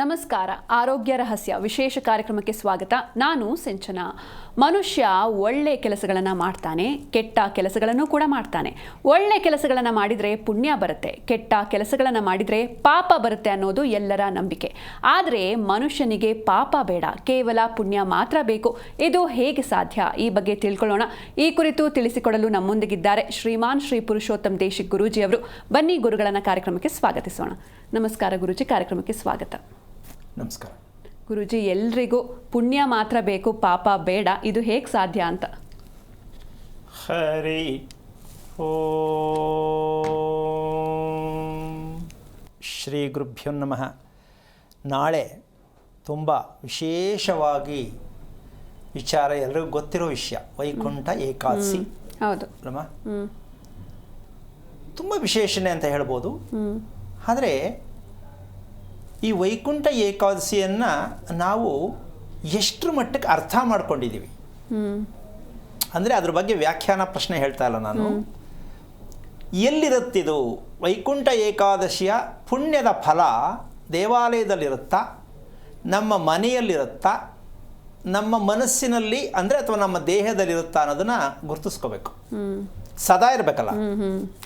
ನಮಸ್ಕಾರ. ಆರೋಗ್ಯ ರಹಸ್ಯ ವಿಶೇಷ ಕಾರ್ಯಕ್ರಮಕ್ಕೆ ಸ್ವಾಗತ. ನಾನು ಸಿಂಚನಾ. ಮನುಷ್ಯ ಒಳ್ಳೆ ಕೆಲಸಗಳನ್ನು ಮಾಡ್ತಾನೆ, ಕೆಟ್ಟ ಕೆಲಸಗಳನ್ನು ಕೂಡ ಮಾಡ್ತಾನೆ. ಒಳ್ಳೆ ಕೆಲಸಗಳನ್ನು ಮಾಡಿದರೆ ಪುಣ್ಯ ಬರುತ್ತೆ, ಕೆಟ್ಟ ಕೆಲಸಗಳನ್ನು ಮಾಡಿದರೆ ಪಾಪ ಬರುತ್ತೆ ಅನ್ನೋದು ಎಲ್ಲರ ನಂಬಿಕೆ. ಆದರೆ ಮನುಷ್ಯನಿಗೆ ಪಾಪ ಬೇಡ, ಕೇವಲ ಪುಣ್ಯ ಮಾತ್ರ ಬೇಕು. ಇದು ಹೇಗೆ ಸಾಧ್ಯ? ಈ ಬಗ್ಗೆ ತಿಳ್ಕೊಳ್ಳೋಣ. ಈ ಕುರಿತು ತಿಳಿಸಿಕೊಡಲು ನಮ್ಮೊಂದಿಗಿದ್ದಾರೆ ಶ್ರೀಮಾನ್ ಶ್ರೀ ಪುರುಷೋತ್ತಮ್ ದೇಶಿಕ್ ಗುರೂಜಿ ಅವರು. ಬನ್ನಿ ಗುರುಗಳನ್ನ ಕಾರ್ಯಕ್ರಮಕ್ಕೆ ಸ್ವಾಗತಿಸೋಣ. ನಮಸ್ಕಾರ ಗುರೂಜಿ, ಕಾರ್ಯಕ್ರಮಕ್ಕೆ ಸ್ವಾಗತ. ನಮಸ್ಕಾರ ಗುರೂಜಿ. ಎಲ್ರಿಗೂ ಪುಣ್ಯ ಮಾತ್ರ ಬೇಕು, ಪಾಪ ಬೇಡ, ಇದು ಹೇಗೆ ಸಾಧ್ಯ ಅಂತ? ಹರಿ ಓಂ ಶ್ರೀ ಗುರುಭ್ಯೋ ನಮಃ. ನಾಳೆ ತುಂಬ ವಿಶೇಷವಾಗಿ ವಿಚಾರ, ಎಲ್ಲರಿಗೂ ಗೊತ್ತಿರೋ ವಿಷಯ, ವೈಕುಂಠ ಏಕಾದಶಿ. ಹೌದು ಅಲ್ಲಮ್ಮ, ತುಂಬ ವಿಶೇಷಣೆ ಅಂತ ಹೇಳ್ಬೋದು. ಆದರೆ ಈ ವೈಕುಂಠ ಏಕಾದಶಿಯನ್ನು ನಾವು ಎಷ್ಟರ ಮಟ್ಟಕ್ಕೆ ಅರ್ಥ ಮಾಡ್ಕೊಂಡಿದ್ದೀವಿ ಅಂದರೆ ಅದ್ರ ಬಗ್ಗೆ ವ್ಯಾಖ್ಯಾನ ಪ್ರಶ್ನೆ ಹೇಳ್ತಾ ಇಲ್ಲ ನಾನು. ಎಲ್ಲಿರುತ್ತಿದು ವೈಕುಂಠ ಏಕಾದಶಿಯ ಪುಣ್ಯದ ಫಲ? ದೇವಾಲಯದಲ್ಲಿರುತ್ತಾ, ನಮ್ಮ ಮನೆಯಲ್ಲಿರುತ್ತಾ, ನಮ್ಮ ಮನಸ್ಸಿನಲ್ಲಿ ಅಂದರೆ ಅಥವಾ ನಮ್ಮ ದೇಹದಲ್ಲಿರುತ್ತಾ ಅನ್ನೋದನ್ನು ಗುರುತಿಸ್ಕೋಬೇಕು. ಸದಾ ಇರಬೇಕಲ್ಲ.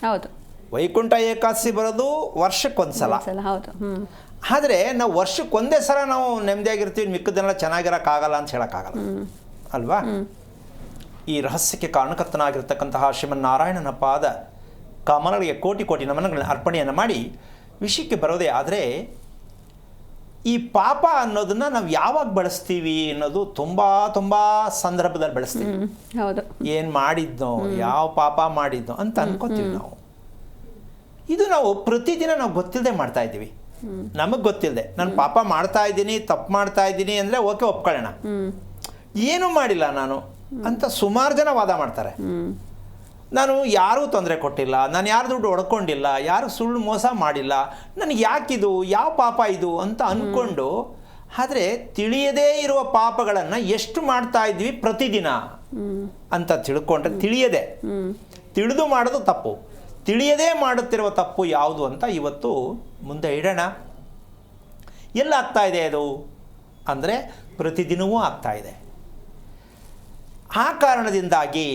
ಹೌದು. ವೈಕುಂಠ ಏಕಾದಶಿ ಬರೋದು ವರ್ಷಕ್ಕೊಂದ್ಸಲ. ಹೌದು. ಆದರೆ ನಾವು ವರ್ಷಕ್ಕೊಂದೇ ಸಲ ನಾವು ನೆಮ್ಮದಿಯಾಗಿರ್ತೀವಿ, ಮಿಕ್ಕದನ್ನೆಲ್ಲ ಚೆನ್ನಾಗಿರೋಕ್ಕಾಗಲ್ಲ ಅಂತ ಹೇಳೋಕ್ಕಾಗಲ್ಲ ಅಲ್ವಾ? ಈ ರಹಸ್ಯಕ್ಕೆ ಕಾರಣಕರ್ತನಾಗಿರ್ತಕ್ಕಂತಹ ಶ್ರೀಮನ್ನಾರಾಯಣನ ಪಾದ ಕಮಲಗಳಿಗೆ ಕೋಟಿ ಕೋಟಿ ನಮನಗಳನ್ನ ಅರ್ಪಣೆಯನ್ನು ಮಾಡಿ ವಿಷಯಕ್ಕೆ ಬರೋದೇ. ಆದರೆ ಈ ಪಾಪ ಅನ್ನೋದನ್ನು ನಾವು ಯಾವಾಗ ಬಳಸ್ತೀವಿ ಅನ್ನೋದು ತುಂಬ ತುಂಬ ಸಂದರ್ಭದಲ್ಲಿ ಬಳಸ್ತೀವಿ. ಹೌದು. ಏನು ಮಾಡಿದ್ನೋ, ಯಾವ ಪಾಪ ಮಾಡಿದ್ನೋ ಅಂತ ಅನ್ಕೋತೀವಿ ನಾವು. ಇದು ನಾವು ಪ್ರತಿದಿನ ನಾವು ಗೊತ್ತಿಲ್ಲದೆ ಮಾಡ್ತಾ ಇದ್ದೀವಿ. ನಮಗೆ ಗೊತ್ತಿಲ್ಲದೆ ನಾನು ಪಾಪ ಮಾಡ್ತಾ ಇದ್ದೀನಿ, ತಪ್ಪು ಮಾಡ್ತಾ ಇದ್ದೀನಿ ಅಂದರೆ ಓಕೆ, ಒಪ್ಕೊಳ್ಳೋಣ. ಏನೂ ಮಾಡಿಲ್ಲ ನಾನು ಅಂತ ಸುಮಾರು ಜನ ವಾದ ಮಾಡ್ತಾರೆ. ನಾನು ಯಾರೂ ತೊಂದರೆ ಕೊಟ್ಟಿಲ್ಲ, ನಾನು ಯಾರು ದುಡ್ಡು ಹೊಡ್ಕೊಂಡಿಲ್ಲ, ಯಾರು ಸುಳ್ಳು ಮೋಸ ಮಾಡಿಲ್ಲ, ನನಗೆ ಯಾಕಿದು, ಯಾವ ಪಾಪ ಇದು ಅಂತ ಅಂದ್ಕೊಂಡು, ಆದರೆ ತಿಳಿಯದೇ ಇರುವ ಪಾಪಗಳನ್ನು ಎಷ್ಟು ಮಾಡ್ತಾ ಇದ್ವಿ ಪ್ರತಿದಿನ ಅಂತ ತಿಳ್ಕೊಂಡ್ರೆ, ತಿಳಿದು ಮಾಡೋದು ತಪ್ಪು, ತಿಳಿಯದೇ ಮಾಡುತ್ತಿರುವ ತಪ್ಪು ಯಾವುದು ಅಂತ ಇವತ್ತು ಮುಂದೆ ಇಡೋಣ. ಎಲ್ಲ ಆಗ್ತಾ ಇದೆ ಅದು ಅಂದರೆ ಪ್ರತಿದಿನವೂ ಆಗ್ತಾ ಇದೆ. ಆ ಕಾರಣದಿಂದಾಗಿ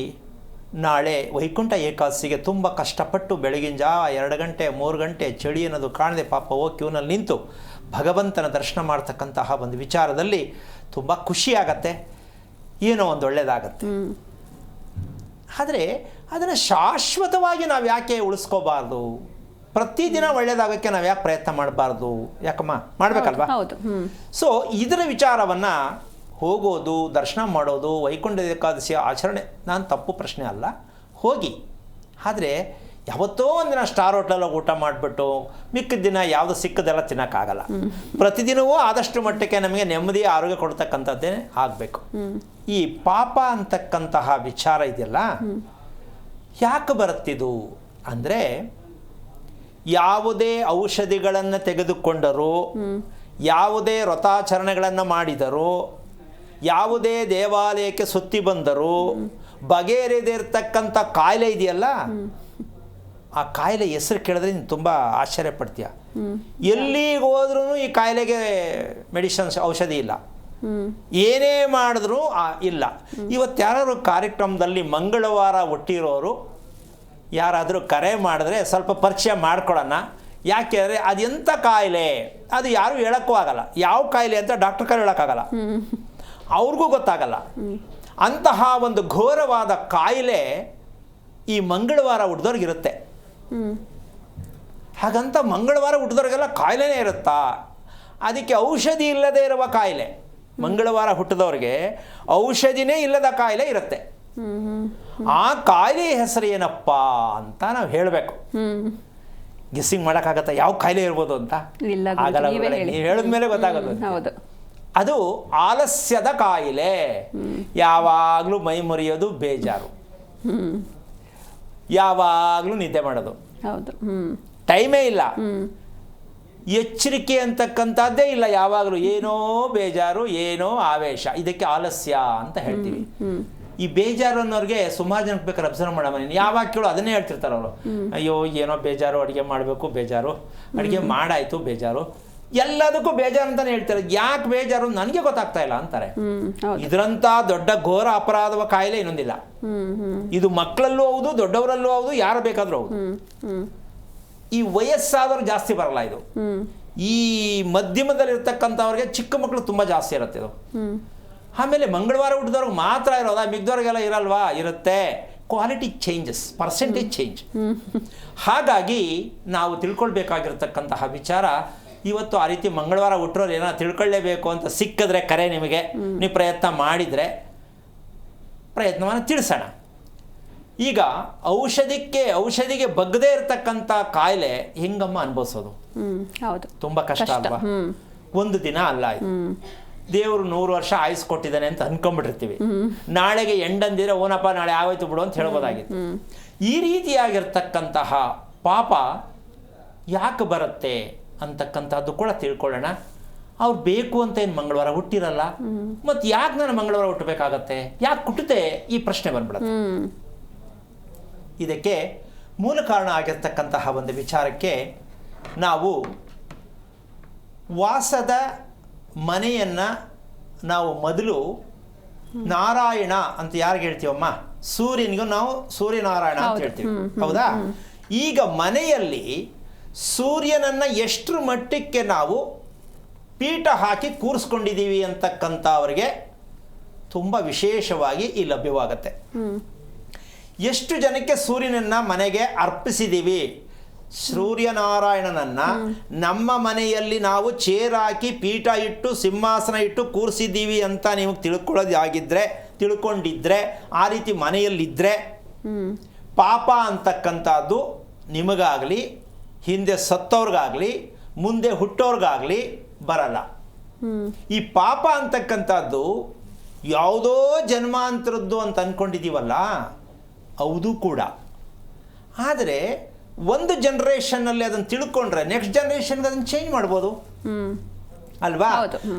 ನಾಳೆ ವೈಕುಂಠ ಏಕಾದಶಿಗೆ ತುಂಬ ಕಷ್ಟಪಟ್ಟು ಬೆಳಗಿನ ಜಾವ 2 ಗಂಟೆ 3 ಗಂಟೆ ಚಳಿ ಅನ್ನೋದು ಕಾಣದೆ ಪಾಪ ಹೋಗಿ ಕ್ಯೂನಲ್ಲಿ ನಿಂತು ಭಗವಂತನ ದರ್ಶನ ಮಾಡ್ತಕ್ಕಂತಹ ಒಂದು ವಿಚಾರದಲ್ಲಿ ತುಂಬ ಖುಷಿಯಾಗತ್ತೆ, ಏನೋ ಒಂದು ಒಳ್ಳೆಯದಾಗತ್ತೆ. ಆದರೆ ಅದನ್ನು ಶಾಶ್ವತವಾಗಿ ನಾವು ಯಾಕೆ ಉಳಿಸ್ಕೋಬಾರ್ದು? ಪ್ರತಿದಿನ ಒಳ್ಳೆಯದಾಗೋಕ್ಕೆ ನಾವು ಯಾಕೆ ಪ್ರಯತ್ನ ಮಾಡಬಾರ್ದು? ಯಾಕಮ್ಮ ಮಾಡಬೇಕಲ್ವಾ? ಸೊ ಇದರ ವಿಚಾರವನ್ನು ಹೋಗೋದು, ದರ್ಶನ ಮಾಡೋದು, ವೈಕುಂಠ ಏಕಾದಶಿಯ ಆಚರಣೆ ನಾನು ತಪ್ಪು ಪ್ರಶ್ನೆ ಅಲ್ಲ, ಹೋಗಿ. ಆದರೆ ಯಾವತ್ತೋ ಒಂದಿನ ಸ್ಟಾರ್ ಹೋಟೆಲಲ್ಲಿ ಊಟ ಮಾಡಿಬಿಟ್ಟು ಮಿಕ್ಕಿದ ದಿನ ಯಾವುದು ಸಿಕ್ಕದೆಲ್ಲ ತಿನ್ನೋಕ್ಕಾಗಲ್ಲ. ಪ್ರತಿದಿನವೂ ಆದಷ್ಟು ಮಟ್ಟಕ್ಕೆ ನಮಗೆ ನೆಮ್ಮದಿ ಆರೋಗ್ಯ ಕೊಡ್ತಕ್ಕಂಥದ್ದೇ ಆಗಬೇಕು. ಈ ಪಾಪ ಅಂತಕ್ಕಂತಹ ವಿಚಾರ ಇದೆಯಲ್ಲ, ಯಾಕೆ ಬರುತ್ತಿದು ಅಂದರೆ, ಯಾವುದೇ ಔಷಧಿಗಳನ್ನು ತೆಗೆದುಕೊಂಡರೂ, ಯಾವುದೇ ವ್ರತಾಚರಣೆಗಳನ್ನು ಮಾಡಿದರೂ, ಯಾವುದೇ ದೇವಾಲಯಕ್ಕೆ ಸುತ್ತಿ ಬಂದರೂ ಬಗೆಹರಿದಿರ್ತಕ್ಕಂಥ ಕಾಯಿಲೆ ಇದೆಯಲ್ಲ, ಆ ಕಾಯಿಲೆ ಹೆಸರು ಕೇಳಿದ್ರೆ ನೀನು ತುಂಬ ಆಶ್ಚರ್ಯ ಪಡ್ತೀಯ. ಎಲ್ಲಿಗೆ ಹೋದ್ರೂ ಈ ಕಾಯಿಲೆಗೆ ಮೆಡಿಸಿನ್ಸ್, ಔಷಧಿ ಇಲ್ಲ, ಏನೇ ಮಾಡಿದ್ರೂ ಇಲ್ಲ. ಇವತ್ತು ಯಾರಾದ್ರು ಕಾರ್ಯಕ್ರಮದಲ್ಲಿ ಮಂಗಳವಾರ ಹುಟ್ಟಿರೋರು ಯಾರಾದರೂ ಕರೆ ಮಾಡಿದ್ರೆ ಸ್ವಲ್ಪ ಪರಿಚಯ ಮಾಡ್ಕೊಳ್ಳೋಣ. ಯಾಕೆ ಅಂದರೆ ಅದೆಂಥ ಕಾಯಿಲೆ ಅದು ಯಾರೂ ಹೇಳೋಕ್ಕೂ ಆಗಲ್ಲ. ಯಾವ ಕಾಯಿಲೆ ಅಂತ ಡಾಕ್ಟರ್ ಕರೆ ಹೇಳೋಕ್ಕಾಗಲ್ಲ, ಅವ್ರಿಗೂ ಗೊತ್ತಾಗಲ್ಲ. ಅಂತಹ ಒಂದು ಘೋರವಾದ ಕಾಯಿಲೆ ಈ ಮಂಗಳವಾರ ಹುಟ್ಟಿದವ್ರಿಗಿರುತ್ತೆ. ಹಾಗಂತ ಮಂಗಳವಾರ ಹುಟ್ಟಿದವ್ರಿಗೆಲ್ಲ ಕಾಯಿಲೆನೇ ಇರುತ್ತಾ? ಅದಕ್ಕೆ ಔಷಧಿ ಇಲ್ಲದೆ ಇರುವ ಕಾಯಿಲೆ. ಮಂಗಳವಾರ ಹುಟ್ಟಿದವ್ರಿಗೆ ಔಷಧಿನೇ ಇಲ್ಲದ ಕಾಯಿಲೆ ಇರುತ್ತೆ. ಆ ಕಾಯಿಲೆ ಹೆಸರು ಏನಪ್ಪ ಅಂತ ನಾವು ಹೇಳಬೇಕು. ಗೆಸ್ಸಿಂಗ್ ಮಾಡೋಕ್ಕಾಗತ್ತಾ ಯಾವ ಕಾಯಿಲೆ ಇರ್ಬೋದು ಅಂತ? ಆಗಲ್ಲ. ನೀವು ಹೇಳಿದ ಮೇಲೆ ಗೊತ್ತಾಗೋದು. ಅದು ಆಲಸ್ಯದ ಕಾಯಿಲೆ. ಯಾವಾಗಲೂ ಮೈ ಮುರಿಯೋದು, ಬೇಜಾರು, ಯಾವಾಗಲೂ ನಿದ್ದೆ ಮಾಡೋದು, ಟೈಮೇ ಇಲ್ಲ, ಎಚ್ಚರಿಕೆ ಅಂತಕ್ಕಂಥದ್ದೇ ಇಲ್ಲ, ಯಾವಾಗಲೂ ಏನೋ ಬೇಜಾರು, ಏನೋ ಆವೇಶ. ಇದಕ್ಕೆ ಆಲಸ್ಯ ಅಂತ ಹೇಳ್ತೀವಿ. ಈ ಬೇಜಾರು ಅನ್ನೋರಿಗೆ ಸುಮಾರು ಜನಕ್ಕೆ ಬೇಕಾದ್ರೆ ಅಬ್ಸರ್ವ್ ಮಾಡಮ್ಮ, ನೀನು ಯಾವಾಗ ಕೇಳು ಅದನ್ನೇ ಹೇಳ್ತಿರ್ತಾರೆ ಅವರು. ಅಯ್ಯೋ ಏನೋ ಬೇಜಾರು, ಅಡುಗೆ ಮಾಡಬೇಕು ಬೇಜಾರು, ಅಡುಗೆ ಮಾಡಾಯಿತು ಬೇಜಾರು, ಎಲ್ಲದಕ್ಕೂ ಬೇಜಾರು ಅಂತಾನೆ ಹೇಳ್ತಾರೆ. ಯಾಕೆ ಬೇಜಾರು ನನಗೆ ಗೊತ್ತಾಗ್ತಾ ಇಲ್ಲ ಅಂತಾರೆ. ಹೌದು. ಇದರಂತ ದೊಡ್ಡ ಘೋರ ಅಪರಾಧವ ಕಾಯಿಲೆ ಇನ್ನೊಂದಿಲ್ಲ. ಇದು ಮಕ್ಕಳಲ್ಲೂ ಹೌದು, ದೊಡ್ಡವರಲ್ಲೂ ಹೌದು, ಯಾರು ಬೇಕಾದ್ರೂ ಹೌದು. ಈ ವಯಸ್ಸಾದವ್ರು ಜಾಸ್ತಿ ಬರಲ್ಲ ಇದು. ಈ ಮಧ್ಯಮದಲ್ಲಿರ್ತಕ್ಕಂಥವ್ರಿಗೆ ಚಿಕ್ಕ ಮಕ್ಕಳು ತುಂಬ ಜಾಸ್ತಿ ಇರುತ್ತೆ ಇದು. ಆಮೇಲೆ ಮಂಗಳವಾರ ಹುಟ್ಟಿದವ್ರಿಗೆ ಮಾತ್ರ ಇರೋದಾ, ಮಿಗ್ದವ್ರಿಗೆಲ್ಲ ಇರಲ್ವಾ? ಇರುತ್ತೆ. Quality changes, percentage change. ಹಾಗಾಗಿ ನಾವು ತಿಳ್ಕೊಳ್ಬೇಕಾಗಿರ್ತಕ್ಕಂತಹ ವಿಚಾರ ಇವತ್ತು ಆ ರೀತಿ ಮಂಗಳವಾರ ಹುಟ್ಟರೋರು ಏನೋ ತಿಳ್ಕೊಳ್ಳೇಬೇಕು ಅಂತ ಸಿಕ್ಕಿದ್ರೆ ಕರೆ ನಿಮಗೆ, ನೀವು ಪ್ರಯತ್ನ ಮಾಡಿದರೆ ಪ್ರಯತ್ನವನ್ನು ತಿಳಿಸೋಣ. ಈಗ ಔಷಧಿಗೆ ಬಗ್ಗದೇ ಇರತಕ್ಕಂಥ ಕಾಯಿಲೆ ಹೆಂಗಮ್ಮ ಅನುಭವಿಸೋದು? ಹೌದು, ತುಂಬ ಕಷ್ಟ ಅಲ್ವಾ? ಒಂದು ದಿನ ಅಲ್ಲ ಇದು. ದೇವರು 100 ವರ್ಷ ಆಯುಸ್ ಕೊಟ್ಟಿದ್ದಾನೆ ಅಂತ ಅನ್ಕೊಂಡ್ಬಿಟ್ಟಿರ್ತೀವಿ. ನಾಳೆಗೆ ಎಂಡಂದಿದ್ರೆ ಓನಪ್ಪ ನಾಳೆ ಆಗೋಯ್ತು ಬಿಡು ಅಂತ ಹೇಳ್ಬೋದಾಗಿತ್ತು. ಈ ರೀತಿಯಾಗಿರ್ತಕ್ಕಂತಹ ಪಾಪ ಯಾಕೆ ಬರುತ್ತೆ ಅಂತಕ್ಕಂಥದ್ದು ಕೂಡ ತಿಳ್ಕೊಳ್ಳೋಣ. ಅವ್ರು ಬೇಕು ಅಂತ ಏನು ಮಂಗಳವಾರ ಹುಟ್ಟಿರಲ್ಲ, ಮತ್ತು ಯಾಕೆ ನಾನು ಮಂಗಳವಾರ ಹುಟ್ಟಬೇಕಾಗತ್ತೆ, ಯಾಕೆ ಹುಟ್ಟುತ್ತೆ, ಈ ಪ್ರಶ್ನೆ ಬಂದ್ಬಿಡುತ್ತೆ. ಇದಕ್ಕೆ ಮೂಲ ಕಾರಣ ಆಗಿರ್ತಕ್ಕಂತಹ ಒಂದು ವಿಚಾರಕ್ಕೆ ನಾವು ವಾಸದ ಮನೆಯನ್ನು ನಾವು ಮೊದಲು ನಾರಾಯಣ ಅಂತ ಯಾರಿಗೆ ಹೇಳ್ತೀವಮ್ಮ? ಸೂರ್ಯನಿಗೂ ನಾವು ಸೂರ್ಯನಾರಾಯಣ ಅಂತ ಹೇಳ್ತೀವಿ, ಹೌದಾ? ಈಗ ಮನೆಯಲ್ಲಿ ಸೂರ್ಯನನ್ನು ಎಷ್ಟರ ಮಟ್ಟಕ್ಕೆ ನಾವು ಪೀಠ ಹಾಕಿ ಕೂರಿಸ್ಕೊಂಡಿದ್ದೀವಿ ಅಂತಕ್ಕಂಥವ್ರಿಗೆ ತುಂಬ ವಿಶೇಷವಾಗಿ ಈ ಲಭ್ಯವಾಗುತ್ತೆ. ಎಷ್ಟು ಜನಕ್ಕೆ ಸೂರ್ಯನನ್ನು ಮನೆಗೆ ಅರ್ಪಿಸಿದ್ದೀವಿ? ಸೂರ್ಯನಾರಾಯಣನನ್ನು ನಮ್ಮ ಮನೆಯಲ್ಲಿ ನಾವು ಚೇರ್ ಹಾಕಿ ಪೀಠ ಇಟ್ಟು ಸಿಂಹಾಸನ ಇಟ್ಟು ಕೂರಿಸಿದ್ದೀವಿ ಅಂತ ನೀವು ತಿಳ್ಕೊಂಡಿದ್ರೆ ಆ ರೀತಿ ಮನೆಯಲ್ಲಿದ್ದರೆ ಪಾಪ ಅಂತಕ್ಕಂಥದ್ದು ನಿಮಗಾಗಲಿ, ಹಿಂದೆ ಸತ್ತವ್ರಿಗಾಗಲಿ, ಮುಂದೆ ಹುಟ್ಟೋರ್ಗಾಗಲಿ ಬರಲ್ಲ. ಈ ಪಾಪ ಅಂತಕ್ಕಂಥದ್ದು ಯಾವುದೋ ಜನ್ಮಾಂತರದ್ದು ಅಂತ ಅಂದ್ಕೊಂಡಿದ್ದೀವಲ್ಲ, ಹೌದು ಕೂಡ. ಆದರೆ ಒಂದು ಜನ್ರೇಷನ್ನಲ್ಲಿ ಅದನ್ನು ತಿಳ್ಕೊಂಡ್ರೆ ನೆಕ್ಸ್ಟ್ ಜನ್ರೇಷನ್ಗೆ ಅದನ್ನು ಚೇಂಜ್ ಮಾಡ್ಬೋದು ಅಲ್ವಾ?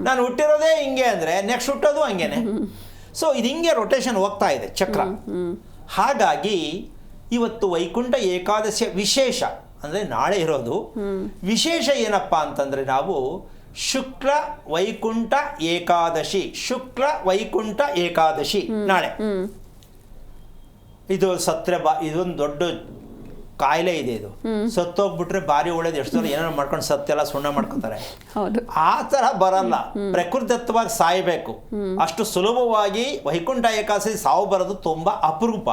ನಾನು ಹುಟ್ಟಿರೋದೇ ಹಿಂಗೆ ಅಂದರೆ ನೆಕ್ಸ್ಟ್ ಹುಟ್ಟೋದು ಹಂಗೇನೆ. ಸೊ ಇದು ಹಿಂಗೆ ರೊಟೇಷನ್ ಹೋಗ್ತಾ ಇದೆ ಚಕ್ರ. ಹಾಗಾಗಿ ಇವತ್ತು ವೈಕುಂಠ ಏಕಾದಶಿಯ ವಿಶೇಷ ಅಂದರೆ ನಾಳೆ ಇರೋದು ವಿಶೇಷ ಏನಪ್ಪ ಅಂತಂದರೆ, ನಾವು ಶುಕ್ಲ ವೈಕುಂಠ ಏಕಾದಶಿ ನಾಳೆ. ಇದು ಇದೊಂದು ದೊಡ್ಡ ಕಾಯಿಲೆ ಇದೆ. ಇದು ಸತ್ತೋಗ್ಬಿಟ್ರೆ ಭಾರಿ ಒಳ್ಳೇದು. ಎಷ್ಟು ಜನ ಏನಾರು ಮಾಡ್ಕೊಂಡು ಸತ್ತೆಲ್ಲ ಸುಣ್ಣ ಮಾಡ್ಕೊತಾರೆ. ಆ ಥರ ಬರಲ್ಲ. ಪ್ರಕೃತಿದತ್ತವಾಗಿ ಸಾಯಬೇಕು. ಅಷ್ಟು ಸುಲಭವಾಗಿ ವೈಕುಂಠ ಏಕಾದಶಿ ಸಾವು ಬರೋದು ತುಂಬ ಅಪರೂಪ.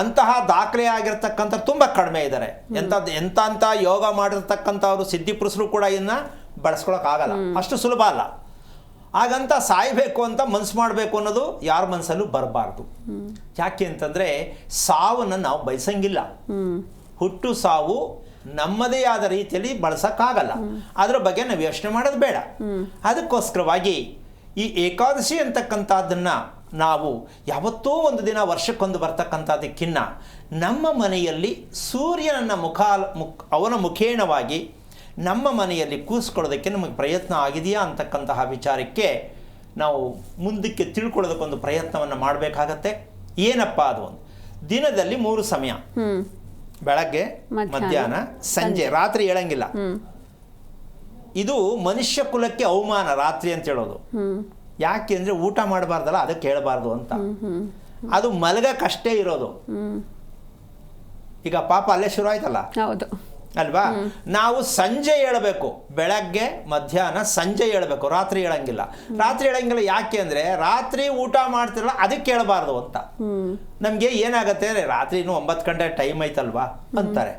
ಅಂತಹ ದಾಖಲೆ ಆಗಿರ್ತಕ್ಕಂಥ ತುಂಬ ಕಡಿಮೆ ಇದ್ದಾರೆ. ಎಂತ ಯೋಗ ಮಾಡಿರ್ತಕ್ಕಂಥವ್ರು ಸಿದ್ಧಿಪುರುಷರು ಕೂಡ ಇದನ್ನ ಬಳಸ್ಕೊಳಕ್ಕಾಗಲ್ಲ, ಅಷ್ಟು ಸುಲಭ ಅಲ್ಲ. ಹಾಗಂತ ಸಾಯಬೇಕು ಅಂತ ಮನಸ್ಸು ಮಾಡಬೇಕು ಅನ್ನೋದು ಯಾರ ಮನಸ್ಸಲ್ಲೂ ಬರಬಾರ್ದು. ಯಾಕೆ ಅಂತಂದರೆ ಸಾವನ್ನು ನಾವು ಬಯಸಂಗಿಲ್ಲ. ಹುಟ್ಟು ಸಾವು ನಮ್ಮದೇ ಆದ ರೀತಿಯಲ್ಲಿ ಬಳಸೋಕ್ಕಾಗಲ್ಲ. ಅದರ ಬಗ್ಗೆ ನಾವು ಯೋಚನೆ ಮಾಡೋದು ಬೇಡ. ಅದಕ್ಕೋಸ್ಕರವಾಗಿ ಈ ಏಕಾದಶಿ ಅಂತಕ್ಕಂಥದ್ದನ್ನು ನಾವು ಯಾವತ್ತೋ ಒಂದು ದಿನ ವರ್ಷಕ್ಕೊಂದು ಬರ್ತಕ್ಕಂಥದ್ದಕ್ಕಿನ್ನ ನಮ್ಮ ಮನೆಯಲ್ಲಿ ಸೂರ್ಯನನ್ನು ಅವನ ಮುಖೇಣವಾಗಿ ನಮ್ಮ ಮನೆಯಲ್ಲಿ ಕೂರಿಸ್ಕೊಳ್ಳೋದಕ್ಕೆ ನಮಗೆ ಪ್ರಯತ್ನ ಆಗಿದೆಯಾ ಅಂತಕ್ಕಂತಹ ವಿಚಾರಕ್ಕೆ ನಾವು ಮುಂದಕ್ಕೆ ತಿಳ್ಕೊಳ್ಳೋದಕ್ಕೊಂದು ಪ್ರಯತ್ನವನ್ನು ಮಾಡಬೇಕಾಗತ್ತೆ. ಏನಪ್ಪ ಅದು? ಒಂದು ದಿನದಲ್ಲಿ 3 ಸಮಯ, ಬೆಳಗ್ಗೆ, ಮಧ್ಯಾಹ್ನ, ಸಂಜೆ. ರಾತ್ರಿ ಹೇಳಂಗಿಲ್ಲ. ಇದು ಮನುಷ್ಯ ಕುಲಕ್ಕೆ ಅವಮಾನ ರಾತ್ರಿ ಅಂತ ಹೇಳೋದು. ಯಾಕೆ ಅಂದರೆ ಊಟ ಮಾಡಬಾರ್ದಲ್ಲ, ಅದಕ್ಕೆ ಹೇಳಬಾರ್ದು ಅಂತ. ಅದು ಮಲಗಕ್ಕಷ್ಟೇ ಇರೋದು. ಈಗ ಪಾಪ ಅಲ್ಲೇ ಶುರು ಆಯ್ತಲ್ಲ, ಹೌದು ಅಲ್ವಾ? ನಾವು ಸಂಜೆ ಹೇಳಬೇಕು, ಬೆಳಗ್ಗೆ, ಮಧ್ಯಾಹ್ನ, ಸಂಜೆ ಹೇಳಬೇಕು. ರಾತ್ರಿ ಹೇಳಂಗಿಲ್ಲ. ಯಾಕೆ ಅಂದರೆ ರಾತ್ರಿ ಊಟ ಮಾಡ್ತಿರಲ್ಲ, ಅದಕ್ಕೆ ಹೇಳಬಾರ್ದು ಅಂತ. ನಮಗೆ ಏನಾಗತ್ತೆ, ರಾತ್ರಿ ಇನ್ನೂ 9 ಗಂಟೆ ಟೈಮ್ ಐತಲ್ವಾ ಅಂತಾರೆ.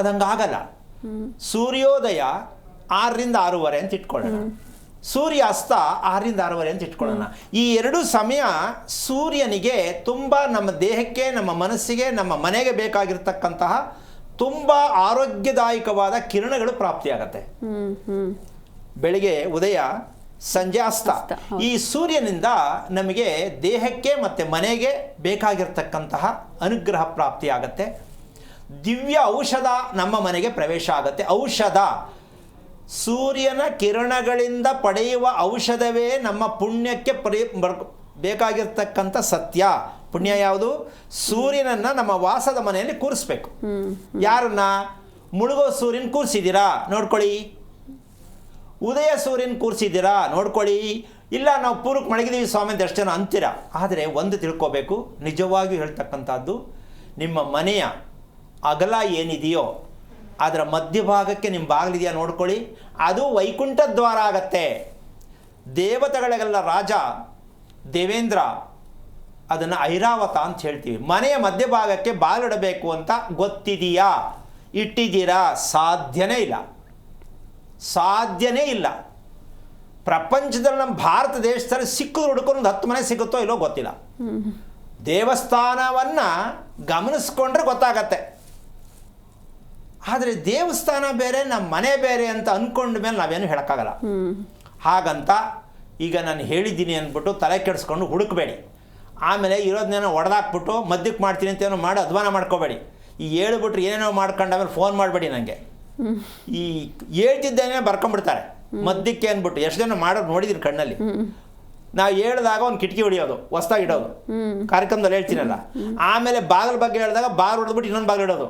ಅದಂಗಾಗಲ್ಲ. ಸೂರ್ಯೋದಯ 6ರಿಂದ 6:30 ಅಂತ ಇಟ್ಕೊಳ್ಳೋಣ. ಸೂರ್ಯಾಸ್ತ 6ರಿಂದ 6:30 ಅಂತ ಇಟ್ಕೊಳ್ಳೋಣ. ಈ 2 ಸಮಯ ಸೂರ್ಯನಿಗೆ ತುಂಬ ನಮ್ಮ ದೇಹಕ್ಕೆ, ನಮ್ಮ ಮನಸ್ಸಿಗೆ, ನಮ್ಮ ಮನೆಗೆ ಬೇಕಾಗಿರ್ತಕ್ಕಂತಹ ತುಂಬ ಆರೋಗ್ಯದಾಯಕವಾದ ಕಿರಣಗಳು ಪ್ರಾಪ್ತಿಯಾಗತ್ತೆ. ಬೆಳಿಗ್ಗೆ ಉದಯ, ಸಂಜೆ ಅಸ್ತ. ಈ ಸೂರ್ಯನಿಂದ ನಮಗೆ ದೇಹಕ್ಕೆ ಮತ್ತು ಮನೆಗೆ ಬೇಕಾಗಿರ್ತಕ್ಕಂತಹ ಅನುಗ್ರಹ ಪ್ರಾಪ್ತಿಯಾಗತ್ತೆ. ದಿವ್ಯ ಔಷಧ ನಮ್ಮ ಮನೆಗೆ ಪ್ರವೇಶ ಆಗುತ್ತೆ. ಔಷಧ, ಸೂರ್ಯನ ಕಿರಣಗಳಿಂದ ಪಡೆಯುವ ಔಷಧವೇ ನಮ್ಮ ಪುಣ್ಯಕ್ಕೆ ಬೇಕಾಗಿರ್ತಕ್ಕಂಥ ಸತ್ಯ. ಪುಣ್ಯ ಯಾವುದು? ಸೂರ್ಯನನ್ನು ನಮ್ಮ ವಾಸದ ಮನೆಯಲ್ಲಿ ಕೂರಿಸ್ಬೇಕು. ಯಾರನ್ನ? ಮುಳುಗೋ ಸೂರ್ಯನ ಕೂರಿಸಿದ್ದೀರಾ ನೋಡ್ಕೊಳ್ಳಿ. ಉದಯ ಸೂರ್ಯನ ಕೂರಿಸಿದ್ದೀರಾ ನೋಡ್ಕೊಳ್ಳಿ, ಇಲ್ಲ ನಾವು ಪೂರ್ವಕ್ಕೆ ಮಡಗಿದ್ದೀವಿ ಸ್ವಾಮಿ ಅಂತ ಎಷ್ಟು ಜನ ಅಂತೀರ. ಆದರೆ ಒಂದು ತಿಳ್ಕೋಬೇಕು, ನಿಜವಾಗಿಯೂ ಹೇಳ್ತಕ್ಕಂಥದ್ದು, ನಿಮ್ಮ ಮನೆಯ ಅಗಲ ಏನಿದೆಯೋ ಅದರ ಮಧ್ಯಭಾಗಕ್ಕೆ ನಿಮ್ಮ ಬಾಗಿಲಿದೆಯಾ ನೋಡ್ಕೊಳ್ಳಿ, ಅದು ವೈಕುಂಠ ದ್ವಾರ ಆಗತ್ತೆ. ದೇವತೆಗಳಿಗೆಲ್ಲ ರಾಜ ದೇವೇಂದ್ರ ಅದನ್ನು ಐರಾವತ ಅಂತ ಹೇಳ್ತೀವಿ. ಮನೆಯ ಮಧ್ಯಭಾಗಕ್ಕೆ ಬಾಗಿಲಿಡಬೇಕು ಅಂತ ಗೊತ್ತಿದೆಯಾ, ಇಟ್ಟಿದ್ದೀರಾ? ಸಾಧ್ಯನೇ ಇಲ್ಲ, ಸಾಧ್ಯನೇ ಇಲ್ಲ. ಪ್ರಪಂಚದಲ್ಲಿ ನಮ್ಮ ಭಾರತ ದೇಶದಲ್ಲಿ ಸಿಕ್ಕಿದ್ರು ಹುಡ್ಕೊಂಡು 10 ಮನೆ ಸಿಗುತ್ತೋ ಇಲ್ಲೋ ಗೊತ್ತಿಲ್ಲ. ದೇವಸ್ಥಾನವನ್ನು ಗಮನಿಸ್ಕೊಂಡ್ರೆ ಗೊತ್ತಾಗತ್ತೆ. ಆದರೆ ದೇವಸ್ಥಾನ ಬೇರೆ ನಮ್ಮ ಮನೆ ಬೇರೆ ಅಂತ ಅಂದ್ಕೊಂಡ ಮೇಲೆ ನಾವೇನು ಹೇಳೋಕ್ಕಾಗಲ್ಲ. ಹಾಗಂತ ಈಗ ನಾನು ಹೇಳಿದ್ದೀನಿ ಅಂದ್ಬಿಟ್ಟು ತಲೆ ಕೆಡಿಸ್ಕೊಂಡು ಹುಡುಕಬೇಡಿ. ಆಮೇಲೆ ಇರೋದನ್ನೇನೋ ಹೊಡೆದಾಕ್ಬಿಟ್ಟು ಮಧ್ಯಕ್ಕೆ ಮಾಡ್ತೀನಿ ಅಂತ ಏನೋ ಮಾಡಿ ಅಧ್ವಾನ ಮಾಡ್ಕೋಬೇಡಿ. ಈ ಹೇಳ್ಬಿಟ್ರೆ ಏನೇನೋ ಮಾಡ್ಕೊಂಡು ಆಮೇಲೆ ಫೋನ್ ಮಾಡಬೇಡಿ ನನಗೆ. ಈ ಹೇಳ್ತಿದ್ದೇನೆ ಬರ್ಕೊಂಡ್ಬಿಡ್ತಾರೆ ಮಧ್ಯಕ್ಕೆ ಅಂದ್ಬಿಟ್ಟು. ಎಷ್ಟು ಜನ ಮಾಡೋದು ನೋಡಿದ್ದೀನಿ ಕಣ್ಣಲ್ಲಿ. ನಾವು ಹೇಳಿದಾಗ ಒಂದು ಕಿಟಕಿ ಹೊಡಿಯೋದು, ಹೊಸ್ದಾಗಿ ಇಡೋದು, ಕಾರ್ಯಕ್ರಮದಲ್ಲಿ ಹೇಳ್ತೀನಲ್ಲ. ಆಮೇಲೆ ಬಾಗಿಲ ಬಗ್ಗೆ ಹೇಳಿದಾಗ ಬಾಗಿಲು ಹೊಡೆದ್ಬಿಟ್ಟು ಇನ್ನೊಂದು ಬಾಗಿಲು ಇಡೋದು.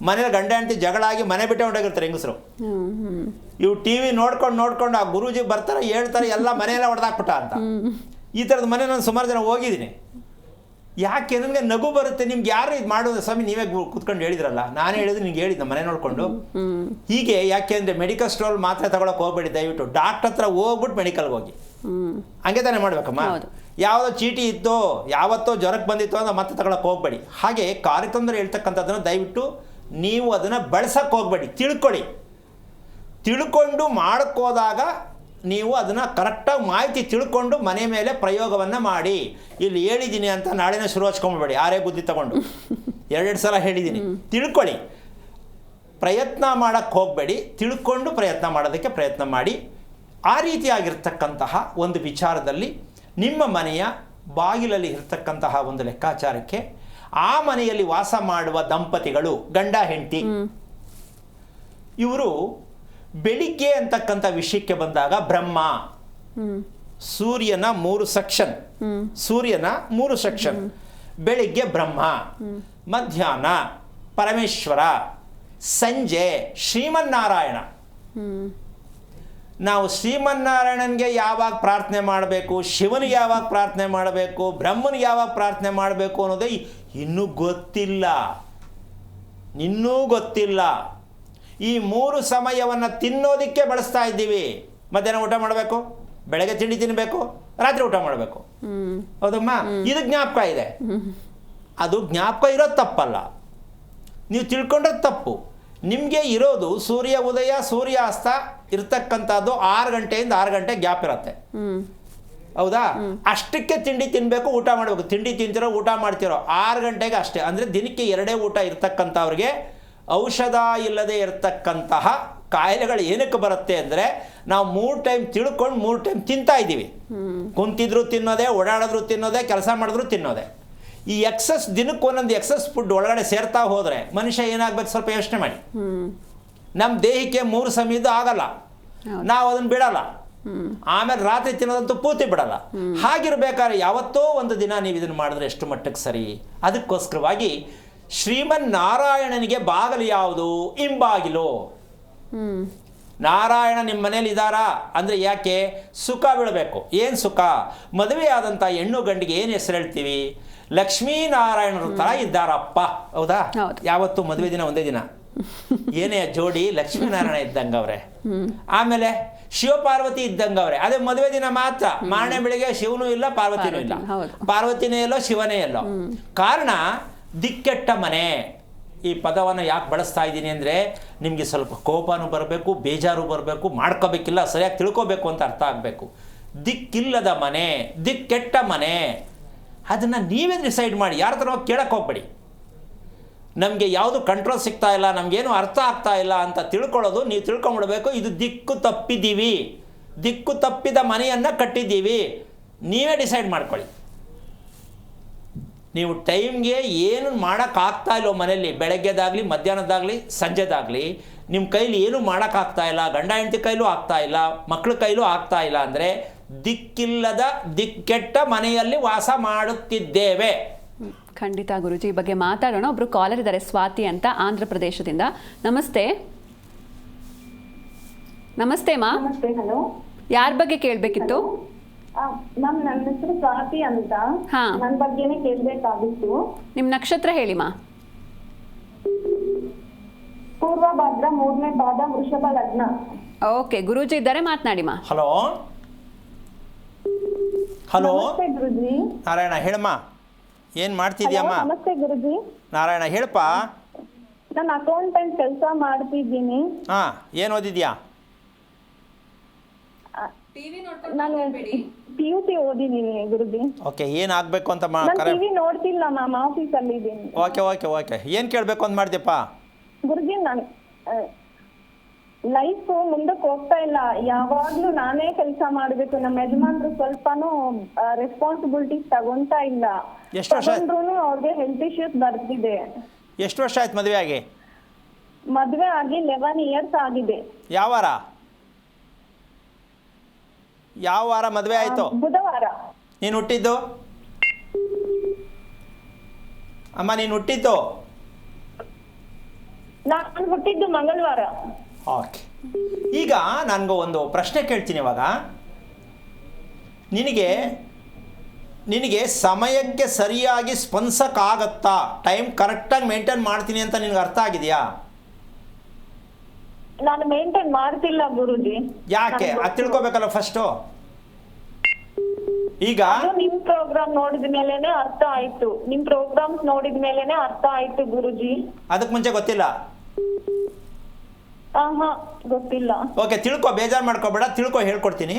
ಮನೇಲಿ ಗಂಡ ಹೆಂಡತಿ ಜಗಳ ಆಗಿ ಮನೆ ಬಿಟ್ಟೆ ಹೊಂಟೋಗಿರ್ತಾರೆ ಹೆಂಗಸರು. ಇವು ಟಿ ವಿ ನೋಡ್ಕೊಂಡು ಆ ಗುರೂಜಿ ಬರ್ತಾರೆ, ಹೇಳ್ತಾರೆ ಎಲ್ಲ ಮನೆಯೆಲ್ಲ ಹೊಡೆದಾಕ್ಬಿಟ್ಟ ಅಂತ. ಈ ಥರದ ಮನೆ ನಾನು ಸುಮಾರು ಜನ ಹೋಗಿದ್ದೀನಿ. ಯಾಕೆ ನನಗೆ ನಗು ಬರುತ್ತೆ. ನಿಮ್ಗೆ ಯಾರು ಇದು ಮಾಡೋದು ಸ್ವಾಮಿ, ನೀವೇ ಕೂತ್ಕೊಂಡು ಹೇಳಿದ್ರಲ್ಲ. ನಾನು ಹೇಳಿದ್ರೆ ನಿಮ್ಗೆ ಹೇಳಿದ್ದೆ ಮನೆ ನೋಡಿಕೊಂಡು. ಹೀಗೆ ಯಾಕೆ ಅಂದರೆ ಮೆಡಿಕಲ್ ಸ್ಟೋರ್ ಮಾತ್ರೆ ತಗೊಳಕ್ಕೆ ಹೋಗ್ಬೇಡಿ ದಯವಿಟ್ಟು. ಡಾಕ್ಟರ್ ಹತ್ರ ಹೋಗ್ಬಿಟ್ಟು ಮೆಡಿಕಲ್ಗೆ ಹೋಗಿ. ಹಂಗೆ ತಾನೇ ಮಾಡ್ಬೇಕಮ್ಮ. ಯಾವುದೋ ಚೀಟಿ ಇತ್ತೋ ಯಾವತ್ತೋ ಜ್ವರಕ್ಕೆ ಬಂದಿತ್ತೋ ಅಂತ ಮತ್ತೆ ತಗೊಳಕ್ಕೆ ಹೋಗ್ಬೇಡಿ. ಹಾಗೆ ಕಾರ್ಯಕ್ರಮದಲ್ಲಿ ಹೇಳ್ತಕ್ಕಂಥದ್ದನ್ನು ದಯವಿಟ್ಟು ನೀವು ಅದನ್ನು ಬಳಸಕ್ಕೆ ಹೋಗ್ಬೇಡಿ. ತಿಳ್ಕೊಂಡು ಮಾಡೋಕ್ಕೋದಾಗ ನೀವು ಅದನ್ನು ಕರೆಕ್ಟಾಗಿ ಮಾಹಿತಿ ತಿಳ್ಕೊಂಡು ಮನೆ ಮೇಲೆ ಪ್ರಯೋಗವನ್ನು ಮಾಡಿ. ಇಲ್ಲಿ ಹೇಳಿದ್ದೀನಿ ಅಂತ ನಾಳೆನೇ ಶುರು ಹಚ್ಕೊಂಡ್ಬೇಡಿ ಆರೇ ಬುದ್ಧಿ ತಗೊಂಡು. 2 ಸಲ ಹೇಳಿದ್ದೀನಿ. ತಿಳ್ಕೊಳ್ಳಿ, ಪ್ರಯತ್ನ ಮಾಡೋಕ್ಕೆ ಹೋಗಬೇಡಿ. ತಿಳ್ಕೊಂಡು ಪ್ರಯತ್ನ ಮಾಡೋದಕ್ಕೆ ಪ್ರಯತ್ನ ಮಾಡಿ. ಆ ರೀತಿಯಾಗಿರ್ತಕ್ಕಂತಹ ಒಂದು ವಿಚಾರದಲ್ಲಿ ನಿಮ್ಮ ಮನೆಯ ಬಾಗಿಲಲ್ಲಿ ಇರ್ತಕ್ಕಂತಹ ಒಂದು ಲೆಕ್ಕಾಚಾರಕ್ಕೆ ಆ ಮನೆಯಲ್ಲಿ ವಾಸ ಮಾಡುವ ದಂಪತಿಗಳು, ಗಂಡ ಹೆಂಡತಿ, ಇವರು ಬೆಳಿಗ್ಗೆ ಅಂತಕ್ಕಂಥ ವಿಷಯಕ್ಕೆ ಬಂದಾಗ ಬ್ರಹ್ಮ, ಸೂರ್ಯನ 3 ಸೆಕ್ಷನ್, ಸೂರ್ಯನ 3 ಸೆಕ್ಷನ್. ಬೆಳಿಗ್ಗೆ ಬ್ರಹ್ಮ, ಮಧ್ಯಾಹ್ನ ಪರಮೇಶ್ವರ, ಸಂಜೆ ಶ್ರೀಮನ್ನಾರಾಯಣ. ನಾವು ಶ್ರೀಮನ್ನಾರಾಯಣನಿಗೆ ಯಾವಾಗ ಪ್ರಾರ್ಥನೆ ಮಾಡಬೇಕು, ಶಿವನಿಗೆ ಯಾವಾಗ ಪ್ರಾರ್ಥನೆ ಮಾಡಬೇಕು, ಬ್ರಹ್ಮನಿಗೆ ಯಾವಾಗ ಪ್ರಾರ್ಥನೆ ಮಾಡಬೇಕು ಅನ್ನೋದೇ ಇನ್ನೂ ಗೊತ್ತಿಲ್ಲ. ಈ 3 ಸಮಯವನ್ನು ತಿನ್ನೋದಕ್ಕೆ ಬಳಸ್ತಾ ಇದ್ದೀವಿ. ಮಧ್ಯಾಹ್ನ ಊಟ ಮಾಡಬೇಕು, ಬೆಳಗ್ಗೆ ತಿಂಡಿ ತಿನ್ನಬೇಕು, ರಾತ್ರಿ ಊಟ ಮಾಡಬೇಕು. ಹೌದಮ್ಮ? ಇದು ಜ್ಞಾಪಕ ಇದೆ. ಅದು ಜ್ಞಾಪಕ ಇರೋದು ತಪ್ಪಲ್ಲ, ನೀವು ತಿಳ್ಕೊಂಡ್ರೆ ತಪ್ಪು. ನಿಮಗೆ ಇರೋದು ಸೂರ್ಯ ಉದಯ ಸೂರ್ಯಾಸ್ತ ಇರ್ತಕ್ಕಂಥದ್ದು 6 ಗಂಟೆಯಿಂದ 6 ಗಂಟೆ ಗ್ಯಾಪ್ ಇರುತ್ತೆ. ಹೌದಾ? ಅಷ್ಟಕ್ಕೆ ತಿಂಡಿ ತಿನ್ನಬೇಕು, ಊಟ ಮಾಡಬೇಕು. ತಿಂಡಿ ತಿಂತಿರೋ ಊಟ ಮಾಡ್ತಿರೋ 6 ಗಂಟೆಗೆ ಅಷ್ಟೇ. ಅಂದರೆ ದಿನಕ್ಕೆ 2 ಊಟ ಇರ್ತಕ್ಕಂಥವ್ರಿಗೆ ಔಷಧ ಇಲ್ಲದೆ ಇರತಕ್ಕಂತಹ ಕಾಯಿಲೆಗಳು ಏನಕ್ಕೆ ಬರುತ್ತೆ ಅಂದರೆ ನಾವು 3 ಟೈಮ್ ತಿಳ್ಕೊಂಡು 3 ಟೈಮ್ ತಿಂತಾ ಇದ್ದೀವಿ. ಕುಂತಿದ್ರು ತಿನ್ನೋದೆ, ಓಡಾಡಿದ್ರು ತಿನ್ನೋದೆ, ಕೆಲಸ ಮಾಡಿದ್ರು ತಿನ್ನೋದೆ. ಈ ಎಕ್ಸಸ್ ದಿನಕ್ಕೆ ಒಂದೊಂದು ಎಕ್ಸಸ್ ಫುಡ್ ಒಳಗಡೆ ಸೇರ್ತಾ ಹೋದರೆ ಮನುಷ್ಯ ಏನಾಗಬೇಕು ಸ್ವಲ್ಪ ಯೋಚನೆ ಮಾಡಿ. ನಮ್ಮ ದೇಹಕ್ಕೆ 3 ಸಮಯದ್ದು ಆಗಲ್ಲ, ನಾವು ಅದನ್ನು ಬಿಡಲ್ಲ. ಆಮೇಲೆ ರಾತ್ರಿ ತಿನ್ನೋದಂತೂ ಪೂರ್ತಿ ಬಿಡಲ್ಲ. ಹಾಗಿರ್ಬೇಕಾದ್ರೆ ಯಾವತ್ತೋ ಒಂದು ದಿನ ನೀವು ಇದನ್ನು ಮಾಡಿದ್ರೆ ಎಷ್ಟು ಮಟ್ಟಕ್ಕೆ ಸರಿ. ಅದಕ್ಕೋಸ್ಕರವಾಗಿ ಶ್ರೀಮನ್ನಾರಾಯಣನಿಗೆ ಬಾಗಿಲು ಯಾವುದು? ಹಿಂಬಾಗಿಲು. ನಾರಾಯಣ ನಿಮ್ಮ ಮನೇಲಿ ಇದ್ದಾರಾ ಅಂದರೆ ಯಾಕೆ? ಸುಖ ಬೀಳಬೇಕು. ಏನು ಸುಖ? ಮದುವೆ ಆದಂಥ ಹೆಣ್ಣು ಗಂಡಿಗೆ ಏನು ಹೆಸರು ಹೇಳ್ತೀವಿ? ಲಕ್ಷ್ಮೀನಾರಾಯಣರ ಥರ ಇದ್ದಾರಪ್ಪ. ಹೌದಾ? ಯಾವತ್ತು ಮದುವೆ ದಿನ ಒಂದೇ ದಿನ ಏನೇ ಜೋಡಿ ಲಕ್ಷ್ಮೀನಾರಾಯಣ ಇದ್ದಂಗವ್ರೆ. ಆಮೇಲೆ ಶಿವಪಾರ್ವತಿ ಇದ್ದಂಗವ್ರೆ. ಅದೇ ಮದುವೆ ದಿನ ಮಾತ್ರ. ಮಾರನೇ ಬೆಳಿಗ್ಗೆ ಶಿವನೂ ಇಲ್ಲ, ಪಾರ್ವತಿನೂ ಇಲ್ಲ. ಪಾರ್ವತಿನೇ ಎಲ್ಲೋ, ಶಿವನೇ ಎಲ್ಲೋ. ಕಾರಣ ದಿಕ್ಕೆಟ್ಟ ಮನೆ. ಈ ಪದವನ್ನು ಯಾಕೆ ಬಳಸ್ತಾ ಇದ್ದೀನಿ ಅಂದರೆ ನಿಮಗೆ ಸ್ವಲ್ಪ ಕೋಪನೂ ಬರಬೇಕು, ಬೇಜಾರು ಬರಬೇಕು, ಮಾಡ್ಕೋಬೇಕಿಲ್ಲ, ಸರಿಯಾಗಿ ತಿಳ್ಕೋಬೇಕು ಅಂತ ಅರ್ಥ ಆಗಬೇಕು. ದಿಕ್ಕಿಲ್ಲದ ಮನೆ, ದಿಕ್ಕೆಟ್ಟ ಮನೆ, ಅದನ್ನು ನೀವೇ ಡಿಸೈಡ್ ಮಾಡಿ. ಯಾರ ಥರ ಕೇಳಕ್ಕೆ ಹೋಗ್ಬೇಡಿ. ನಮಗೆ ಯಾವುದು ಕಂಟ್ರೋಲ್ ಸಿಗ್ತಾ ಇಲ್ಲ, ನಮಗೇನು ಅರ್ಥ ಆಗ್ತಾ ಇಲ್ಲ ಅಂತ ತಿಳ್ಕೊಳ್ಳೋದು ನೀವು ತಿಳ್ಕೊಂಬಿಡ್ಬೇಕು. ಇದು ದಿಕ್ಕು ತಪ್ಪಿದ್ದೀವಿ, ದಿಕ್ಕು ತಪ್ಪಿದ ಮನೆಯನ್ನು ಕಟ್ಟಿದ್ದೀವಿ. ನೀವೇ ಡಿಸೈಡ್ ಮಾಡ್ಕೊಳ್ಳಿ. ನೀವು ಟೈಮ್ಗೆ ಏನು ಮಾಡೋಕ್ಕಾಗ್ತಾ ಇಲ್ಲೋ ಮನೆಯಲ್ಲಿ, ಬೆಳಗ್ಗೆದಾಗಲಿ ಮಧ್ಯಾಹ್ನದಾಗಲಿ ಸಂಜೆದಾಗಲಿ ನಿಮ್ಮ ಕೈಲಿ ಏನು ಮಾಡೋಕ್ಕಾಗ್ತಾ ಇಲ್ಲ, ಗಂಡ ಹೆಂಡತಿ ಕೈಲೂ ಆಗ್ತಾ ಇಲ್ಲ, ಮಕ್ಕಳ ಕೈಲೂ ಆಗ್ತಾ ಇಲ್ಲ ಅಂದರೆ ದಿಕ್ಕಿಲ್ಲದ ದಿಕ್ಕೆಟ್ಟ ಮನೆಯಲ್ಲಿ ವಾಸ ಮಾಡುತ್ತಿದ್ದೇವೆ. ಖಂಡಿತ ಗುರುಜಿ, ಈ ಬಗ್ಗೆ ಮಾತಾಡೋಣ. ಒಬ್ರು ಕಾಲರ್ ಇದ್ದಾರೆ, ಸ್ವಾತಿ ಅಂತ, ಆಂಧ್ರ ಪ್ರದೇಶದಿಂದ. ನಮಸ್ತೆ. ನಮಸ್ತೆ ಮಾ. ನಮಸ್ತೆ. ಹಲೋ. ಯಾರ ಬಗ್ಗೆ ಕೇಳಬೇಕಿತ್ತು? ಮ್ಯಾಮ್, ನನ್ನ ಹೆಸರು ಸ್ವಾತಿ ಅಂತ. ಹಾ. ನನ್ನ ಬಗ್ಗೆನೇ ಕೇಳಬೇಕಾಗಿತ್ತು. ನಿಮ್ಮ ನಕ್ಷತ್ರ ಹೇಳಿ ಮಾ. ಪೂರ್ವ ಭಾದ್ರ 3ನೇ ಪಾದ, ವೃಷಭ ಲಗ್ನ. ಓಕೆ, ಗುರೂಜಿ ಇದ್ದಾರೆ, ಮಾತನಾಡಿ ಮಾ. ಹಲೋ ಹಲೋ ನಮಸ್ತೆ ಗುರುಜಿ. ನಾರಾಯಣ ಹೇಳಮ್ಮ, ಏನು ಮಾಡ್ತಿದ್ಯಮ್ಮ? ನಮಸ್ತೆ ಗುರುಜಿ. ನಾರಾಯಣ ಹೇಳಪ್ಪ. ನಾನು ಅಕೌಂಟೆಂಟ್ ಕೆಲಸ ಮಾಡ್ತಿದ್ದೀನಿ. ಹಾಂ, ಏನು ಓದಿದ್ಯಾ? ನಾನು PUC ಓದಿದ್ದೀನಿ ಗುರುಜಿ. ಓಕೆ, ಏನು ಆಗಬೇಕು ಅಂತ ನಾನು ಕರೆ. ಟಿವಿ ನೋಡ್ತಿಲ್ಲ ಮ್ಯಾಮ್, ಆಫೀಸಲ್ಲಿ ಇದ್ದೀನಿ. ಓಕೆ ಓಕೆ ಓಕೆ, ಏನು ಕೇಳಬೇಕು ಅಂತ ಮಾಡಿದ್ಯಪ್ಪ? ಗುರುಜಿ, ನಾನು ಲೈಫ್ ಮುಂದಕ್ಕೆ ಹೋಗ್ತಾ ಇಲ್ಲ. ಯಾವಾಗ್ಲೂ ನಾನೇ ಕೆಲಸ ಮಾಡ್ಬೇಕು. ನಮ್ಮ ಯಜಮಾನ್ರು ಸ್ವಲ್ಪನೂ ರೆಸ್ಪಾನ್ಸಿಬಿಲಿಟೀಸ್ ತಗೊಂತಾ ಇಲ್ಲ. ಎಷ್ಟು ವರ್ಷ ಆಯ್ತು? ತಗೊಂಡ್ರು ಅವ್ರಿಗೆ ಹೆಲ್ತ್ ಇಶ್ಯೂಸ್ ಬರ್ತಿದೆ. ಎಷ್ಟು ವರ್ಷ ಆಯ್ತು ಮದುವೆ ಆಗಿ? ಮದ್ವೆ ಆಗಿ 11 ಇಯರ್ಸ್ ಆಗಿದೆ. ಯಾವ ವಾರ ಮದುವೆ ಆಯಿತು? ಬುಧವಾರ. ನೀನು ಹುಟ್ಟಿದ್ದು? ಅಮ್ಮ ನೀನು ಹುಟ್ಟಿದ್ದು? ನಾನು ಹುಟ್ಟಿದ್ದು ಮಂಗಳವಾರ. ಓಕೆ, ಈಗ ನನಗೂ ಒಂದು ಪ್ರಶ್ನೆ ಕೇಳ್ತೀನಿ. ಇವಾಗ ನಿನಗೆ ಸಮಯಕ್ಕೆ ಸರಿಯಾಗಿ ಸ್ಪಂದಿಸೋಕ್ಕಾಗತ್ತಾ? ಟೈಮ್ ಕರೆಕ್ಟಾಗಿ ಮೇಂಟೈನ್ ಮಾಡ್ತೀನಿ ಅಂತ ನಿನಗೆ ಅರ್ಥ ಆಗಿದೆಯಾ? ನಾನು ಮೇಂಟೈನ್ ಮಾಡ್ತಿಲ್ಲ ಗುರುಜಿ. ಯಾಕೆ ಅದು ತಿಳ್ಕೊಬೇಕಲ್ಲ ಫಸ್ಟು. ಈಗ ನಿಮ್ ಪ್ರೋಗ್ರಾಮ್ ನೋಡಿದ ಮೇಲೆನೆ ಅರ್ಥ ಆಯ್ತು. ನಿಮ್ ಪ್ರೋಗ್ರಾಮ್ಸ್ ನೋಡಿದ ಮೇಲೆನೆ ಅರ್ಥ ಆಯ್ತು ಗುರುಜಿ. ಅದಕ್ಕೆ ಮುಂಚೆ ಗೊತ್ತಿಲ್ಲ? ಹಾ, ಗೊತ್ತಿಲ್ಲ. ಓಕೆ, ತಿಳ್ಕೊ, ಬೇಜಾರು ಮಾಡ್ಕೋಬೇಡ, ತಿಳ್ಕೊ, ಹೇಳ್ಕೊಡ್ತೀನಿ.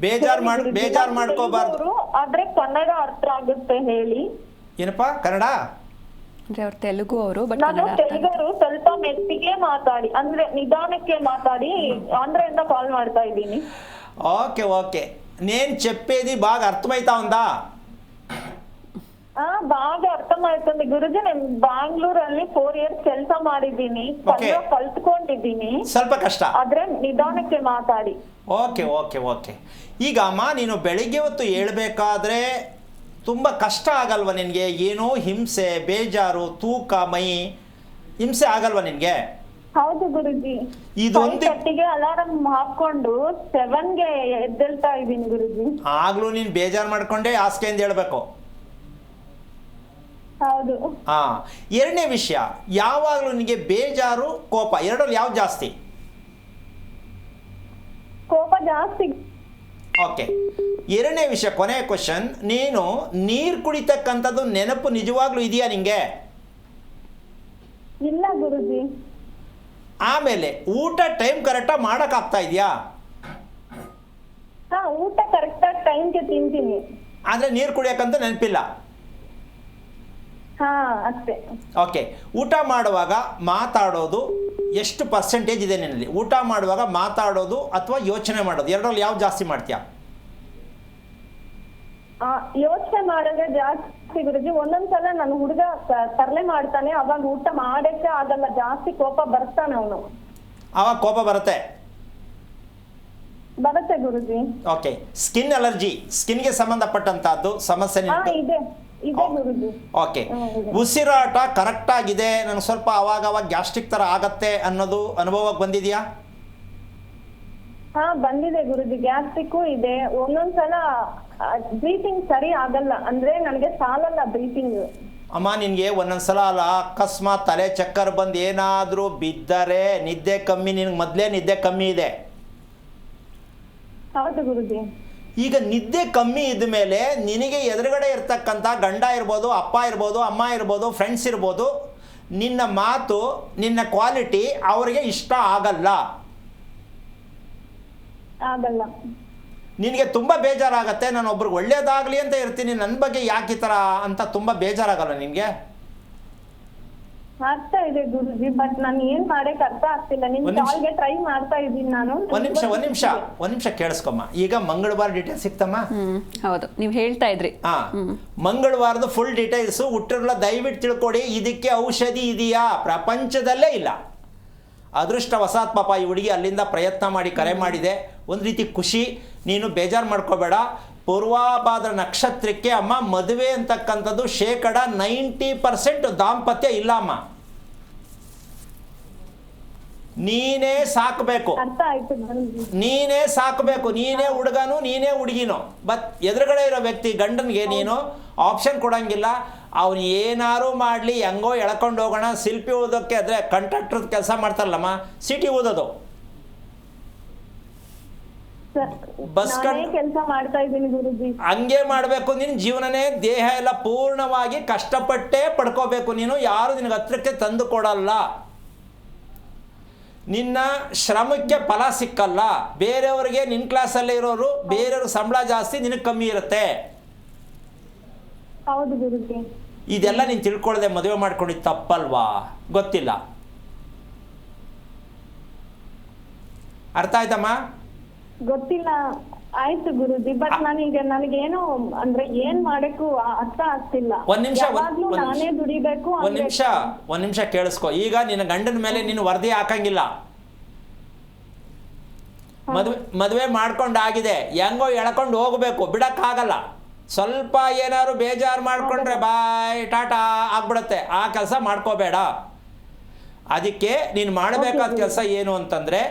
ಬೇಜಾರು ಮಾಡ್ಕೋಬಾರ್ದು. ಆದ್ರೆ ಕನ್ನಡ ಅರ್ಥ ಆಗುತ್ತೆ ಹೇಳಿ. ಏನಪ್ಪ ಕನ್ನಡ? ಅಂದ್ರೆ ಅವ್ರು ತೆಲುಗು ಅವರು, ಬಟ್ ನಾನು ತೆಲುಗರು ಸ್ವಲ್ಪ ಮೆತ್ತಿಗೆ ಮಾತಾಡಿ, ಅಂದ್ರೆ ನಿಧಾನಕ್ಕೆ ಮಾತಾಡಿ ಆಂಧ್ರದಿಂದ ಕಾಲ್ ಮಾಡ್ತಾ ಇದ್ದೀನಿ. ఓకే ఓకే, నేను చెప్పేది బాగా అర్థమైతా ఉందా? బాగా అర్థమవుతుంది గురుజీ. నేను ಬ್ಯಾಂಗ್ಳೂರಲ್ಲಿ 4 years ಕೆಲಸ ಮಾಡಿದ್ದೀನಿ. ಕನ್ನಡ ಕಲ್ತ್ಕೊಂಡಿದ್ದೀನಿ. ಸ್ವಲ್ಪ ಕಷ್ಟ, ಆದ್ರೆ ನಿಧಾನಕ್ಕೆ ಮಾತಾಡಿ. Okay okay okay. ಈಗ ಅಮ್ಮ, ನೀನು ಬೆಳಿಗ್ಗೆ ಹೊತ್ತು ಹೇಳ್ಬೇಕಾದ್ರೆ ತುಂಬ ಕಷ್ಟ ಆಗಲ್ವ ನಿನಗೆ? ಏನೋ ಹಿಂಸೆ, ಬೇಜಾರು, ತೂಕ, ಮೈ ಹಿಂಸೆ ಆಗಲ್ವ ನಿನಗೆ? ಹೌದು ಗುರುಜಿ. ಇದೊಂದು ಅಲಾರಂ ಹಾಕೊಂಡು 7ಗೆ ಎದ್ದೇಳ್ತಾ ಇದ್ದೀನಿ ಗುರುಜಿ. ಆಗ್ಲೂ ನೀನು ಬೇಜಾರು ಮಾಡ್ಕೊಂಡೆ ಹಾಸಿಗೆಯಿಂದ ಹೇಳ್ಬೇಕು. ಹೌದು. ಎರಡನೇ ವಿಷಯ, ಯಾವಾಗಲೂ ನಿನಗೆ ಬೇಜಾರು, ಕೋಪ, ಎರಡರಲ್ಲಿ ಯಾವ್ದು ಜಾಸ್ತಿ? ಕೋಪ ಜಾಸ್ತಿ. ಓಕೆ. ಎರಡನೇ ವಿಷಯ, ಕೊನೆಯ ಕ್ವಶನ್, ನೀನು ನೀರು ಕುಡಿತಕ್ಕಂಥದ್ದು ನೆನಪು ನಿಜವಾಗ್ಲೂ ಇದೆಯಾ ನಿಂಗೆ? ಇಲ್ಲ ಗುರುಜಿ. ಆಮೇಲೆ ಊಟ ಟೈಮ್ ಕರೆಕ್ಟಾಗಿ ಮಾಡೋಕ್ಕಾಗ್ತಾ ಇದೆಯಾ? ಊಟ ಕರೆಕ್ಟಾಗಿ ಟೈಮ್ಗೆ ತಿಂತೀನಿ. ಆದರೆ ನೀರು ಕುಡಿಯೋಕ್ಕಂತ ನೆನಪಿಲ್ಲ? ಅಷ್ಟೇ. ಓಕೆ. ಊಟ ಮಾಡುವಾಗ ಮಾತಾಡೋದು ಎಷ್ಟು ಪರ್ಸೆಂಟೇಜ್ ಇದೆ ನಿನ್ನಲ್ಲಿ? ಊಟ ಮಾಡುವಾಗ ಮಾತಾಡೋದು ಅಥವಾ ಯೋಚನೆ ಮಾಡೋದು, ಎರಡರಲ್ಲಿ ಯಾವ್ದು ಜಾಸ್ತಿ ಮಾಡ್ತೀಯಾ? ಯೋಚನೆ ಮಾಡಿದ್ರೆ ಜಾಸ್ತಿ ಗುರುಜಿ. ಒಂದೊಂದ್ಸಲ ನನ್ನ ಹುಡುಗ ತರಲೆ ಮಾಡ್ತಾನೆ, ಅವಾಗ ಊಟ ಮಾಡಕ್ಕೆ ಆಗಲ್ಲ, ಜಾಸ್ತಿ ಕೋಪ ಬರ್ತಾನೆ ಅವನು. ಆವಾಗ ಕೋಪ ಬರುತ್ತೆ ಗುರುಜಿ. ಓಕೆ. ಸ್ಕಿನ್ ಅಲರ್ಜಿ, ಸ್ಕಿನ್ಗೆ ಸಂಬಂಧಪಟ್ಟಂತಹದ್ದು ಸಮಸ್ಯೆ ಇದೆ ಗುರುಜಿ. ಓಕೆ. ಉಸಿರಾಟ ಕರೆಕ್ಟ್ ಆಗಿದೆ, ನನಗೆ ಸ್ವಲ್ಪ ಅವಾಗ ಗ್ಯಾಸ್ಟ್ರಿಕ್ ತರ ಆಗತ್ತೆ ಅನ್ನೋದು ಅನುಭವಕ್ಕೆ ಬಂದಿದೆಯಾ? ಬಂದಿದೆ ಗುರುಜಿ. ಗ್ಯಾಸ್ಟ್ರಿಕ್ ಇದೆ. ಒಂದೊಂದ್ಸಲ ಬ್ರೀತಿಂಗ್ ಸರಿ ಆಗಲ್ಲ, ಅಂದ್ರೆ ನನಗೆ ಸಾಲಲ್ಲ ಬ್ರೀತಿಂಗ್. ಅಮ್ಮ, ನಿನಗೆ ಒಂದೊಂದ್ಸಲ ಅಲ್ಲ ಅಕಸ್ಮಾತ್ ತಲೆ ಚಕ್ಕರ್ ಬಂದು ಏನಾದರೂ ಬಿದ್ದರೆ ನಿದ್ದೆ ಕಮ್ಮಿ, ನಿನಗೆ ಮೊದಲೇ ನಿದ್ದೆ ಕಮ್ಮಿ ಇದೆ. ಹೌದು ಗುರುಜಿ. ಈಗ ನಿದ್ದೆ ಕಮ್ಮಿ ಇದ್ದ ಮೇಲೆ ನಿನಗೆ ಎದುರುಗಡೆ ಇರ್ತಕ್ಕಂಥ ಗಂಡ ಇರ್ಬೋದು, ಅಪ್ಪ ಇರ್ಬೋದು, ಅಮ್ಮ ಇರ್ಬೋದು, ಫ್ರೆಂಡ್ಸ್ ಇರ್ಬೋದು, ನಿನ್ನ ಮಾತು, ನಿನ್ನ ಕ್ವಾಲಿಟಿ ಅವರಿಗೆ ಇಷ್ಟ ಆಗಲ್ಲ. ನಿನಗೆ ತುಂಬ ಬೇಜಾರಾಗತ್ತೆ. ನಾನು ಒಬ್ರಿಗೆ ಒಳ್ಳೇದಾಗಲಿ ಅಂತ ಇರ್ತೀನಿ, ನನ್ನ ಬಗ್ಗೆ ಯಾಕೆ ಈ ಥರ ಅಂತ ತುಂಬ ಬೇಜಾರಾಗಲ್ಲ ನಿನಗೆ? ಅರ್ಥ ಇದೆ ಗುರುಜಿ, ಬಟ್ ನಾನು ಏನ್ ಮಾಡಕ್ಕೆ ಅರ್ಥ ಆಗ್ತಿಲ್ಲ. ನಿಮ್ ಕಾಲ್ಗೆ ಟ್ರೈ ಮಾಡ್ತಾ ಇದ್ದೀನಿ ನಾನು. ಒಂದ್ ನಿಮಿಷ ಕೇಳಿಸ್ಕೊಮ್ಮ. ಈಗ ಮಂಗಳವಾರ ಡೀಟೇಲ್ಸ್ ಸಿಕ್ತಮ್ಮ? ಹೌದು, ನೀವು ಹೇಳ್ತಾ ಇದ್ರಿ. ಮಂಗಳವಾರದ ಫುಲ್ ಡೀಟೇಲ್ಸ್ ಹುಟ್ಟಿರಲ್ಲ, ದಯವಿಟ್ಟು ತಿಳ್ಕೊಡಿ. ಇದಕ್ಕೆ ಔಷಧಿ ಇದೆಯಾ? ಪ್ರಪಂಚದಲ್ಲೇ ಇಲ್ಲ. ಅದೃಷ್ಟವಸಾತ್ ಪಾಪ ಈ ಹುಡುಗಿ ಅಲ್ಲಿಂದ ಪ್ರಯತ್ನ ಮಾಡಿ ಕರೆ ಮಾಡಿದೆ. ಒಂದು ರೀತಿ ಖುಷಿ, ನೀನು ಬೇಜಾರು ಮಾಡ್ಕೋಬೇಡ. ಪೂರ್ವಭಾದ್ರ ನಕ್ಷತ್ರಕ್ಕೆ ಅಮ್ಮ ಮದುವೆ ಅಂತಕ್ಕಂಥದ್ದು 90% ದಾಂಪತ್ಯ ಇಲ್ಲ ಅಮ್ಮ. ನೀನೇ ಸಾಕಬೇಕು, ಅರ್ಥ ಆಯ್ತು ಗುರುಜಿ. ನೀನೇ ಸಾಕಬೇಕು, ನೀನೇ ಹುಡುಗನು ನೀನೇ ಹುಡುಗಿನೋ. ಬಟ್ ಎದುರುಗಡೆ ಇರೋ ವ್ಯಕ್ತಿ ಗಂಡನಿಗೆ ನೀನು ಆಪ್ಷನ್ ಕೊಡಂಗಿಲ್ಲ. ಅವನು ಏನಾರು ಮಾಡಲಿ, ಹೆಂಗೋ ಎಳ್ಕೊಂಡು ಹೋಗೋಣ, ಶಿಲ್ಪಿ ಓದೋಕ್ಕೆ ಆದರೆ ಕಂಟ್ರಾಕ್ಟರ್ ಕೆಲಸ ಮಾಡ್ತಾರಲ್ಲಮ್ಮ, ಸಿಟಿ ಓದೋದು. ಬಸ್ ಕೆಲಸ ಮಾಡ್ತಾ ಇದ್ದೀನಿ ಗುರುಜಿ. ಹಂಗೆ ಮಾಡಬೇಕು. ನಿನ್ನ ಜೀವನನೇ ದೇಹ ಎಲ್ಲ ಪೂರ್ಣವಾಗಿ ಕಷ್ಟಪಟ್ಟೇ ಪಡ್ಕೋಬೇಕು. ನೀನು ಯಾರು ನಿನಗೆ ಹತ್ರಕ್ಕೆ ತಂದು ಕೊಡಲ್ಲ. ನಿನ್ನ ಶ್ರಮಕ್ಕೆ ಫಲ ಸಿಕ್ಕಲ್ಲ. ಬೇರೆಯವ್ರಿಗೆ ನಿನ್ನ ಕ್ಲಾಸಲ್ಲೇ ಇರೋರು ಬೇರೆಯವ್ರ ಸಂಬಳ ಜಾಸ್ತಿ, ನಿನಗೆ ಕಮ್ಮಿ ಇರುತ್ತೆ. ಹೌದು ಗುರುಜಿ. ಇದೆಲ್ಲ ನೀನು ತಿಳ್ಕೊಳ್ಳದೆ ಮದುವೆ ಮಾಡ್ಕೊಂಡಿದ್ದು ತಪ್ಪಲ್ವಾ? ಗೊತ್ತಿಲ್ಲ. ಅರ್ಥ ಆಯ್ತಮ್ಮ? ಗೊತ್ತಿಲ್ಲ. ಆಯ್ತು ಗುರುಜಿ. ಬಟ್ ನನಗೇನು ಅಂದ್ರೆ ಏನ್ ಮಾಡಕ್ಕೂ ಅರ್ಥ ಆಗ್ತಿಲ್ಲ. ಒಂದ್ ನಿಮಿಷ ನಾನೇ ದುಡಿಬೇಕು. ಒಂದ್ ನಿಮಿಷ ಕೇಳಿಸ್ಕೊ. ಈಗ ನಿನ್ನ ಗಂಡನ ಮೇಲೆ ನೀನು ವರದಿ ಹಾಕಂಗಿಲ್ಲ. ಮದುವೆ ಮಾಡ್ಕೊಂಡಾಗಿದೆ, ಹೆಂಗೋ ಎಳ್ಕೊಂಡು ಹೋಗ್ಬೇಕು, ಬಿಡಕ್ಕಾಗಲ್ಲ. ಸ್ವಲ್ಪ ಏನಾದ್ರು ಬೇಜಾರು ಮಾಡ್ಕೊಂಡ್ರೆ ಬಾಯ್ ಟಾಟಾ ಆಗ್ಬಿಡತ್ತೆ. ಆ ಕೆಲಸ ಮಾಡ್ಕೋಬೇಡ. ಅದಕ್ಕೆ ನೀನು ಮಾಡಬೇಕಾದ ಕೆಲಸ ಏನು ಅಂತಂದರೆ,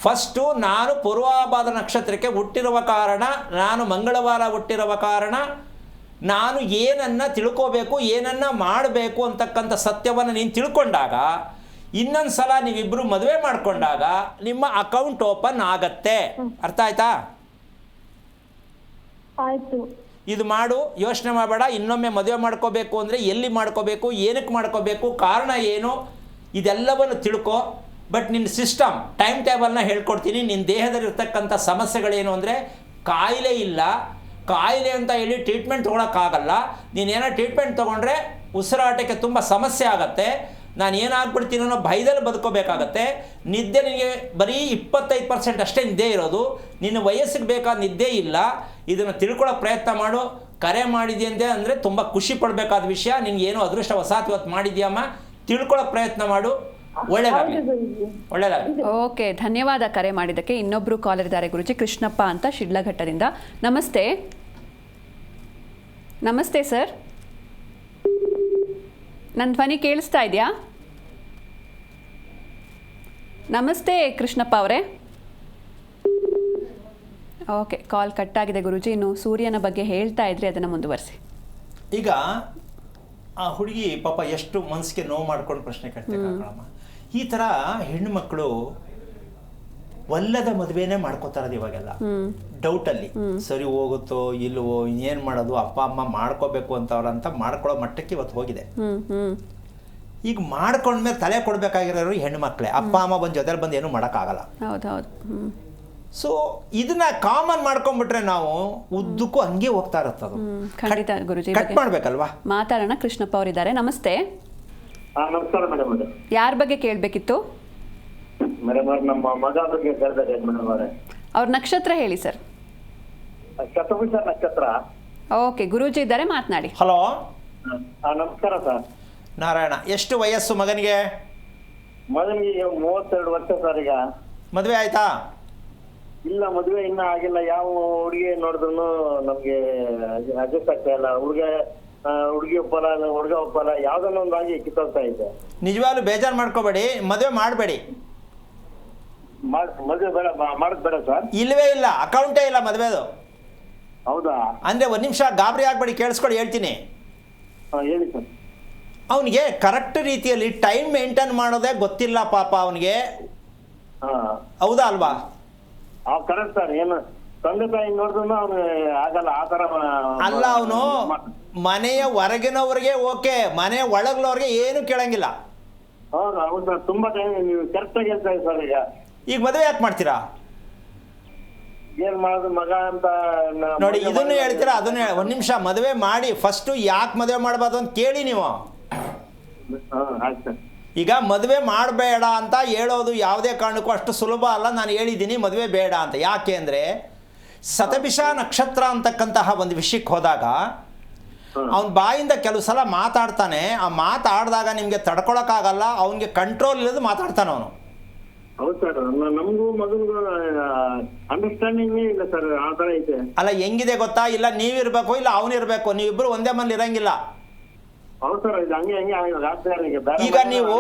ಫಸ್ಟು ನಾನು ಪೂರ್ವಾಭಾದ್ರ ನಕ್ಷತ್ರಕ್ಕೆ ಹುಟ್ಟಿರುವ ಕಾರಣ, ನಾನು ಮಂಗಳವಾರ ಹುಟ್ಟಿರುವ ಕಾರಣ, ನಾನು ಏನನ್ನ ತಿಳ್ಕೋಬೇಕು, ಏನನ್ನ ಮಾಡಬೇಕು ಅಂತಕ್ಕಂಥ ಸತ್ಯವನ್ನು ನೀನು ತಿಳ್ಕೊಂಡಾಗ, ಇನ್ನೊಂದು ಸಲ ನೀವಿಬ್ಬರು ಮದುವೆ ಮಾಡ್ಕೊಂಡಾಗ ನಿಮ್ಮ ಅಕೌಂಟ್ ಓಪನ್ ಆಗತ್ತೆ. ಅರ್ಥ ಆಯ್ತಾ? ಆಯ್ತು. ಇದು ಮಾಡು, ಯೋಚನೆ ಮಾಡಬೇಡ. ಇನ್ನೊಮ್ಮೆ ಮದುವೆ ಮಾಡ್ಕೋಬೇಕು ಅಂದರೆ ಎಲ್ಲಿ ಮಾಡ್ಕೋಬೇಕು, ಏನಕ್ಕೆ ಮಾಡ್ಕೋಬೇಕು, ಕಾರಣ ಏನು, ಇದೆಲ್ಲವನ್ನು ತಿಳ್ಕೊ. ಬಟ್ ನಿನ್ನ ಸಿಸ್ಟಮ್ ಟೈಮ್ ಟೇಬಲ್ನ ಹೇಳ್ಕೊಡ್ತೀನಿ. ನಿನ್ನ ದೇಹದಲ್ಲಿರ್ತಕ್ಕಂಥ ಸಮಸ್ಯೆಗಳೇನು ಅಂದರೆ, ಕಾಯಿಲೆ ಇಲ್ಲ, ಕಾಯಿಲೆ ಅಂತ ಹೇಳಿ ಟ್ರೀಟ್ಮೆಂಟ್ ತೊಗೊಳಕ್ಕಾಗಲ್ಲ. ನೀನೇನೋ ಟ್ರೀಟ್ಮೆಂಟ್ ತೊಗೊಂಡ್ರೆ ಉಸಿರಾಟಕ್ಕೆ ತುಂಬ ಸಮಸ್ಯೆ ಆಗುತ್ತೆ. ನಾನು ಏನಾಗ್ಬಿಡ್ತೀನಿ ಅನ್ನೋ ಭಯದಲ್ಲಿ ಬದುಕೋಬೇಕಾಗತ್ತೆ. ನಿದ್ದೆ ನಿನಗೆ ಬರೀ 25% ಅಷ್ಟೇ ನಿದ್ದೆ ಇರೋದು. ನಿನ್ನ ವಯಸ್ಸಿಗೆ ಬೇಕಾದ ನಿದ್ದೆ ಇಲ್ಲ. ಇದನ್ನು ತಿಳ್ಕೊಳ್ಳೋಕೆ ಪ್ರಯತ್ನ ಮಾಡು. ಕರೆ ಮಾಡಿದ್ಯಂತೆ ಅಂದರೆ ತುಂಬ ಖುಷಿ ಪಡಬೇಕಾದ ವಿಷಯ. ನಿನಗೇನು ಅದೃಷ್ಟ ಹೊಸಾತ್ ಇವತ್ತು ಮಾಡಿದ್ಯಮ್ಮ, ತಿಳ್ಕೊಳ್ಳೋಕೆ ಪ್ರಯತ್ನ ಮಾಡು. ಒಳ್ಳೆಯದಾಗಲಿ, ಒಳ್ಳೆಯದಾಗಲಿ. ಓಕೆ, ಧನ್ಯವಾದ ಕರೆ ಮಾಡಿದ್ದಕ್ಕೆ. ಇನ್ನೊಬ್ಬರು ಕಾಲರ್ ಇದ್ದಾರೆ ಗುರುಜಿ, ಕೃಷ್ಣಪ್ಪ ಅಂತ ಶಿಡ್ಲಘಟ್ಟದಿಂದ. ನಮಸ್ತೆ. ನಮಸ್ತೆ ಸರ್, ನನ್ನ ಧ್ವನಿ ಕೇಳಿಸ್ತಾ ಇದೆಯಾ? ನಮಸ್ತೆ ಕೃಷ್ಣಪ್ಪ ಅವರೇ. ಓಕೆ, ಕಾಲ್ ಕಟ್ಟಾಗಿದೆ ಗುರುಜಿ. ಇನ್ನು ಸೂರ್ಯನ ಬಗ್ಗೆ ಹೇಳ್ತಾ ಇದ್ರಿ, ಅದನ್ನು ಮುಂದುವರಿಸಿ. ಈಗ ಆ ಹುಡುಗಿ ಪಾಪ ಎಷ್ಟು ಮನಸ್ಸಿಗೆ ನೋವು ಮಾಡ್ಕೊಂಡು ಪ್ರಶ್ನೆ ಕೇಳ್ತೇಕಮ್ಮ. ಈ ಥರ ಹೆಣ್ಣುಮಕ್ಕಳು ಒಲ್ಲದ ಮದುವೆನೇ ಮಾಡ್ಕೋತಾರದು ಇವಾಗೆಲ್ಲ ಡೌಟಲ್ಲಿ. ಸರಿ ಹೋಗುತ್ತೋ ಇಲ್ವೋ, ಇನ್ನೇನು ಮಾಡೋದು, ಅಪ್ಪ ಅಮ್ಮ ಮಾಡ್ಕೋಬೇಕು ಅಂತವ್ರಂತ ಮಾಡ್ಕೊಳ್ಳೋ ಮಟ್ಟಕ್ಕೆ ಇವತ್ತು ಹೋಗಿದೆ. ಈಗ ಮಾಡ್ಕೊಂಡ್ಮೇಲೆ ತಲೆ ಕೊಡ್ಬೇಕಾಗಿರೋರು ಹೆಣ್ಮಕ್ಳೇ. ಅಪ್ಪ ಅಮ್ಮ ಬಂದು ಜೊತೆಲಿ ಬಂದು ಏನೂ ಮಾಡೋಕ್ಕಾಗಲ್ಲ. ಹೌದೌದು. ಸೊ ಇದನ್ನ ಕಾಮನ್ ಮಾಡ್ಕೊಂಡ್ಬಿಟ್ರೆ ನಾವು ಉದ್ದಕ್ಕೂ ಹಂಗೆ ಹೋಗ್ತಾ ಇರುತ್ತದು. ಖಂಡಿತ ಗುರುಜಿ, ಕಟ್ ಮಾಡ್ಬೇಕಲ್ವಾ? ಮಾತಾಡೋಣ. ಕೃಷ್ಣಪ್ಪ ಅವರಿದ್ದಾರೆ. ನಮಸ್ತೆ. ನಮಸ್ಕಾರ ಮೇಡಮ್. ಯಾರ ಬಗ್ಗೆ ಕೇಳಬೇಕಿತ್ತು ಮೇಡಮ್? ನಮ್ಮ ಮಗ ಬಗ್ಗೆ ಕೇಳ್ತಾರೆ ಮೇಡಮ್ ಅವರೇ. ಅವ್ರ ನಕ್ಷತ್ರ ಹೇಳಿ ಸರ್. ಶತಭಿಷ ನಕ್ಷತ್ರ. ಓಕೆ, ಗುರೂಜಿ ಇದ್ದಾರೆ, ಮಾತನಾಡಿ. ಹಲೋ, ನಮಸ್ಕಾರ ಸರ್. ನಾರಾಯಣ. ಎಷ್ಟು ವಯಸ್ಸು ಮಗನಿಗೆ? ಮಗನಿಗೆ 32 ವರ್ಷ ಸರ್. ಈಗ ಮದುವೆ ಆಯ್ತಾ? ಇಲ್ಲ, ಮದುವೆ ಇನ್ನ ಆಗಿಲ್ಲ. ಯಾವ ಹುಡುಗಿ ನೋಡಿದ್ರು ನಮ್ಗೆ ಅಡ್ಜಸ್ಟ್ ಆಗ್ತಾ ಇಲ್ಲ. ಹುಡುಗಿ ಒಪ್ಪಲ್ಲ, ಹುಡುಗ ಒಪ್ಪಲ್ಲ, ಯಾವ್ದನ್ನ ಒಂದಾಗಿ ಕಿತ್ತೋಗ್ತಾ ಇದೆ. ನಿಜವಾಗ್ಲೂ ಬೇಜಾರು ಮಾಡ್ಕೋಬೇಡಿ, ಮದುವೆ ಮಾಡಬೇಡಿ. ಮದುವೆ ಬೇಡ, ಮಾಡೋದ್ ಬೇಡ ಸರ್. ಇಲ್ವೇ ಇಲ್ಲ, ಅಕೌಂಟೇ ಇಲ್ಲ ಮದುವೆದು. ಹೌದಾ? ಅಂದರೆ ಒಂದು ನಿಮಿಷ ಗಾಬರಿ ಆಗ್ಬೇಡಿ, ಕೇಳಿಸ್ಕೊಳ್ಳಿ, ಹೇಳ್ತೀನಿ. ಹೇಳಿ ಸರ್. ಅವನಿಗೆ ಕರೆಕ್ಟ್ ರೀತಿಯಲ್ಲಿ ಟೈಮ್ ಮೇಂಟೈನ್ ಮಾಡೋದೇ ಗೊತ್ತಿಲ್ಲ ಪಾಪ ಅವನಿಗೆ. ಹೌದಾ ಅಲ್ವಾ? Correct sir. ಏನು ತಂದೆ ತಾಯಿ ನೋಡಿದ್ರು ಅವನು ಆಗಲ್ಲ ಆ ತರ. ಅಲ್ಲ, ಅವನು ಮನೆಯ ಹೊರಗಿನವ್ರಿಗೆ ಓಕೆ, ಮನೆ ಒಳಗ್ನವ್ರಿಗೆ ಏನು ಕೇಳಂಗಿಲ್ಲ. ಹೌದು ಹೌದು ಸರ್. ತುಂಬಾ ಟೈಮ್ ನೀವು ಕರೆಕ್ಟ್ ಆಗಿ ಹೇಳ್ತಾ ಸರ್. ಈಗ ಮದುವೆ ಯಾಕೆ ಮಾಡ್ತೀರಾ? ಏನ್ ಮಾಡೋದು ಮಗ ಅಂತ ನೋಡಿ, ಇದನ್ನು ಹೇಳ್ತೀರಾ ಅದನ್ನು ಒಂದು ನಿಮಿಷ. ಮದುವೆ ಮಾಡಿ ಫಸ್ಟು ಯಾಕೆ ಮದುವೆ ಮಾಡಬಾರ್ದು ಅಂತ ಕೇಳಿ ನೀವು. ಈಗ ಮದುವೆ ಮಾಡಬೇಡ ಅಂತ ಹೇಳೋದು ಯಾವುದೇ ಕಾರಣಕ್ಕೂ ಅಷ್ಟು ಸುಲಭ ಅಲ್ಲ. ನಾನು ಹೇಳಿದ್ದೀನಿ ಮದುವೆ ಬೇಡ ಅಂತ. ಯಾಕೆ ಅಂದರೆ ಶತಭಿಷ ನಕ್ಷತ್ರ ಅಂತಕ್ಕಂತಹ ಒಂದು ವಿಷಯಕ್ಕೆ ಹೋದಾಗ ಅವನ ಬಾಯಿಂದ ಕೆಲವು ಸಲ ಮಾತಾಡ್ತಾನೆ. ಆ ಮಾತಾಡಿದಾಗ ನಿಮಗೆ ತಡ್ಕೊಳಕ್ಕಾಗಲ್ಲ, ಅವನಿಗೆ ಕಂಟ್ರೋಲ್ ಇಲ್ಲದೆ ಮಾತಾಡ್ತಾನೆ ಅವನು. ಹೌದು ಸರ್. ನಮಗೂ ಮಗನಿಗೂ ಅಂಡರ್ಸ್ಟ್ಯಾಂಡಿಂಗ್ ಇಲ್ಲ ಸರ್. ಆ ಥರ ಐತೆ. ಅಲ್ಲ, ಹೆಂಗಿದೆ ಗೊತ್ತಾ? ಇಲ್ಲ ನೀವಿರ್ಬೇಕು, ಇಲ್ಲ ಅವನಿರ್ಬೇಕು. ನೀವಿಬ್ಬರು ಒಂದೇ ಮನೇಲಿ ಇರಂಗಿಲ್ಲ. ಹೌದು ಸರ್. ಇದು ಹಂಗೆ ಹಂಗೆ ಈಗ ನೀವು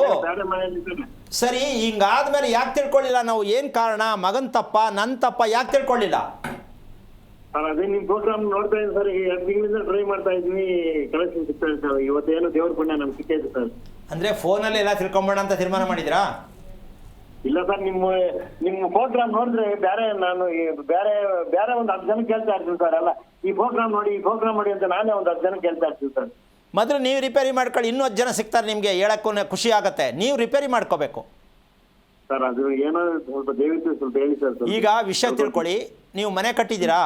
ಸರಿ, ಹಿಂಗಾದ್ಮೇಲೆ ಯಾಕೆ ತಿಳ್ಕೊಳ್ಳಿಲ್ಲ ನಾವು? ಏನು ಕಾರಣ? ಮಗನ ತಪ್ಪ, ನನ್ನ ತಪ್ಪ, ಯಾಕೆ ತಿಳ್ಕೊಳ್ಳಿಲ್ಲ? ಸರ್ ಅದೇ ನಿಮ್ ಪ್ರೋಗ್ರಾಮ್ ನೋಡ್ತಾ ಇದ್ದೀನಿ ಸರ್, 2 ತಿಂಗಳಿಂದ ಟ್ರೈ ಮಾಡ್ತಾ ಇದ್ವಿ, ಕನೆಕ್ಷನ್ ಸಿಗ್ತಾ ಇದೆ ಸರ್. ಇವತ್ತೇನು ದೇವ್ರ ಪುಣ್ಯ ನಮ್ಗೆ ಸಿಕ್ಕಿದೆ ಸರ್. ಅಂದರೆ ಫೋನಲ್ಲಿ ಎಲ್ಲ ತಿಳ್ಕೊಂಬೇಡ ಅಂತ ತೀರ್ಮಾನ ಮಾಡಿದ್ರಾ? ಇಲ್ಲ ಸರ್, ನಿಮ್ಮ ಪ್ರೋಗ್ರಾಮ್ ನೋಡಿದ್ರೆ ನಾನು ಬೇರೆ ಒಂದು 10 ಜನ ಕೇಳ್ತಾ ಇರ್ತೀನಿ ಸರ್. ಅಲ್ಲ, ಈ ಪ್ರೋಗ್ರಾಮ್ ನೋಡಿ ಅಂತ ನಾನೇ ಒಂದು 10 ಜನ ಕೇಳ್ತಾ ಇರ್ತೀನಿ ಸರ್. ಮೊದಲು ನೀವು ರಿಪೇರಿ ಮಾಡ್ಕೊಳ್ಳಿ, ಇನ್ನೂ 10 ಜನ ಸಿಗ್ತಾರೆ ನಿಮಗೆ, ಹೇಳಕ್ಕೂ ಖುಷಿ ಆಗುತ್ತೆ. ನೀವು ರಿಪೇರಿ ಮಾಡ್ಕೋಬೇಕು ಸರ್. ಅದು ಏನೋ ಸ್ವಲ್ಪ ದಯವಿಟ್ಟು ಸ್ವಲ್ಪ ಹೇಳಿ ಸರ್. ಈಗ ವಿಷಯ ತಿಳ್ಕೊಳ್ಳಿ. ನೀವು ಮನೆ ಕಟ್ಟಿದ್ದೀರಾ?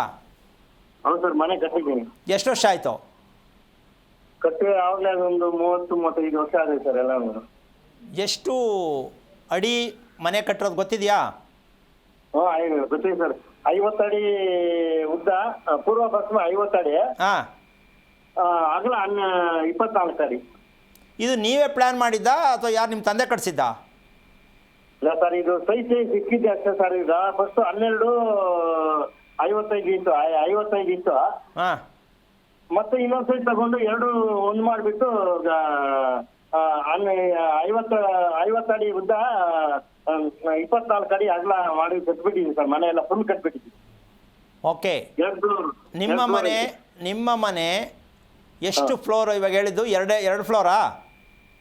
ಹೌದು ಸರ್, ಮನೆ ಕಟ್ಟಿದ್ದೀನಿ. ಎಷ್ಟು ವರ್ಷ ಆಯಿತು? ಕಟ್ಟಿ ಆವಾಗಲೇ ಒಂದು 30-35 ವರ್ಷ ಆಗಿದೆ ಸರ್ ಎಲ್ಲ. ಎಷ್ಟು ಅಡಿ ಮನೆ ಕಟ್ಟಿರೋದು ಗೊತ್ತಿದೆಯಾ? ಗೊತ್ತಿದೆ ಸರ್. 50 ಅಡಿ ಉದ್ದ, ಪೂರ್ವ ಪಶ್ಚಿಮ 50 ಅಡಿ, ಹಾಂ, ಅಗಲ 24 ಅಡಿ. ಇದು ನೀವೇ ಪ್ಲ್ಯಾನ್ ಮಾಡಿದ್ದಾ ಅಥವಾ ಯಾರು ನಿಮ್ಮ ತಂದೆ ಕಟ್ಸಿದ್ದ? ಇಲ್ಲ ಸರ್, ಇದು ಸೈಜ್ ಸಿಕ್ಕಿದ್ದೆ ಅಷ್ಟೇ ಸರ್. ಈಗ ಫಸ್ಟ್ 12-55 ಇತ್ತು, 55 ಇತ್ತು. ಹಾಂ, ಮತ್ತೆ ಇನ್ನೊಂದು ಸೈಜ್ ತಗೊಂಡು 2 ಒಂದು ಮಾಡಿಬಿಟ್ಟು 50 ಅಡಿ ಉದ್ದ, 24 ಅಡಿ ಅಗಲ ಮಾಡಿ ಕಟ್ಬಿಟ್ಟಿದ್ವಿ ಸರ್. ಮನೆ ಎಲ್ಲ ಫುಲ್ ಕಟ್ಬಿಟ್ಟಿದ್ವಿ. ಓಕೆ. 2 ಫ್ಲೋರ್. ನಿಮ್ಮ ಮನೆ ಎಷ್ಟು ಫ್ಲೋರ್ ಇವಾಗ ಹೇಳಿದ್ದು? 2 ಫ್ಲೋರಾ?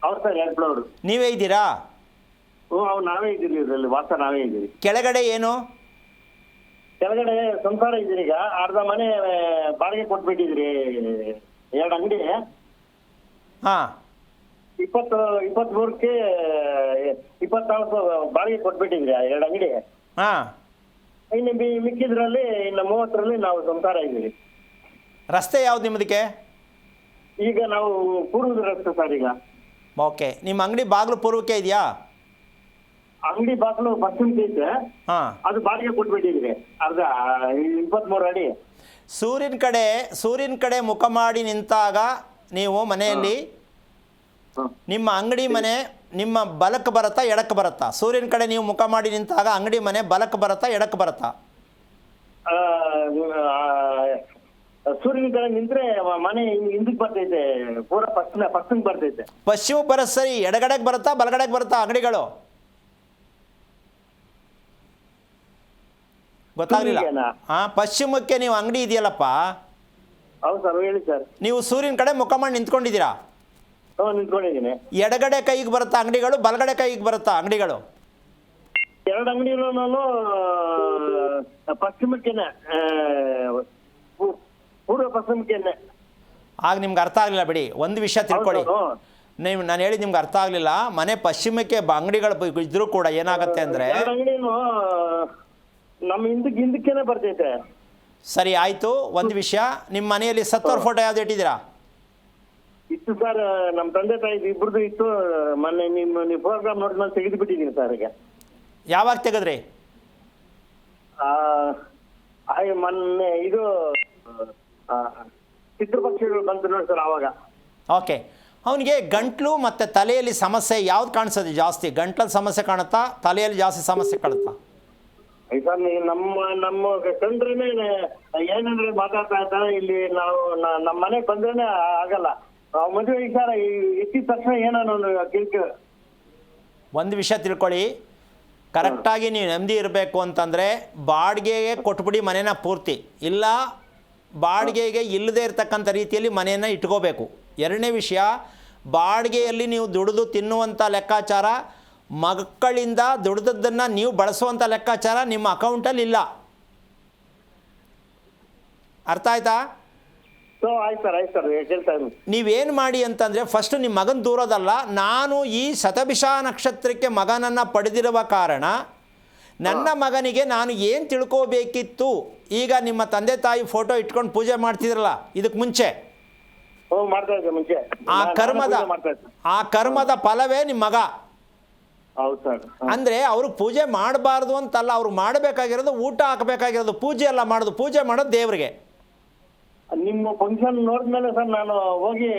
ಹೌದು ಸರ್, 2 ಫ್ಲೋರ್. ನೀವೇ ಇದ್ದೀರಾ? ನಾವೇ ಇದ್ದೀರಿ, ಇದರಲ್ಲಿ ವಾಸ ನಾವೇ ಇದ್ದೀರಿ. ಕೆಳಗಡೆ ಏನು? ಕೆಳಗಡೆ ಸಂಸಾರ ಇದ್ದೀರಿ. ಈಗ ಅರ್ಧ ಮನೆ ಬಾಡಿಗೆ ಕೊಟ್ಬಿಟ್ಟಿದ್ರಿ, 2 ಅಂಗಡಿ. ಹಾಂ, 23ಕ್ಕೆ 24 ಬಾಡಿಗೆ ಕೊಟ್ಬಿಟ್ಟಿದ್ರಿ 2 ಅಂಗಡಿ. ಹಾಂ. ಇನ್ನು ಮಿಕ್ಕಿದ್ರಲ್ಲಿ ಇನ್ನು 30ರಲ್ಲಿ ನಾವು ಸಂಸಾರ ಇದ್ದೀವಿ. ರಸ್ತೆ ಯಾವ್ದು ನಿಮ್ಮದಕ್ಕೆ? ಈಗ ನಾವು ಪೂರ್ವದ ರಸ್ತೆ ಸರ್. ಈಗ ಓಕೆ. ನಿಮ್ಮ ಅಂಗಡಿ ಬಾಗಿಲು ಪೂರ್ವಕ್ಕೆ ಇದೆಯಾ? ಅಂಗಡಿ ಬಾಗಿಲು ಪಶ್ಚಿಮಕ್ಕೆ ಐತೆ. ಹಾಂ, ಅದು ಬಾಡಿಗೆ ಕೊಟ್ಬಿಟ್ಟಿದ್ರಿ ಅರ್ಧ 23 ಅಡಿ. ಸೂರ್ಯನ ಕಡೆ ಮುಖ ಮಾಡಿ ನಿಂತಾಗ ನೀವು ಮನೆಯಲ್ಲಿ ನಿಮ್ಮ ಅಂಗಡಿ ಮನೆ ನಿಮ್ಮ ಬಲಕ್ಕೆ ಬರುತ್ತಾ ಎಡಕ್ಕೆ ಬರುತ್ತಾ? ಸೂರ್ಯನ ಕಡೆ ನೀವು ಮುಖ ಮಾಡಿ ನಿಂತಾಗ ಅಂಗಡಿ ಮನೆ ಬಲಕ್ಕೆ ಬರುತ್ತಾ ಎಡಕ್ಕೆ ಬರುತ್ತಾ? ಸೂರ್ಯನ ಕಡೆ ನಿಂತ್ರೆ ಮನೆ ಹಿಂದಕ್ಕೆ ಬರ್ತೈತೆ, ಪೂರ ಪಶ್ಚಿಮಕ್ಕೆ ಬರ್ತೈತೆ. ಪಶ್ಚಿಮಕ್ಕೆ ಬರುತ್ತೆ. ಸರಿ, ಎಡಗಡೆಗೆ ಬರುತ್ತಾ ಬಲಗಡೆಗೆ ಬರುತ್ತಾ ಅಂಗಡಿಗಳು? ಗೊತ್ತಾಗಲಿಲ್ಲ. ಹಾಂ, ಪಶ್ಚಿಮಕ್ಕೆ ನೀವು ಅಂಗಡಿ ಇದೆಯಲ್ಲಪ್ಪ. ಹೌದು ಸರ್, ಹೇಳಿ ಸರ್. ನೀವು ಸೂರ್ಯನ ಕಡೆ ಮುಖ ಮಾಡಿ ನಿಂತ್ಕೊಂಡಿದ್ದೀರಾ? ನಿಂತ್ಕೊಂಡಿದ್ದೀನಿ. ಎಡಗಡೆ ಕೈಗೆ ಬರುತ್ತಾ ಅಂಗಡಿಗಳು, ಬಲಗಡೆ ಕೈಗೆ ಬರುತ್ತಾ ಅಂಗಡಿಗಳು? 2 ಅಂಗಡಿಗಳು ನಾನು ಪಶ್ಚಿಮಕ್ಕೇನೆ, ಪೂರ್ವ ಪಶ್ಚಿಮಕ್ಕೇನೆ. ಆಗ ನಿಮ್ಗೆ ಅರ್ಥ ಆಗಲಿಲ್ಲ ಬಿಡಿ. ಒಂದು ವಿಷಯ ತಿಳ್ಕೊಳ್ಳಿ, ನಾನು ಹೇಳಿದ್ದು ನಿಮ್ಗೆ ಅರ್ಥ ಆಗಲಿಲ್ಲ. ಮನೆ ಪಶ್ಚಿಮಕ್ಕೆ ಅಂಗಡಿಗಳು ಇದ್ರೂ ಕೂಡ ಏನಾಗುತ್ತೆ ಅಂದರೆ, 2 ಅಂಗಡಿನೂ ನಮ್ಮ ಹಿಂದಕ್ಕೇನೆ ಬರ್ತೈತೆ. ಸರಿ, ಆಯಿತು. ಒಂದು ವಿಷಯ, ನಿಮ್ಮ ಮನೆಯಲ್ಲಿ ಸತ್ತೋರ್ ಫೋಟೋ ಯಾವ್ದು ಇಟ್ಟಿದ್ದೀರಾ? ಇತ್ತು ಸರ್, ನಮ್ಮ ತಂದೆ ತಾಯಿ ಇಬ್ಬರದು ಇತ್ತು. ಮೊನ್ನೆ ನೀವು ಪ್ರೋಗ್ರಾಮ್ ನೋಡಿ ನಾನು ತೆಗೆದು ಬಿಟ್ಟಿದ್ದೀನಿ ಸರ್. ಈಗ ಯಾವಾಗ ತೆಗೆದ್ರಿ? ಮೊನ್ನೆ ಇದು ಪಿತೃಪಕ್ಷಗಳು ಬಂತು ನೋಡಿ ಸರ್, ಆವಾಗ. ಓಕೆ. ಅವನಿಗೆ ಗಂಟ್ಲು ಮತ್ತು ತಲೆಯಲ್ಲಿ ಸಮಸ್ಯೆ ಯಾವ್ದು ಕಾಣಿಸೋದು ಜಾಸ್ತಿ? ಗಂಟ್ಲಲ್ಲಿ ಸಮಸ್ಯೆ ಕಾಣುತ್ತಾ, ತಲೆಯಲ್ಲಿ ಜಾಸ್ತಿ ಸಮಸ್ಯೆ ಕಾಣುತ್ತಾ? ಸರ್, ನಮ್ಮ ಕಂಡ್ರೇನೆ ಏನಂದ್ರೆ ಮಾತಾಡ್ತಾ ಇರ್ತಾರೆ. ಇಲ್ಲಿ ನಾವು ನಮ್ಮ ಮನೆಗೆ ಬಂದ್ರೇನೆ ಆಗಲ್ಲ. ಮದುವೆ ಈಗ ಸರ್ ಎತ್ತಿದ ತಕ್ಷಣ ಏನೋ ಕಿರಿಕಿರಿ. ಒಂದು ವಿಷಯ ತಿಳ್ಕೊಳ್ಳಿ, ಕರೆಕ್ಟಾಗಿ ನೀವು ನೆಮ್ಮದಿ ಇರಬೇಕು ಅಂತಂದರೆ ಬಾಡಿಗೆಗೆ ಕೊಟ್ಬಿಡಿ ಮನೇನ ಪೂರ್ತಿ. ಇಲ್ಲ, ಬಾಡಿಗೆಗೆ ಇಲ್ಲದೇ ಇರತಕ್ಕಂಥ ರೀತಿಯಲ್ಲಿ ಮನೆಯನ್ನು ಇಟ್ಕೋಬೇಕು. 2ನೇ ವಿಷಯ, ಬಾಡಿಗೆಯಲ್ಲಿ ನೀವು ದುಡಿದು ತಿನ್ನುವಂಥ ಲೆಕ್ಕಾಚಾರ, ಮಕ್ಕಳಿಂದ ದುಡಿದದ್ದನ್ನು ನೀವು ಬಳಸುವಂಥ ಲೆಕ್ಕಾಚಾರ ನಿಮ್ಮ ಅಕೌಂಟಲ್ಲಿ ಇಲ್ಲ. ಅರ್ಥ ಆಯ್ತಾ? ಆಯ್ತು ಸರ್, ಹೇಳ್ತಾ ಇದ್ದೀನಿ. ನೀವೇನು ಮಾಡಿ ಅಂತಂದರೆ, ಫಸ್ಟು ನಿಮ್ಮ ಮಗನ ದೂರೋದಲ್ಲ. ನಾನು ಈ ಶತಭಿಷ ನಕ್ಷತ್ರಕ್ಕೆ ಮಗನನ್ನು ಪಡೆದಿರುವ ಕಾರಣ ನನ್ನ ಮಗನಿಗೆ ನಾನು ಏನು ತಿಳ್ಕೋಬೇಕಿತ್ತು. ಈಗ ನಿಮ್ಮ ತಂದೆ ತಾಯಿ ಫೋಟೋ ಇಟ್ಕೊಂಡು ಪೂಜೆ ಮಾಡ್ತಿದ್ರಲ್ಲ ಇದಕ್ಕೆ ಮುಂಚೆ, ಮಾಡ್ತಾ ಇದ್ದೆ ಮುಂಚೆ. ಆ ಕರ್ಮದ ಫಲವೇ ನಿಮ್ಮ ಮಗ. ಹೌದು ಸರ್. ಅಂದರೆ ಅವರು ಪೂಜೆ ಮಾಡಬಾರ್ದು ಅಂತಲ್ಲ, ಅವರು ಮಾಡಬೇಕಾಗಿರೋದು ಊಟ ಹಾಕಬೇಕಾಗಿರೋದು, ಪೂಜೆ ಎಲ್ಲ ಮಾಡೋದು. ಪೂಜೆ ಮಾಡೋದು ದೇವರಿಗೆ. ನಿಮ್ಮ ಫಂಕ್ಷನ್ ನೋಡಿದ್ಮೇಲೆ ಸರ್ ನಾನು ಹೋಗಿ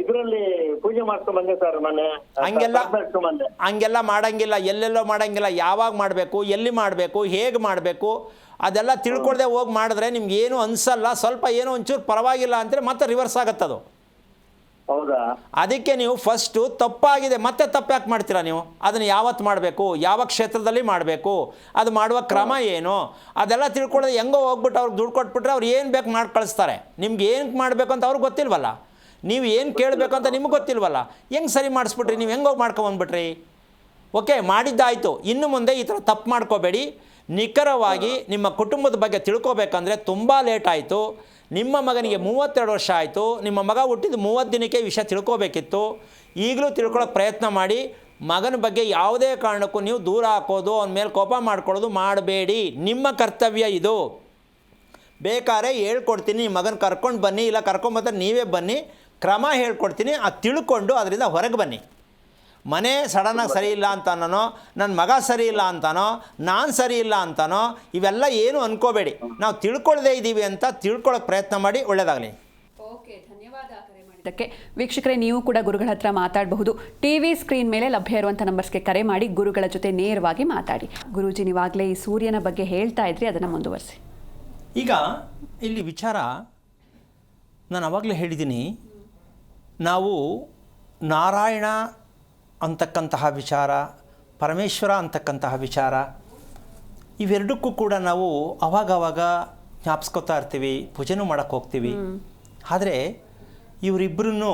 ಇದರಲ್ಲಿ ಪೂಜೆ ಮಾಡ್ಕೊಂಡು ಬಂದೆ ಸರ್. ಮನೆ ಹಂಗೆಲ್ಲ ಮಾಡಂಗಿಲ್ಲ, ಎಲ್ಲೆಲ್ಲೋ ಮಾಡಂಗಿಲ್ಲ. ಯಾವಾಗ ಮಾಡಬೇಕು, ಎಲ್ಲಿ ಮಾಡಬೇಕು, ಹೇಗೆ ಮಾಡಬೇಕು ಅದೆಲ್ಲ ತಿಳ್ಕೊಳ್ದೆ ಹೋಗಿ ಮಾಡಿದ್ರೆ ನಿಮ್ಗೆ ಏನು ಅನಿಸಲ್ಲ. ಸ್ವಲ್ಪ ಏನೋ ಒಂಚೂರು ಪರವಾಗಿಲ್ಲ ಅಂದರೆ ಮತ್ತೆ ರಿವರ್ಸ್ ಆಗುತ್ತದು. ಹೌದಾ? ಅದಕ್ಕೆ ನೀವು ಫಸ್ಟು ತಪ್ಪಾಗಿದೆ ಮತ್ತೆ ತಪ್ಪು ಯಾಕೆ ಮಾಡ್ತೀರಾ ನೀವು? ಅದನ್ನು ಯಾವತ್ತು ಮಾಡಬೇಕು, ಯಾವ ಕ್ಷೇತ್ರದಲ್ಲಿ ಮಾಡಬೇಕು, ಅದು ಮಾಡುವ ಕ್ರಮ ಏನು, ಅದೆಲ್ಲ ತಿಳ್ಕೊಳ್ಳೋದು. ಹೆಂಗೋ ಹೋಗ್ಬಿಟ್ಟು ಅವ್ರಿಗೆ ದುಡ್ಡು ಕೊಟ್ಬಿಟ್ರೆ ಅವ್ರು ಏನು ಬೇಕು ಮಾಡಿ ಕಳಿಸ್ತಾರೆ. ನಿಮ್ಗೆ ಏನು ಮಾಡಬೇಕು ಅಂತ ಅವ್ರಿಗೆ ಗೊತ್ತಿಲ್ವಲ್ಲ, ನೀವು ಏನು ಕೇಳಬೇಕು ಅಂತ ನಿಮಗೆ ಗೊತ್ತಿಲ್ವಲ್ಲ, ಹೆಂಗೆ ಸರಿ ಮಾಡಿಸ್ಬಿಟ್ರಿ ನೀವು? ಹೆಂಗೋಗಿ ಮಾಡ್ಕೊಂಬಂದ್ಬಿಟ್ರಿ? ಓಕೆ, ಮಾಡಿದ್ದಾಯಿತು. ಇನ್ನು ಮುಂದೆ ಈ ಥರ ತಪ್ಪು ಮಾಡ್ಕೋಬೇಡಿ. ನಿಖರವಾಗಿ ನಿಮ್ಮ ಕುಟುಂಬದ ಬಗ್ಗೆ ತಿಳ್ಕೊಬೇಕಂದ್ರೆ ತುಂಬ ಲೇಟ್ ಆಯಿತು. ನಿಮ್ಮ ಮಗನಿಗೆ 32 ವರ್ಷ ಆಯಿತು, ನಿಮ್ಮ ಮಗ ಹುಟ್ಟಿದ 30 ದಿನಕ್ಕೆ ಈ ವಿಷಯ ತಿಳ್ಕೊಬೇಕಿತ್ತು. ಈಗಲೂ ತಿಳ್ಕೊಳ್ಳೋಕೆ ಪ್ರಯತ್ನ ಮಾಡಿ. ಮಗನ ಬಗ್ಗೆ ಯಾವುದೇ ಕಾರಣಕ್ಕೂ ನೀವು ದೂರ ಹಾಕೋದು, ಅವನ ಮೇಲೆ ಕೋಪ ಮಾಡ್ಕೊಳ್ಳೋದು ಮಾಡಬೇಡಿ. ನಿಮ್ಮ ಕರ್ತವ್ಯ ಇದು. ಬೇಕಾದ್ರೆ ಹೇಳ್ಕೊಡ್ತೀನಿ, ನಿಮ್ಮ ಮಗನ ಕರ್ಕೊಂಡು ಬನ್ನಿ, ಇಲ್ಲ ಕರ್ಕೊಂಬಂದ್ರೆ ನೀವೇ ಬನ್ನಿ, ಕ್ರಮ ಹೇಳ್ಕೊಡ್ತೀನಿ. ಅದು ತಿಳ್ಕೊಂಡು ಅದರಿಂದ ಹೊರಗೆ ಬನ್ನಿ. ಮನೆ ಸಡನ್ನಾಗಿ ಸರಿ ಇಲ್ಲ ಅಂತಾನೋ, ನನ್ನ ಮಗ ಸರಿ ಇಲ್ಲ ಅಂತಾನೋ, ನಾನು ಸರಿ ಇಲ್ಲ ಅಂತಾನೋ, ಇವೆಲ್ಲ ಏನು ಅನ್ಕೋಬೇಡಿ. ನಾವು ತಿಳ್ಕೊಳ್ಳದೇ ಇದ್ದೀವಿ ಅಂತ ತಿಳ್ಕೊಳ್ಳೋಕೆ ಪ್ರಯತ್ನ ಮಾಡಿ. ಒಳ್ಳೆಯದಾಗಲಿ. ಓಕೆ, ಧನ್ಯವಾದ ಕರೆ ಮಾಡಿದ್ದಕ್ಕೆ. ವೀಕ್ಷಕರೇ, ನೀವು ಕೂಡ ಗುರುಗಳ ಹತ್ರ ಮಾತಾಡಬಹುದು. ಟಿವಿ ಸ್ಕ್ರೀನ್ ಮೇಲೆ ಲಭ್ಯ ಇರುವಂಥ ನಂಬರ್ಸ್ಗೆ ಕರೆ ಮಾಡಿ ಗುರುಗಳ ಜೊತೆ ನೇರವಾಗಿ ಮಾತಾಡಿ. ಗುರೂಜಿ, ನೀವಾಗಲೇ ಈ ಸೂರ್ಯನ ಬಗ್ಗೆ ಹೇಳ್ತಾ ಇದ್ರಿ, ಅದನ್ನು ಮುಂದುವರಿಸಿ. ಈಗ ಇಲ್ಲಿ ವಿಚಾರ ನಾನು ಆವಾಗಲೇ ಹೇಳಿದ್ದೀನಿ, ನಾವು ನಾರಾಯಣ ಅಂತಕ್ಕಂತಹ ವಿಚಾರ, ಪರಮೇಶ್ವರ ಅಂತಕ್ಕಂತಹ ವಿಚಾರ, ಇವೆರಡಕ್ಕೂ ಕೂಡ ನಾವು ಅವಾಗವಾಗ ಜ್ಞಾಪಿಸ್ಕೊತಾ ಇರ್ತೀವಿ, ಪೂಜೆನೂ ಮಾಡೋಕ್ಕೆ ಹೋಗ್ತೀವಿ. ಆದರೆ ಇವರಿಬ್ಬರನ್ನು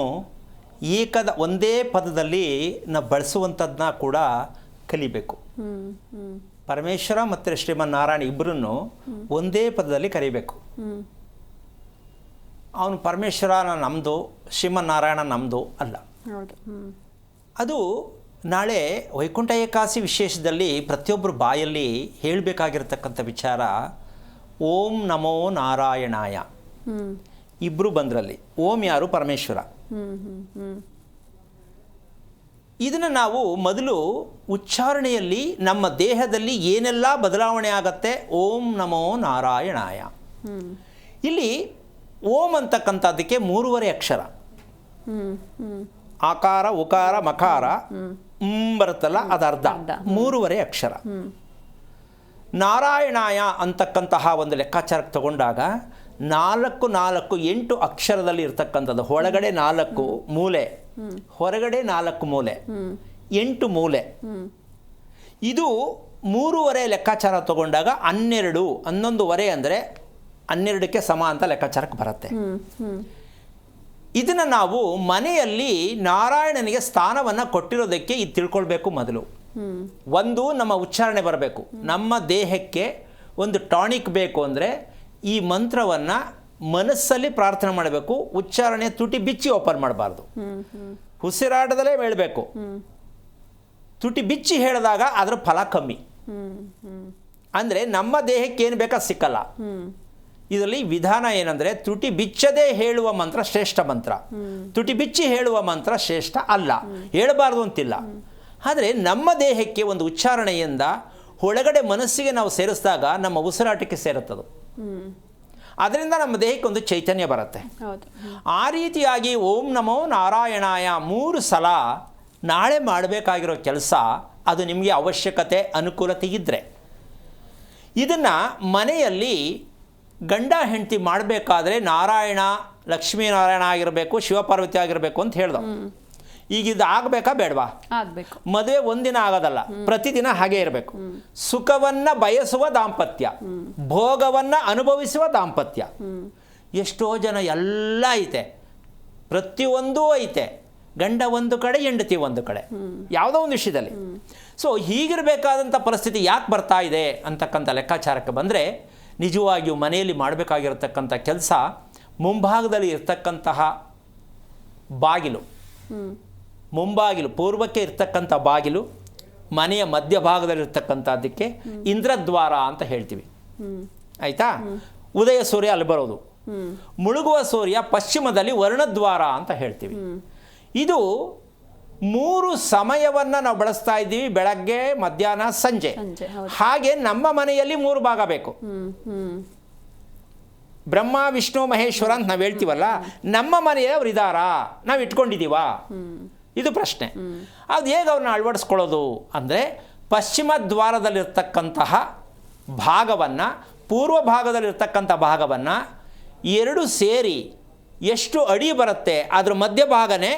ಒಂದೇ ಪದದಲ್ಲಿ ನಾವು ಬಳಸುವಂಥದ್ದನ್ನ ಕೂಡ ಕಲಿಬೇಕು. ಪರಮೇಶ್ವರ ಮತ್ತು ಶ್ರೀಮನ್ನಾರಾಯಣ ಇಬ್ಬರನ್ನು ಒಂದೇ ಪದದಲ್ಲಿ ಕರಿಬೇಕು. ಅವನು ಪರಮೇಶ್ವರ ನಮ್ಮದು, ಶ್ರೀಮನ್ನಾರಾಯಣ ನಮ್ಮದು ಅಲ್ಲ. ಅದು ನಾಳೆ ವೈಕುಂಠ ಏಕಾದಶಿ ವಿಶೇಷದಲ್ಲಿ ಪ್ರತಿಯೊಬ್ಬರು ಬಾಯಲ್ಲಿ ಹೇಳಬೇಕಾಗಿರ್ತಕ್ಕಂಥ ವಿಚಾರ. ಓಂ ನಮೋ ನಾರಾಯಣಾಯ. ಇಬ್ಬರು ಬಂದ್ರಲ್ಲಿ ಓಂ ಯಾರು? ಪರಮೇಶ್ವರ. ಇದನ್ನು ನಾವು ಮೊದಲು ಉಚ್ಚಾರಣೆಯಲ್ಲಿ ನಮ್ಮ ದೇಹದಲ್ಲಿ ಏನೆಲ್ಲ ಬದಲಾವಣೆ ಆಗತ್ತೆ, ಓಂ ನಮೋ ನಾರಾಯಣಾಯ. ಇಲ್ಲಿ ಓಂ ಅಂತಕ್ಕಂಥದ್ದಕ್ಕೆ 3 ಅಕ್ಷರ. ಆಕಾರ, ಉಕಾರ, ಮಕಾರ ಬರುತ್ತಲ್ಲ, ಅದು ಅರ್ಧ. 3 ಅಕ್ಷರ. ನಾರಾಯಣಾಯ ಅಂತಕ್ಕಂತಹ ಒಂದು ಲೆಕ್ಕಾಚಾರಕ್ಕೆ ತಗೊಂಡಾಗ 8 ಅಕ್ಷರದಲ್ಲಿ ಇರ್ತಕ್ಕಂಥದ್ದು. ಒಳಗಡೆ 4 ಮೂಲೆ, ಹೊರಗಡೆ 4 ಮೂಲೆ, 8 ಮೂಲೆ. ಇದು 3 ಲೆಕ್ಕಾಚಾರ ತಗೊಂಡಾಗ 12, 11 ಅಂದರೆ 12ಕ್ಕೆ ಸಮ ಅಂತ ಲೆಕ್ಕಾಚಾರಕ್ಕೆ ಬರುತ್ತೆ. ಇದನ್ನು ನಾವು ಮನೆಯಲ್ಲಿ ನಾರಾಯಣನಿಗೆ ಸ್ಥಾನವನ್ನು ಕೊಟ್ಟಿರೋದಕ್ಕೆ ಇದು ತಿಳ್ಕೊಳ್ಬೇಕು. ಮೊದಲು ಒಂದು ನಮ್ಮ ಉಚ್ಚಾರಣೆ ಬರಬೇಕು. ನಮ್ಮ ದೇಹಕ್ಕೆ ಒಂದು ಟಾನಿಕ್ ಬೇಕು ಅಂದರೆ ಈ ಮಂತ್ರವನ್ನು ಮನಸ್ಸಲ್ಲಿ ಪ್ರಾರ್ಥನೆ ಮಾಡಬೇಕು. ಉಚ್ಚಾರಣೆ ತುಟಿ ಬಿಚ್ಚಿ ಓಪನ್ ಮಾಡಬಾರ್ದು, ಉಸಿರಾಟದಲ್ಲೇ ಹೇಳಬೇಕು. ತುಟಿ ಬಿಚ್ಚಿ ಹೇಳಿದಾಗ ಅದರ ಫಲ ಕಮ್ಮಿ. ಅಂದರೆ ನಮ್ಮ ದೇಹಕ್ಕೆ ಏನು ಬೇಕಾ ಸಿಕ್ಕಲ್ಲ. ಇದರಲ್ಲಿ ವಿಧಾನ ಏನಂದರೆ, ತುಟಿ ಬಿಚ್ಚದೇ ಹೇಳುವ ಮಂತ್ರ ಶ್ರೇಷ್ಠ ಮಂತ್ರ, ತುಟಿ ಬಿಚ್ಚಿ ಹೇಳುವ ಮಂತ್ರ ಶ್ರೇಷ್ಠ ಅಲ್ಲ. ಹೇಳಬಾರ್ದು ಅಂತಿಲ್ಲ. ಆದರೆ ನಮ್ಮ ದೇಹಕ್ಕೆ ಒಂದು ಉಚ್ಚಾರಣೆಯಿಂದ ಒಳಗಡೆ ಮನಸ್ಸಿಗೆ ನಾವು ಸೇರಿಸಿದಾಗ ನಮ್ಮ ಉಸಿರಾಟಕ್ಕೆ ಸೇರುತ್ತದು. ಅದರಿಂದ ನಮ್ಮ ದೇಹಕ್ಕೆ ಒಂದು ಚೈತನ್ಯ ಬರುತ್ತೆ. ಆ ರೀತಿಯಾಗಿ ಓಂ ನಮೋ ನಾರಾಯಣಾಯ 3 ಸಲ ನಾಳೆ ಮಾಡಬೇಕಾಗಿರೋ ಕೆಲಸ, ಅದು ನಿಮಗೆ ಅವಶ್ಯಕತೆ ಅನುಕೂಲತೆ ಇದ್ದರೆ ಇದನ್ನು ಮನೆಯಲ್ಲಿ ಗಂಡ ಹೆಂಡತಿ ಮಾಡಬೇಕಾದ್ರೆ ನಾರಾಯಣ ಲಕ್ಷ್ಮೀನಾರಾಯಣ ಆಗಿರಬೇಕು, ಶಿವಪಾರ್ವತಿ ಆಗಿರಬೇಕು ಅಂತ ಹೇಳ್ದ. ಈಗ ಇದು ಆಗಬೇಕಾ ಬೇಡವಾ? ಆಗಬೇಕು. ಮದುವೆ ಒಂದಿನ ಆಗೋದಲ್ಲ, ಪ್ರತಿದಿನ ಹಾಗೆ ಇರಬೇಕು. ಸುಖವನ್ನು ಬಯಸುವ ದಾಂಪತ್ಯ, ಭೋಗವನ್ನು ಅನುಭವಿಸುವ ದಾಂಪತ್ಯ. ಎಷ್ಟೋ ಜನ ಎಲ್ಲ ಐತೆ, ಪ್ರತಿಯೊಂದೂ ಐತೆ, ಗಂಡ ಒಂದು ಕಡೆ, ಹೆಂಡತಿ ಒಂದು ಕಡೆ, ಯಾವುದೋ ಒಂದು ವಿಷಯದಲ್ಲಿ. ಸೊ ಹೀಗಿರಬೇಕಾದಂಥ ಪರಿಸ್ಥಿತಿ ಯಾಕೆ ಬರ್ತಾ ಇದೆ ಅಂತಕ್ಕಂಥ ಲೆಕ್ಕಾಚಾರಕ್ಕೆ ಬಂದರೆ, ನಿಜವಾಗಿಯೂ ಮನೆಯಲ್ಲಿ ಮಾಡಬೇಕಾಗಿರತಕ್ಕಂಥ ಕೆಲಸ, ಮುಂಭಾಗದಲ್ಲಿ ಇರ್ತಕ್ಕಂತಹ ಬಾಗಿಲು, ಮುಂಬಾಗಿಲು ಪೂರ್ವಕ್ಕೆ ಇರ್ತಕ್ಕಂಥ ಬಾಗಿಲು, ಮನೆಯ ಮಧ್ಯಭಾಗದಲ್ಲಿರ್ತಕ್ಕಂಥದ್ದಕ್ಕೆ ಇಂದ್ರದ್ವಾರ ಅಂತ ಹೇಳ್ತೀವಿ. ಆಯಿತಾ? ಉದಯ ಸೂರ್ಯ ಅಲ್ಲಿ ಬರೋದು, ಮುಳುಗುವ ಸೂರ್ಯ ಪಶ್ಚಿಮದಲ್ಲಿ ವರ್ಣದ್ವಾರ ಅಂತ ಹೇಳ್ತೀವಿ. ಇದು 3 ಸಮಯವನ್ನು ನಾವು ಬಳಸ್ತಾ ಇದ್ದೀವಿ, ಬೆಳಗ್ಗೆ, ಮಧ್ಯಾಹ್ನ, ಸಂಜೆ. ಹಾಗೆ ನಮ್ಮ ಮನೆಯಲ್ಲಿ 3 ಭಾಗ ಬೇಕು. ಬ್ರಹ್ಮ, ವಿಷ್ಣು, ಮಹೇಶ್ವರ ಅಂತ ನಾವು ಹೇಳ್ತೀವಲ್ಲ, ನಮ್ಮ ಮನೆಯವ್ರು ಇದ್ದಾರಾ, ನಾವು ಇಟ್ಕೊಂಡಿದ್ದೀವಾ? ಇದು ಪ್ರಶ್ನೆ. ಅದು ಹೇಗೆ ಅವ್ರನ್ನ ಅಳವಡಿಸ್ಕೊಳ್ಳೋದು ಅಂದರೆ, ಪಶ್ಚಿಮ ದ್ವಾರದಲ್ಲಿರ್ತಕ್ಕಂತಹ ಭಾಗವನ್ನು, ಪೂರ್ವ ಭಾಗದಲ್ಲಿರ್ತಕ್ಕಂಥ ಭಾಗವನ್ನು 2 ಸೇರಿ ಎಷ್ಟು ಅಡಿ ಬರುತ್ತೆ ಅದ್ರ ಮಧ್ಯಭಾಗನೇ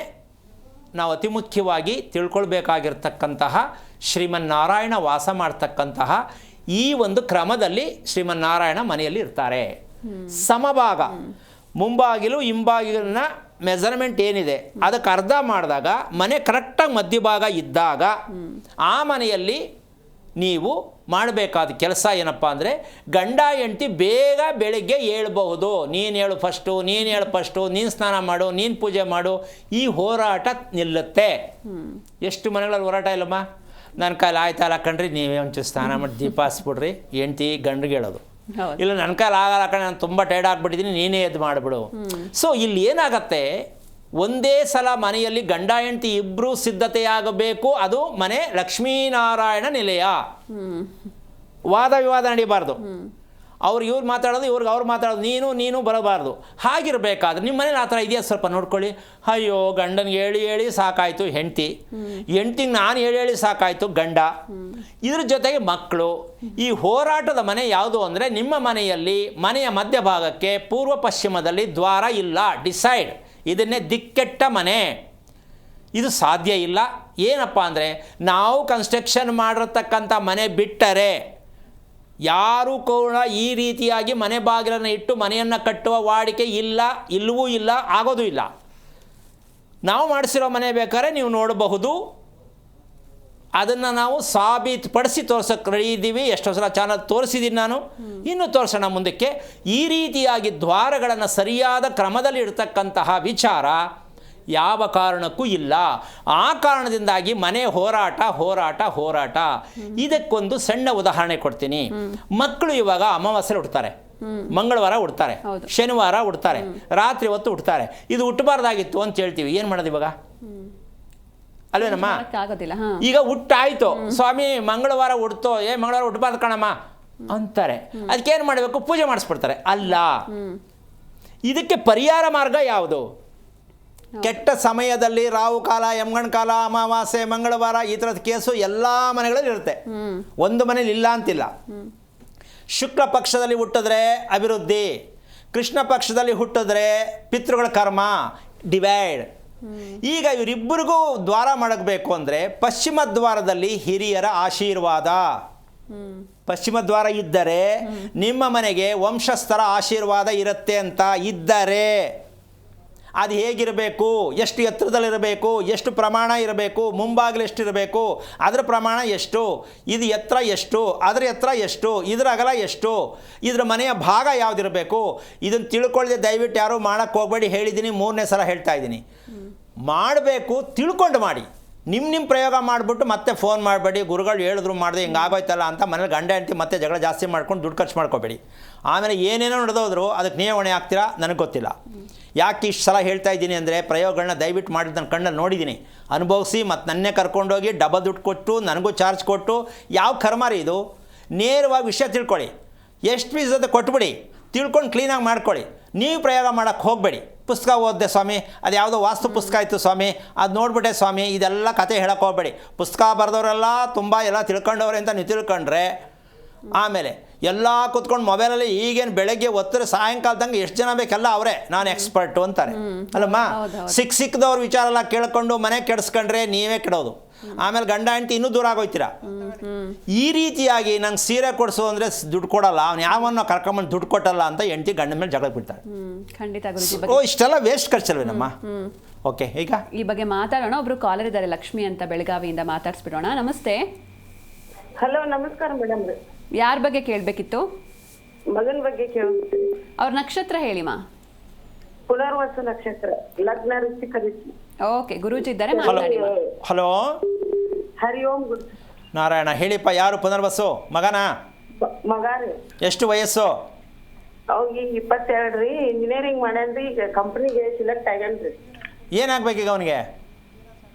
ನಾವು ಅತಿ ಮುಖ್ಯವಾಗಿ ತಿಳ್ಕೊಳ್ಬೇಕಾಗಿರ್ತಕ್ಕಂತಹ ಶ್ರೀಮನ್ನಾರಾಯಣ ವಾಸ ಮಾಡ್ತಕ್ಕಂತಹ ಈ ಒಂದು ಕ್ರಮದಲ್ಲಿ ಶ್ರೀಮನ್ನಾರಾಯಣ ಮನೆಯಲ್ಲಿ ಇರ್ತಾರೆ. ಸಮಭಾಗ ಮುಂಬಾಗಿಲು ಹಿಂಬಾಗಿಲಿನ ಮೆಜರ್ಮೆಂಟ್ ಏನಿದೆ ಅದಕ್ಕೆ ಅರ್ಧ ಮಾಡಿದಾಗ ಮನೆ ಕರೆಕ್ಟಾಗಿ ಮಧ್ಯಭಾಗ ಇದ್ದಾಗ ಆ ಮನೆಯಲ್ಲಿ ನೀವು ಮಾಡಬೇಕಾದ ಕೆಲಸ ಏನಪ್ಪ ಅಂದರೆ ಗಂಡ ಹೆಂಡತಿ ಬೇಗ ಬೆಳಗ್ಗೆ ಏಳಬಹುದು. ನೀನು ಹೇಳು ಫಸ್ಟು, ನೀನು ಹೇಳು ಫಸ್ಟು, ನೀನು ಸ್ನಾನ ಮಾಡು, ನೀನು ಪೂಜೆ ಮಾಡು, ಈ ಹೋರಾಟ ನಿಲ್ಲುತ್ತೆ. ಎಷ್ಟು ಮನೆಗಳಲ್ಲಿ ಹೋರಾಟ ಇಲ್ಲಮ್ಮ, ನನ್ನ ಕೈಲಿ ಆಯ್ತಲ್ಲ ಕಣ್ರಿ, ನೀವೇ ಒಂಚೂರು ಸ್ನಾನ ಮಾಡಿ ದೀಪ ಹಚ್ಬಿಡ್ರಿ, ಹೆಂಡ್ತಿ ಗಂಡ್ರಿಗೆ ಹೇಳೋದು. ಇಲ್ಲ ನನ್ನ ಕೈಲಿ ಆಗಲ್ಲ ಕಣೆ, ನಾನು ತುಂಬ ಟೈರ್ಡ್ ಆಗಿಬಿಟ್ಟಿದ್ದೀನಿ, ನೀನೇ ಎದ್ದು ಮಾಡಿಬಿಡು. ಸೊ ಇಲ್ಲಿ ಏನಾಗತ್ತೆ, ಒಂದೇ ಸಲ ಮನೆಯಲ್ಲಿ ಗಂಡ ಹೆಂಡತಿ ಇಬ್ಬರು ಸಿದ್ಧತೆಯಾಗಬೇಕು. ಅದು ಮನೆ ಲಕ್ಷ್ಮೀನಾರಾಯಣ ನಿಲಯ. ವಾದ ವಿವಾದ ನಡೀಬಾರ್ದು. ಅವ್ರು ಇವ್ರು ಮಾತಾಡೋದು, ಇವ್ರಿಗೆ ಅವ್ರು ಮಾತಾಡೋದು, ನೀನು ಬರಬಾರ್ದು. ಹಾಗಿರಬೇಕಾದ್ರೆ ನಿಮ್ಮ ಮನೇಲಿ ಆ ಥರ ಇದೆಯಾ ಸ್ವಲ್ಪ ನೋಡ್ಕೊಳ್ಳಿ. ಅಯ್ಯೋ ಗಂಡನಿಗೆ ಹೇಳಿ ಸಾಕಾಯಿತು ಹೆಂಡ್ತಿಗೆ ನಾನು ಹೇಳಿ ಸಾಕಾಯಿತು ಗಂಡ, ಇದ್ರ ಜೊತೆಗೆ ಮಕ್ಕಳು. ಈ ಹೋರಾಟದ ಮನೆ ಯಾವುದು ಅಂದರೆ ನಿಮ್ಮ ಮನೆಯಲ್ಲಿ ಮನೆಯ ಮಧ್ಯಭಾಗಕ್ಕೆ ಪೂರ್ವ ಪಶ್ಚಿಮದಲ್ಲಿ ದ್ವಾರ ಇಲ್ಲ. ಡಿಸೈಡ್. ಇದನ್ನೇ ದಿಕ್ಕೆಟ್ಟ ಮನೆ. ಇದು ಸಾಧ್ಯ ಇಲ್ಲ. ಏನಪ್ಪ ಅಂದರೆ ನಾವು ಕನ್ಸ್ಟ್ರಕ್ಷನ್ ಮಾಡಿರ್ತಕ್ಕಂಥ ಮನೆ ಬಿಟ್ಟರೆ ಯಾರೂ ಕೂಡ ಈ ರೀತಿಯಾಗಿ ಮನೆ ಬಾಗಿಲನ್ನು ಇಟ್ಟು ಮನೆಯನ್ನು ಕಟ್ಟುವ ವಾಡಿಕೆ ಇಲ್ಲವೂ ಇಲ್ಲ, ಆಗೋದು ಇಲ್ಲ. ನಾವು ಮಾಡಿಸಿರೋ ಮನೆ ಬೇಕಾದ್ರೆ ನೀವು ನೋಡಬಹುದು. ಅದನ್ನು ನಾವು ಸಾಬೀತುಪಡಿಸಿ ತೋರ್ಸೋಕ್ಕೆ ರೆಡಿ ಇದ್ದೀವಿ. ಎಷ್ಟೋ ಸಲ ಚಾನಲ್ ತೋರಿಸಿದ್ದೀನಿ ನಾನು, ಇನ್ನೂ ತೋರಿಸೋಣ ಮುಂದಕ್ಕೆ. ಈ ರೀತಿಯಾಗಿ ದ್ವಾರಗಳನ್ನು ಸರಿಯಾದ ಕ್ರಮದಲ್ಲಿ ಇಡ್ತಕ್ಕಂತಹ ವಿಚಾರ ಯಾವ ಕಾರಣಕ್ಕೂ ಇಲ್ಲ. ಆ ಕಾರಣದಿಂದಾಗಿ ಮನೆ ಹೋರಾಟ. ಇದಕ್ಕೊಂದು ಸಣ್ಣ ಉದಾಹರಣೆ ಕೊಡ್ತೀನಿ. ಮಕ್ಕಳು ಇವಾಗ ಅಮಾವಾಸ್ಯೆ ಹುಡ್ತಾರೆ, ಮಂಗಳವಾರ ಹುಡ್ತಾರೆ, ಶನಿವಾರ ಹುಡ್ತಾರೆ, ರಾತ್ರಿ ಹೊತ್ತು ಹುಡ್ತಾರೆ. ಇದು ಹುಟ್ಟಬಾರ್ದಾಗಿತ್ತು ಅಂತ ಹೇಳ್ತೀವಿ. ಏನು ಮಾಡೋದು ಇವಾಗ? ಅಲ್ವೇನಮ್ಮ? ಈಗ ಹುಟ್ಟಾಯ್ತು, ಸ್ವಾಮಿ ಮಂಗಳವಾರ ಹುಡ್ತೋ, ಮಂಗಳವಾರ ಹುಟ್ಟಬಾರ್ದು ಕಣಮ್ಮ ಅಂತಾರೆ. ಅದಕ್ಕೇನು ಮಾಡಬೇಕು? ಪೂಜೆ ಮಾಡಿಸ್ಬಿಡ್ತಾರೆ. ಅಲ್ಲ, ಇದಕ್ಕೆ ಪರಿಹಾರ ಮಾರ್ಗ ಯಾವುದು? ಕೆಟ್ಟ ಸಮಯದಲ್ಲಿ ರಾಹು ಕಾಲ, ಯಮಗಂಡ ಕಾಲ, ಅಮಾವಾಸ್ಯೆ, ಮಂಗಳವಾರ, ಈ ಥರದ ಕೇಸು ಎಲ್ಲ ಮನೆಗಳಲ್ಲಿ ಇರುತ್ತೆ. ಒಂದು ಮನೇಲಿ ಇಲ್ಲ ಅಂತಿಲ್ಲ. ಶುಕ್ಲ ಪಕ್ಷದಲ್ಲಿ ಹುಟ್ಟಿದ್ರೆ ಅಭಿವೃದ್ಧಿ, ಕೃಷ್ಣ ಪಕ್ಷದಲ್ಲಿ ಹುಟ್ಟಿದ್ರೆ ಪಿತೃಗಳ ಕರ್ಮ, ಡಿವೈಡ್. ಈಗ ಇವರಿಬ್ಬರಿಗೂ ದ್ವಾರ ಮಾಡಬೇಕು ಅಂದರೆ ಪಶ್ಚಿಮ ದ್ವಾರದಲ್ಲಿ ಹಿರಿಯರ ಆಶೀರ್ವಾದ. ಪಶ್ಚಿಮ ದ್ವಾರ ಇದ್ದರೆ ನಿಮ್ಮ ಮನೆಗೆ ವಂಶಸ್ಥರ ಆಶೀರ್ವಾದ ಇರುತ್ತೆ ಅಂತ ಇದ್ದರೆ ಅದು ಹೇಗಿರಬೇಕು, ಎಷ್ಟು ಎತ್ತರದಲ್ಲಿರಬೇಕು, ಎಷ್ಟು ಪ್ರಮಾಣ ಇರಬೇಕು, ಮುಂಭಾಗಲು ಎಷ್ಟಿರಬೇಕು, ಅದರ ಪ್ರಮಾಣ ಎಷ್ಟು, ಇದು ಎತ್ತರ ಎಷ್ಟು, ಅದರ ಎತ್ತರ ಎಷ್ಟು, ಇದರ ಅಗಲ ಎಷ್ಟು, ಇದರ ಮನೆಯ ಭಾಗ ಯಾವುದಿರಬೇಕು, ಇದನ್ನು ತಿಳ್ಕೊಳ್ಳದೆ ದಯವಿಟ್ಟು ಯಾರೂ ಮಾಡೋಕ್ಕೆ ಹೋಗಬೇಡಿ. ಹೇಳಿದ್ದೀನಿ, 3ನೇ ಸಲ ಹೇಳ್ತಾ ಇದ್ದೀನಿ. ಮಾಡಬೇಕು, ತಿಳ್ಕೊಂಡು ಮಾಡಿ. ನಿಮ್ಮ ಪ್ರಯೋಗ ಮಾಡಿಬಿಟ್ಟು ಮತ್ತೆ ಫೋನ್ ಮಾಡಬೇಡಿ, ಗುರುಗಳು ಹೇಳಿದ್ರು ಮಾಡಿದೆ ಹಿಂಗಾಗೋಯ್ತಲ್ಲ ಅಂತ ಮನೇಲಿ ಗಂಡ ಹೆಂಡತಿ ಮತ್ತೆ ಜಗಳ ಜಾಸ್ತಿ ಮಾಡ್ಕೊಂಡು ದುಡ್ಡು ಖರ್ಚು ಮಾಡ್ಕೋಬೇಡಿ. ಆಮೇಲೆ ಏನೇನೋ ನಡೆದೋದ್ರು ಅದಕ್ಕೆ ನೀವೇ ಹೊಣೆ ಆಗ್ತೀರಾ, ನನಗೆ ಗೊತ್ತಿಲ್ಲ. ಯಾಕೆ ಇಷ್ಟು ಸಲ ಹೇಳ್ತಾ ಇದ್ದೀನಿ ಅಂದರೆ ಪ್ರಯೋಗಗಳನ್ನ ದಯವಿಟ್ಟು ಮಾಡಿದ್ದು ನನ್ನ ಕಣ್ಣಲ್ಲಿ ನೋಡಿದ್ದೀನಿ, ಅನುಭವಿಸಿ ಮತ್ತು ನನ್ನೇ ಕರ್ಕೊಂಡೋಗಿ ಡಬಲ್ ದುಡ್ಡು ಕೊಟ್ಟು ನನಗೂ ಚಾರ್ಜ್ ಕೊಟ್ಟು ಯಾವ ಕರ್ಮಾರಿ ಇದು? ನೇರವಾಗಿ ವಿಷಯ ತಿಳ್ಕೊಳ್ಳಿ, ಎಷ್ಟು ಫೀಸ್ ಅದು ಕೊಟ್ಬಿಡಿ, ತಿಳ್ಕೊಂಡು ಕ್ಲೀನಾಗಿ ಮಾಡ್ಕೊಳ್ಳಿ. ನೀವು ಪ್ರಯೋಗ ಮಾಡೋಕ್ಕೆ ಹೋಗಬೇಡಿ. ಪುಸ್ತಕ ಓದಿದೆ ಸ್ವಾಮಿ, ಅದು ಯಾವುದೋ ವಾಸ್ತು ಪುಸ್ತಕ ಇತ್ತು ಸ್ವಾಮಿ, ಅದು ನೋಡ್ಬಿಟ್ಟೆ ಸ್ವಾಮಿ, ಇದೆಲ್ಲ ಕತೆ ಹೇಳಕ್ಕೆ ಹೋಗಬೇಡಿ. ಪುಸ್ತಕ ಬರೆದವರೆಲ್ಲ ತುಂಬ ಎಲ್ಲ ತಿಳ್ಕೊಂಡವ್ರೆ ಅಂತ ನೀವು ತಿಳ್ಕೊಂಡ್ರೆ ಆಮೇಲೆ ಎಲ್ಲ ಕೂತ್ಕೊಂಡು ಮೊಬೈಲಲ್ಲಿ ಈಗೇನು ಬೆಳಗ್ಗೆ ಒತ್ತರ ಸಾಯಂಕಾಲದಂಗೆ ಎಷ್ಟು ಜನ ಬೇಕೆಲ್ಲ ಅವರೇ ನಾನು ಎಕ್ಸ್ಪರ್ಟು ಅಂತಾರೆ ಅಲ್ಲಮ್ಮ. ಸಿಕ್ಕದವ್ರ ವಿಚಾರ ಎಲ್ಲ ಕೇಳ್ಕೊಂಡು ಮನೆ ಕೆಡಿಸ್ಕೊಂಡ್ರೆ ನೀವೇ ಕೆಡೋದು. ಆಮೇಲೆ ಗಂಡ ಹೆಂಡತಿ ಇನ್ನೂ ದೂರ ಆಗೋಯ್ತೀರ. ಈ ರೀತಿಯಾಗಿ ನಂಗೆ ಸೀರೆ ಕೊಡಿಸು ಅಂದರೆ ದುಡ್ಡು ಕೊಡಲ್ಲ, ಅವ್ನು ಯಾವನ್ನೋ ಕರ್ಕೊಂಬಂದು ದುಡ್ಡು ಕೊಟ್ಟಲ್ಲ ಅಂತ ಹೆಂಡತಿ ಗಂಡ ಮೇಲೆ ಜಗಳ ಬಿಡ್ತಾರೆ. ಓ, ಇಷ್ಟೆಲ್ಲ ವೇಸ್ಟ್ ಖರ್ಚಲ್ವೇನಮ್ಮ? ಓಕೆ, ಈಗ ಈ ಬಗ್ಗೆ ಮಾತಾಡೋಣ. ಒಬ್ರು ಕಾಲರ್ ಇದ್ದಾರೆ, ಲಕ್ಷ್ಮಿ ಅಂತ, ಬೆಳಗಾವಿಯಿಂದ. ಮಾತಾಡ್ಸ್ಬಿಡೋಣ. ನಮಸ್ತೆ. ಹಲೋ, ನಮಸ್ಕಾರ ಮೇಡಮ್. ಯಾರ ಬಗ್ಗೆ ಕೇಳಬೇಕಿತ್ತು? ಮಗನ ಬಗ್ಗೆ ಕೇಳ್ತೀನಿ. ಅವ್ರ ನಕ್ಷತ್ರ ಹೇಳಿಮಾ. ಪುನರ್ವಸು ನಕ್ಷತ್ರ, ಲಗ್ನ ಋಷಿಕ ಋಷಿ. ಓಕೆ, ಗುರೂಜಿ ಇದ್ದಾರೆ, ಮಾತಾಡಿ. ಹಲೋ, ಹರಿ ಓಂ ಗುರು. ನಾರಾಯಣ. ಹೇಳಿಪ್ಪ, ಯಾರು ಪುನರ್ವಸು? ಮಗನಾ? ಮಗ ರೀ. ಎಷ್ಟು ವಯಸ್ಸು? ಅವ್ರಿಗೆ 22 ರೀ. ಇಂಜಿನಿಯರಿಂಗ್ ಮಾಡ್ಯಾನ್ರಿ. ಈಗ ಕಂಪ್ನಿಗೆ ಸಿಲೆಕ್ಟ್ ಆಗ್ಯಾನ್ರಿ. ಏನಾಗ್ಬೇಕೀಗ ಅವನಿಗೆ?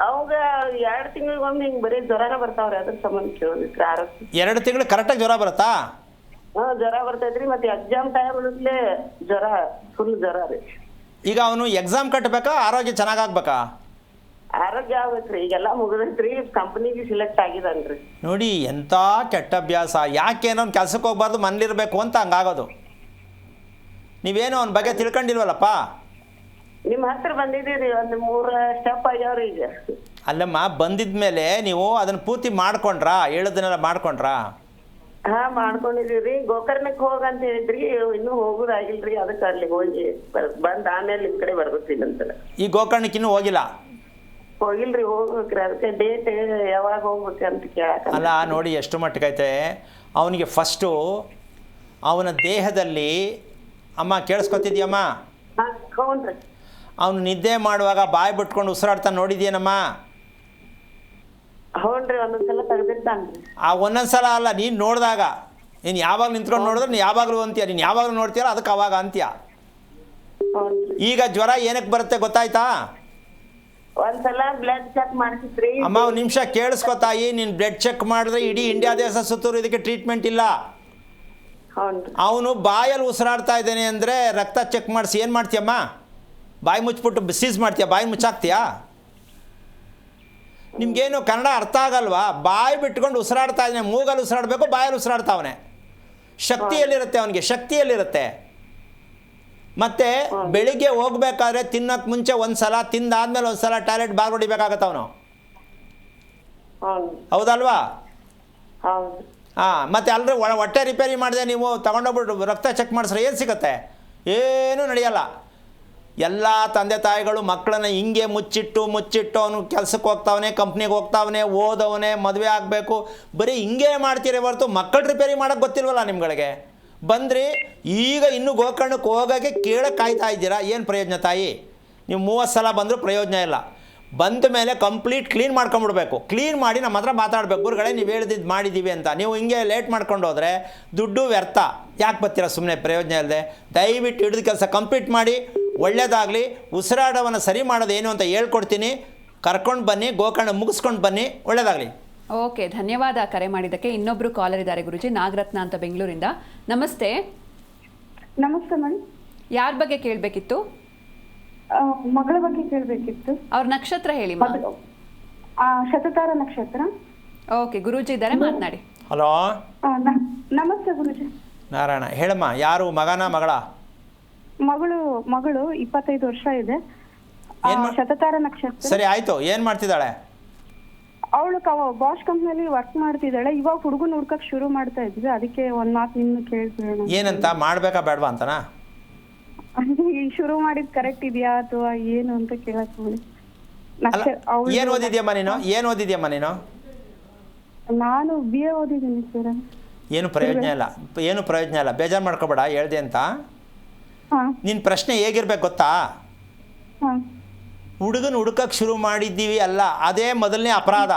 ಅವಾಗ 2 ತಿಂಗಳಿಗೊಮ್ಮೆ ಹಿಂಗ್ ಬರೀ ಜ್ವರನ ಬರ್ತಾವ್ರಿ. ಅದ್ರ ಸಂಬಂಧ ಕೇಳಿದ್ರಿ ಆರೋಗ್ಯ. 2 ತಿಂಗಳು ಕರೆಕ್ಟಾಗಿ ಜ್ವರ ಬರುತ್ತಾ? ಜ್ವರ ಬರ್ತೈತ್ರಿ. ಮತ್ತೆ ಎಕ್ಸಾಮ್ ಟೈಮ್ ಜ್ವರ, ಫುಲ್ ಜ್ವರ ರೀ. ಈಗ ಅವನು ಎಕ್ಸಾಮ್ ಕಟ್ಟಬೇಕಾ, ಆರೋಗ್ಯ ಚೆನ್ನಾಗಾಗ್ಬೇಕಾ? ಆರೋಗ್ಯ ಆಗ್ಬೇಕ್ರಿ. ಈಗೆಲ್ಲ ಮುಗಿದೈತ್ರಿ, ಕಂಪ್ನಿಗೆ ಸಿಲೆಕ್ಟ್ ಆಗಿದನ್ರಿ. ನೋಡಿ, ಎಂಥ ಕೆಟ್ಟ ಅಭ್ಯಾಸ. ಯಾಕೇನೋ ಅವ್ನು ಕೆಲ್ಸಕ್ಕೆ ಹೋಗ್ಬಾರ್ದು, ಮನೇಲಿರಬೇಕು ಅಂತ ಹಂಗಾಗೋದು. ನೀವೇನು ಅವನ ಬಗ್ಗೆ ತಿಳ್ಕೊಂಡಿಲ್ವಲ್ಲಪ್ಪ? ನಿಮ್ ಹತ್ರ ಬಂದಿದ್ದೀರಿ, ಒಂದು 3 ಸ್ಟೆಪ್ ಆಗ್ಯಾವ್ರಿ ಈಗ. ಅಲ್ಲಮ್ಮ, ಬಂದಿದ ಮೇಲೆ ನೀವು ಅದನ್ನು ಪೂರ್ತಿ ಮಾಡ್ಕೊಂಡ್ರಾ? ಹೇಳೋದನ್ನೆಲ್ಲ ಮಾಡ್ಕೊಂಡ್ರಾ? ಹಾ ಮಾಡ್ಕೊಂಡಿದೀವ್ರಿ. ಗೋಕರ್ಣಕ್ಕೆ ಹೋಗಂತ ಹೇಳಿದ್ರಿ, ಇನ್ನೂ ಹೋಗುದಾಗಿಲ್ರಿ. ಅದಕ್ಕೆ ಅಲ್ಲಿ ಹೋಗಿ ಬಂದ್ ಆಮೇಲೆ ನಿಮ್ ಕಡೆ ಬರ್ಬೇಕಿಲ್ಲಂತ. ಈ ಗೋಕರ್ಣಕ್ಕೆ ಇನ್ನೂ ಹೋಗಿಲ್ಲ? ಹೋಗಿಲ್ರಿ, ಹೋಗ್ಬೇಕ್ರಿ. ಅದಕ್ಕೆ ಡೇಟ್ ಯಾವಾಗ ಹೋಗ್ಬೇಕಂತ ಕೇಳಕ. ಅಲ್ಲ ನೋಡಿ ಎಷ್ಟು ಮಟ್ಟಕ್ಕೈತೆ ಅವನಿಗೆ. ಫಸ್ಟು ಅವನ ದೇಹದಲ್ಲಿ, ಅಮ್ಮ ಕೇಳಿಸ್ಕೊತಿದ್ಯಮ್ಮ, ಹೌನ್ರಿ. ಅವನು ನಿದ್ದೆ ಮಾಡುವಾಗ ಬಾಯಿ ಬಿಟ್ಕೊಂಡು ಉಸಿರಾಡ್ತಾನೆ, ನೋಡಿದ್ಯೇನಮ್ಮ? ಹೌನ್ರಿ, ಒಂದೊಂದ್ಸಲ ತೆಗ್ದಿರ್ತಾನ್ರಿ. ಆ ಒಂದೊಂದ್ಸಲ ಅಲ್ಲ, ನೀನು ನೋಡಿದಾಗ, ನೀನು ಯಾವಾಗ ನಿಂತ್ಕೊಂಡು ನೋಡಿದ್ರೆ ನೀನು ಯಾವಾಗಲೂ ಅಂತೀಯ, ನೀನು ಯಾವಾಗಲೂ ನೋಡ್ತೀಯಲ್ಲ ಅದಕ್ಕೆ ಅವಾಗ ಅಂತೀಯ. ಈಗ ಜ್ವರ ಏನಕ್ಕೆ ಬರುತ್ತೆ ಗೊತ್ತಾಯ್ತಾ? ಒಂದ್ಸಲ ಬ್ಲಡ್ ಚೆಕ್ ಮಾಡಿಸಿದ್ರಿ. ಅಮ್ಮ ಒಂದು ನಿಮಿಷ ಕೇಳಿಸ್ಕೊತಾಯಿ, ನೀನು ಬ್ಲಡ್ ಚೆಕ್ ಮಾಡಿದ್ರೆ ಇಡೀ ಇಂಡಿಯಾ ದೇಶ ಸುತ್ತೂರು ಇದಕ್ಕೆ ಟ್ರೀಟ್ಮೆಂಟ್ ಇಲ್ಲ. ಅವನು ಬಾಯಲ್ಲಿ ಉಸಿರಾಡ್ತಾ ಇದ್ದಾನೆ ಅಂದರೆ ರಕ್ತ ಚೆಕ್ ಮಾಡಿಸಿ ಏನು ಮಾಡ್ತೀಯಮ್ಮ? ಬಾಯಿ ಮುಚ್ಚಿಬಿಟ್ಟು ಸೀಸ್ ಮಾಡ್ತೀಯ? ಬಾಯಿ ಮುಚ್ಚಾಕ್ತೀಯಾ? ನಿಮಗೇನು ಕನ್ನಡ ಅರ್ಥ ಆಗಲ್ವಾ? ಬಾಯಿ ಬಿಟ್ಕೊಂಡು ಉಸಿರಾಡ್ತಾ ಇದ್ದಾನೆ, ಮೂಗಲ್ಲಿ ಉಸಿರಾಡಬೇಕು, ಬಾಯಲ್ಲಿ ಉಸಿರಾಡ್ತಾವನೆ. ಶಕ್ತಿಯಲ್ಲಿರುತ್ತೆ ಅವನಿಗೆ, ಶಕ್ತಿಯಲ್ಲಿರುತ್ತೆ. ಮತ್ತು ಬೆಳಿಗ್ಗೆ ಹೋಗ್ಬೇಕಾದ್ರೆ ತಿನ್ನೋಕ್ಕೆ ಮುಂಚೆ ಒಂದು ಸಲ, ತಿಂದಾದ್ಮೇಲೆ ಒಂದು ಸಲ ಟಾಯ್ಲೆಟ್ ಬಾಗಿಲು ಹೊಡಿಬೇಕಾಗತ್ತೆ ಅವನು. ಹೌದಲ್ವಾ? ಹಾಂ. ಮತ್ತು ಅಲ್ಲದೆ ಹೊಟ್ಟೆ ರಿಪೇರಿ ಮಾಡಿದೆ ನೀವು ತೊಗೊಂಡೋಗ್ಬಿಟ್ಟು ರಕ್ತ ಚೆಕ್ ಮಾಡಿಸ್ರೆ ಏನು ಸಿಗುತ್ತೆ? ಏನೂ ನಡೆಯಲ್ಲ. ಎಲ್ಲ ತಂದೆ ತಾಯಿಗಳು ಮಕ್ಕಳನ್ನ ಹಿಂಗೆ ಮುಚ್ಚಿಟ್ಟು ಅವನು ಕೆಲಸಕ್ಕೆ ಹೋಗ್ತಾವನೆ, ಕಂಪ್ನಿಗೆ ಹೋಗ್ತಾವನೆ, ಓದವನೇ, ಮದುವೆ ಆಗಬೇಕು, ಬರೀ ಹಿಂಗೆ ಮಾಡ್ತೀರಿ ಹೊರತು ಮಕ್ಕಳು ರಿಪೇರಿ ಮಾಡೋಕ್ಕೆ ಗೊತ್ತಿಲ್ವಲ್ಲ ನಿಮ್ಗಳಿಗೆ. ಬಂದ್ರಿ ಈಗ ಇನ್ನೂ ಗೋಕರ್ಣಕ್ಕೆ ಹೋಗೋಕ್ಕೆ ಕೇಳಕ್ಕೆ ಕಾಯ್ತಾ ಇದ್ದೀರಾ? ಏನು ಪ್ರಯೋಜನ ತಾಯಿ? ನೀವು 30 ಸಲ ಬಂದರೂ ಪ್ರಯೋಜನ ಇಲ್ಲ. ಬಂದ ಮೇಲೆ ಕಂಪ್ಲೀಟ್ ಕ್ಲೀನ್ ಮಾಡ್ಕೊಂಬಿಡ್ಬೇಕು. ಕ್ಲೀನ್ ಮಾಡಿ ನಮ್ಮ ಹತ್ರ ಮಾತಾಡಬೇಕು, ಗುರುಗಳೇ ನೀವು ಹೇಳಿದ್ದು ಮಾಡಿದ್ದೀವಿ ಅಂತ. ನೀವು ಹಿಂಗೆ ಲೇಟ್ ಮಾಡ್ಕೊಂಡು ಹೋದರೆ ದುಡ್ಡು ವ್ಯರ್ಥ. ಯಾಕೆ ಬರ್ತೀರಾ ಸುಮ್ಮನೆ ಪ್ರಯೋಜನ ಇಲ್ಲದೆ? ದಯವಿಟ್ಟು ಹಿಡಿದು ಕೆಲಸ ಕಂಪ್ಲೀಟ್ ಮಾಡಿ, ಒಳ್ಳೆಯದಾಗಲಿ. ಉಸಿರಾಟವನ್ನು ಸರಿ ಮಾಡೋದು ಏನು ಅಂತ ಹೇಳ್ಕೊಡ್ತೀನಿ. ಕರ್ಕೊಂಡು ಬನ್ನಿ, ಗೋಕರ್ಣ ಮುಗಿಸ್ಕೊಂಡು ಬನ್ನಿ, ಒಳ್ಳೆಯದಾಗಲಿ. ಓಕೆ, ಧನ್ಯವಾದ ಕರೆ ಮಾಡಿದ್ದಕ್ಕೆ. ಇನ್ನೊಬ್ಬರು ಕಾಲರ್ ಇದ್ದಾರೆ ಗುರುಜಿ, ನಾಗರತ್ನ ಅಂತ ಬೆಂಗಳೂರಿಂದ. ನಮಸ್ತೆ. ನಮಸ್ತೆ ಮೇಡಮ್. ಯಾರ ಬಗ್ಗೆ ಕೇಳಬೇಕಿತ್ತು? ಮಗಳ ಬಗ್ಗೆ ಕೇಳಬೇಕಿತ್ತು. ಅವ್ರ ನಕ್ಷತ್ರ ಹೇಳಿ. ಶತತಾರ ನಕ್ಷತ್ರ. ಓಕೆ, ಗುರೂಜಿ ಇದ್ದಾರೆ, ಮಾತನಾಡಿ. ಹಲೋ, ನಮಸ್ತೆ ಗುರುಜಿ. ನಾರಾಯಣ. ಹೇಳಮ್ಮ, ಯಾರು? ಮಗನ ಮಗಳ? ಮಗಳು 25 ವರ್ಷ ಇದೆ. ಶತತಾರ ನಕ್ಷತ್ರ. ಸರಿ, ಆಯಿತು. ಏನು ಮಾಡ್ತಿದ್ದಾಳೆ? ಅವಳು ಬಾಷ್ ಕಂಪ್ನಿಯಲ್ಲಿ ವರ್ಕ್ ಮಾಡ್ತಿದ್ದಾಳೆ. ಇವಾಗ ಹುಡುಗನ ಹುಡ್ಕಕ್ ಶುರು ಮಾಡ್ತಾ ಇದ್ವಿ, ಅದಕ್ಕೆ ಒಂದ್ ಮಾತು ನಿಮ್ಗೆ ಕೇಳ್ತೀವಿ. ಏನಂತ? ಮಾಡ್ಬೇಕಾ ಬೇಡವಾ ಅಂತನಾ? ಶುರು ಮಾಡಿದ್ ಕರೆಕ್ಟ್ ಇದೆಯಾ ಅಥವಾ ಏನು ಅಂತ ಕೇಳಕ್ ನೋಡಿ. ಏನು ಓದಿದ್ಯಮ್ಮ ನೀನು? ನಾನು BA ಓದಿದ್ದೀನಿ ಸರ್. ಏನು ಪ್ರಯೋಜನ ಇಲ್ಲ, ಬೇಜಾರು ಮಾಡ್ಕೋಬೇಡ, ಹೇಳ್ದೆ ಅಂತ. ನಿನ್ನ ಪ್ರಶ್ನೆ ಹೇಗಿರ್ಬೇಕು ಗೊತ್ತಾ? ಹುಡುಗನ ಹುಡುಕಕ್ಕೆ ಶುರು ಮಾಡಿದ್ದೀವಿ ಅಲ್ಲ, ಅದೇ ಮೊದಲನೇ ಅಪರಾಧ.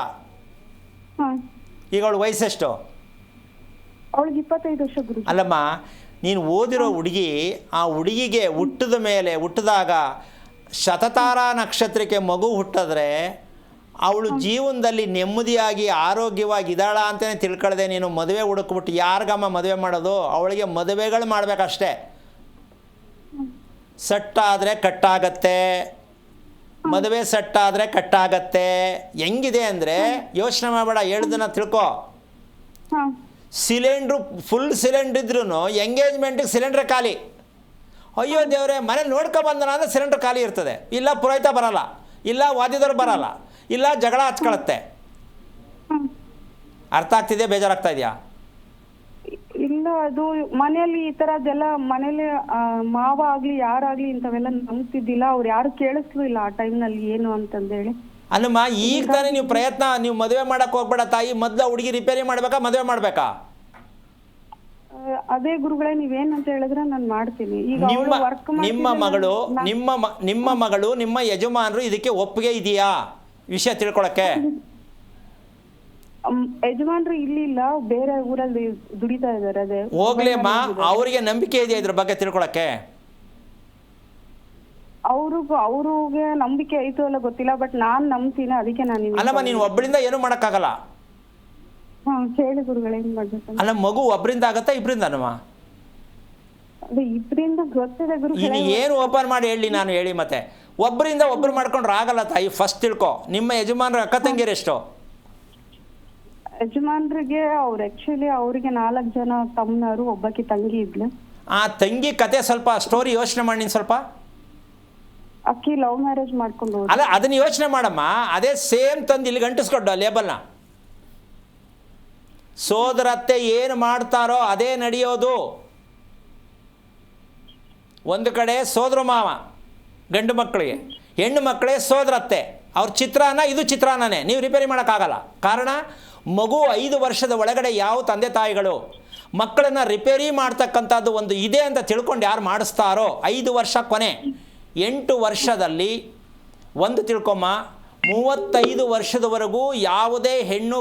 ಈಗ ಅವಳು ವಯಸ್ಸೆಷ್ಟು? ಅವಳಿಗೆ 25 ವರ್ಷ ಗುರು. ಅಲ್ಲಮ್ಮ, ನೀನು ಓದಿರೋ ಹುಡುಗಿ, ಆ ಹುಡುಗಿಗೆ ಹುಟ್ಟಿದಾಗ ಶತತಾರ ನಕ್ಷತ್ರಕ್ಕೆ ಮಗು ಹುಟ್ಟಿದ್ರೆ ಅವಳು ಜೀವನದಲ್ಲಿ ನೆಮ್ಮದಿಯಾಗಿ ಆರೋಗ್ಯವಾಗಿ ಇದ್ದಾಳ ಅಂತಲೇ ತಿಳ್ಕೊಳ್ಳದೆ ನೀನು ಮದುವೆ ಹುಡುಕ್ಬಿಟ್ಟು ಯಾರಿಗಮ್ಮ ಮದುವೆ ಮಾಡೋದು? ಅವಳಿಗೆ ಮದುವೆಗಳು ಮಾಡಬೇಕಷ್ಟೇ. ಸೆಟ್ಟಾದರೆ ಕಟ್ಟಾಗತ್ತೆ, ಮದುವೆ ಸೆಟ್ಟಾದರೆ ಕಟ್ಟಾಗತ್ತೆ. ಹೆಂಗಿದೆ ಅಂದರೆ ಯೋಚನೆ ಮಾಡಬೇಡ, ಹೇಳ್ದನ್ನ ತಿಳ್ಕೊ. ಸಿಲಿಂಡ್ರು ಫುಲ್ ಸಿಲಿಂಡ್ರ್ ಇದ್ರೂ ಎಂಗೇಜ್ಮೆಂಟಿಗೆ ಸಿಲಿಂಡ್ರ್ ಖಾಲಿ. ಅಯ್ಯೋ ದೇವರೇ, ಮನೇಲಿ ನೋಡ್ಕೊಬಂದನ ಅಂದರೆ ಸಿಲಿಂಡ್ರ್ ಖಾಲಿ ಇರ್ತದೆ. ಇಲ್ಲ ಪುರೋಹಿತ ಬರಲ್ಲ, ಇಲ್ಲ ವಾದ್ಯದವ್ರು ಬರಲ್ಲ, ಇಲ್ಲ ಜಗಳ ಹಚ್ಕೊಳತ್ತೆ. ಅರ್ಥ ಆಗ್ತಿದೆ? ಬೇಜಾರಾಗ್ತಾ ಇದೆಯಾ? ಇಲ್ಲ, ಅದು ಮನೆಯಲ್ಲಿ ಈ ತರದ್ದೆಲ್ಲ ಮನೇಲಿ ಮಾವ ಆಗ್ಲಿ ಯಾರಾಗ್ಲಿ ಇಂಥವೆಲ್ಲ ನಂಬ್ತಿದ್ದಿಲ್ಲ. ಅವ್ರು ಯಾರು ಕೇಳಿಸ್ಲೂ ಇಲ್ಲ ಆ ಟೈಮ್ನಲ್ಲಿ ಏನು ಅಂತಂದೇಳಿ. ಅಲ್ಲಮ್ಮ, ಈಗ ತಾನೇ ನೀವು ಮದುವೆ ಮಾಡಕ್ಕೆ ಹೋಗ್ಬೇಡ ತಾಯಿ. ಮೊದಲು ಹುಡುಗಿ ರಿಪೇರಿ ಮಾಡ್ಬೇಕಾ, ಮದುವೆ ಮಾಡ್ಬೇಕಾ? ಅದೇ ಗುರುಗಳೇ, ನೀವೇನಂತ ಹೇಳಿದ್ರೆ ನಾನು ಮಾಡ್ತೀನಿ. ಈಗ ನಿಮ್ಮ ಮಗಳು ನಿಮ್ಮ ಯಜಮಾನರು ಇದಕ್ಕೆ ಒಪ್ಪಿಗೆ ಇದೆಯಾ? ವಿಷಯ ತಿಳ್ಕೊಳಕ್ಕೆ. ಯಜಮಾನ್ರು ಇಲ್ಲ, ಬೇರೆ ಊರಲ್ಲಿ ದುಡಿತಾ ಇದಾರೆ. ಅದೇ ಹೋಗ್ಲಿ ಅಮ್ಮ, ಅವರಿಗೆ ನಂಬಿಕೆ ಇದೆಯಾ ಇದ್ರ ಬಗ್ಗೆ ತಿಳ್ಕೊಳಕ್ಕೆ? ಅವ್ರಿಗೆ ನಂಬಿಕೆ ಐತೋ ಅಲ್ಲ ಗೊತ್ತಿಲ್ಲ, ಬಟ್ ನಾನ್ ನಂಬ್ತೀನಿ. ಅದಕ್ಕೆ ನಾನು. ಅಲ್ಲಮ್ಮ, ನೀನು ಒಬ್ಬರಿಂದ ಏನು ಮಾಡೋಕ್ಕಾಗಲ್ಲ. ಹೇಳಿ ಗುರುಗಳೇ, ಏನ್ ಮಾಡ್ಬೇಕು? ಅಲ್ಲ, ಮಗು ಒಬ್ಬರಿಂದ ಆಗತ್ತಾ ಇಬ್ಬರಿಂದನಮ್ಮ? ಅದೇ ಇಬ್ಬರಿಂದ ಗೊತ್ತಿದೆ ಗುರುಗಳೇ. ಇನ್ನು ಏನು ಓಪನ್ ಮಾಡಿ ಹೇಳಿ ಮತ್ತೆ. ಒಬ್ಬರಿಂದ ಒಬ್ಬರು ಮಾಡ್ಕೊಂಡ್ರೆ ಆಗಲ್ಲ ತಾಯಿ. ಫಸ್ಟ್ ತಿಳ್ಕೊ, ನಿಮ್ಮ ಯಜಮಾನ್ರ ಅಕ್ಕ ತಂಗಿಯರು ಎಷ್ಟು? ಯಜಮಾನ್ರಿಗೆ ಅವ್ರಿಗೆ 4 ಜನ ತಮ್ಮನವರು, ಒಬ್ಬಾಕಿ ತಂಗಿ ಇದ್ಲು. ಆ ತಂಗಿ ಕತೆ ಸ್ವಲ್ಪ ಸ್ಟೋರಿ ಯೋಚನೆ ಮಾಡಿ ನೀನು ಸ್ವಲ್ಪ. ಅಕ್ಕಿ ಲವ್ ಮ್ಯಾರೇಜ್ ಮಾಡ್ಕೊಂಡು ಹೋದ್ರು. ಅಲ್ಲ, ಅದನ್ನ ಯೋಚನೆ ಮಾಡಮ್ಮ. ಅದೇ ಸೇಮ್ ತಂದು ಇಲ್ಲಿ ಗಂಟಿಸ್ಕೊಟ್ಟು ಲೇಬಲ್ನ. ಸೋದರತ್ತೆ ಏನು ಮಾಡ್ತಾರೋ ಅದೇ ನಡೆಯೋದು. ಒಂದು ಕಡೆ ಸೋದರ ಮಾವ ಗಂಡು ಮಕ್ಕಳಿಗೆ, ಹೆಣ್ಣು ಮಕ್ಕಳೇ ಸೋದರತ್ತೆ. ಅವ್ರ ಚಿತ್ರಾನ್ನ ಇದು ಚಿತ್ರಾನ್ನನೇ, ನೀವು ರಿಪೇರಿ ಮಾಡೋಕ್ಕಾಗಲ್ಲ. ಕಾರಣ, ಮಗು 5 ವರ್ಷದ ಒಳಗಡೆ ಯಾವ ತಂದೆ ತಾಯಿಗಳು ಮಕ್ಕಳನ್ನು ರಿಪೇರಿ ಮಾಡ್ತಕ್ಕಂಥದ್ದು ಒಂದು ಇದೆ ಅಂತ ತಿಳ್ಕೊಂಡು ಯಾರು ಮಾಡಿಸ್ತಾರೋ 5 ವರ್ಷ ಕೊನೆ. 8 ವರ್ಷದಲ್ಲಿ ಒಂದು ತಿಳ್ಕೊಮ್ಮ, 35 ವರ್ಷದವರೆಗೂ ಯಾವುದೇ ಹೆಣ್ಣು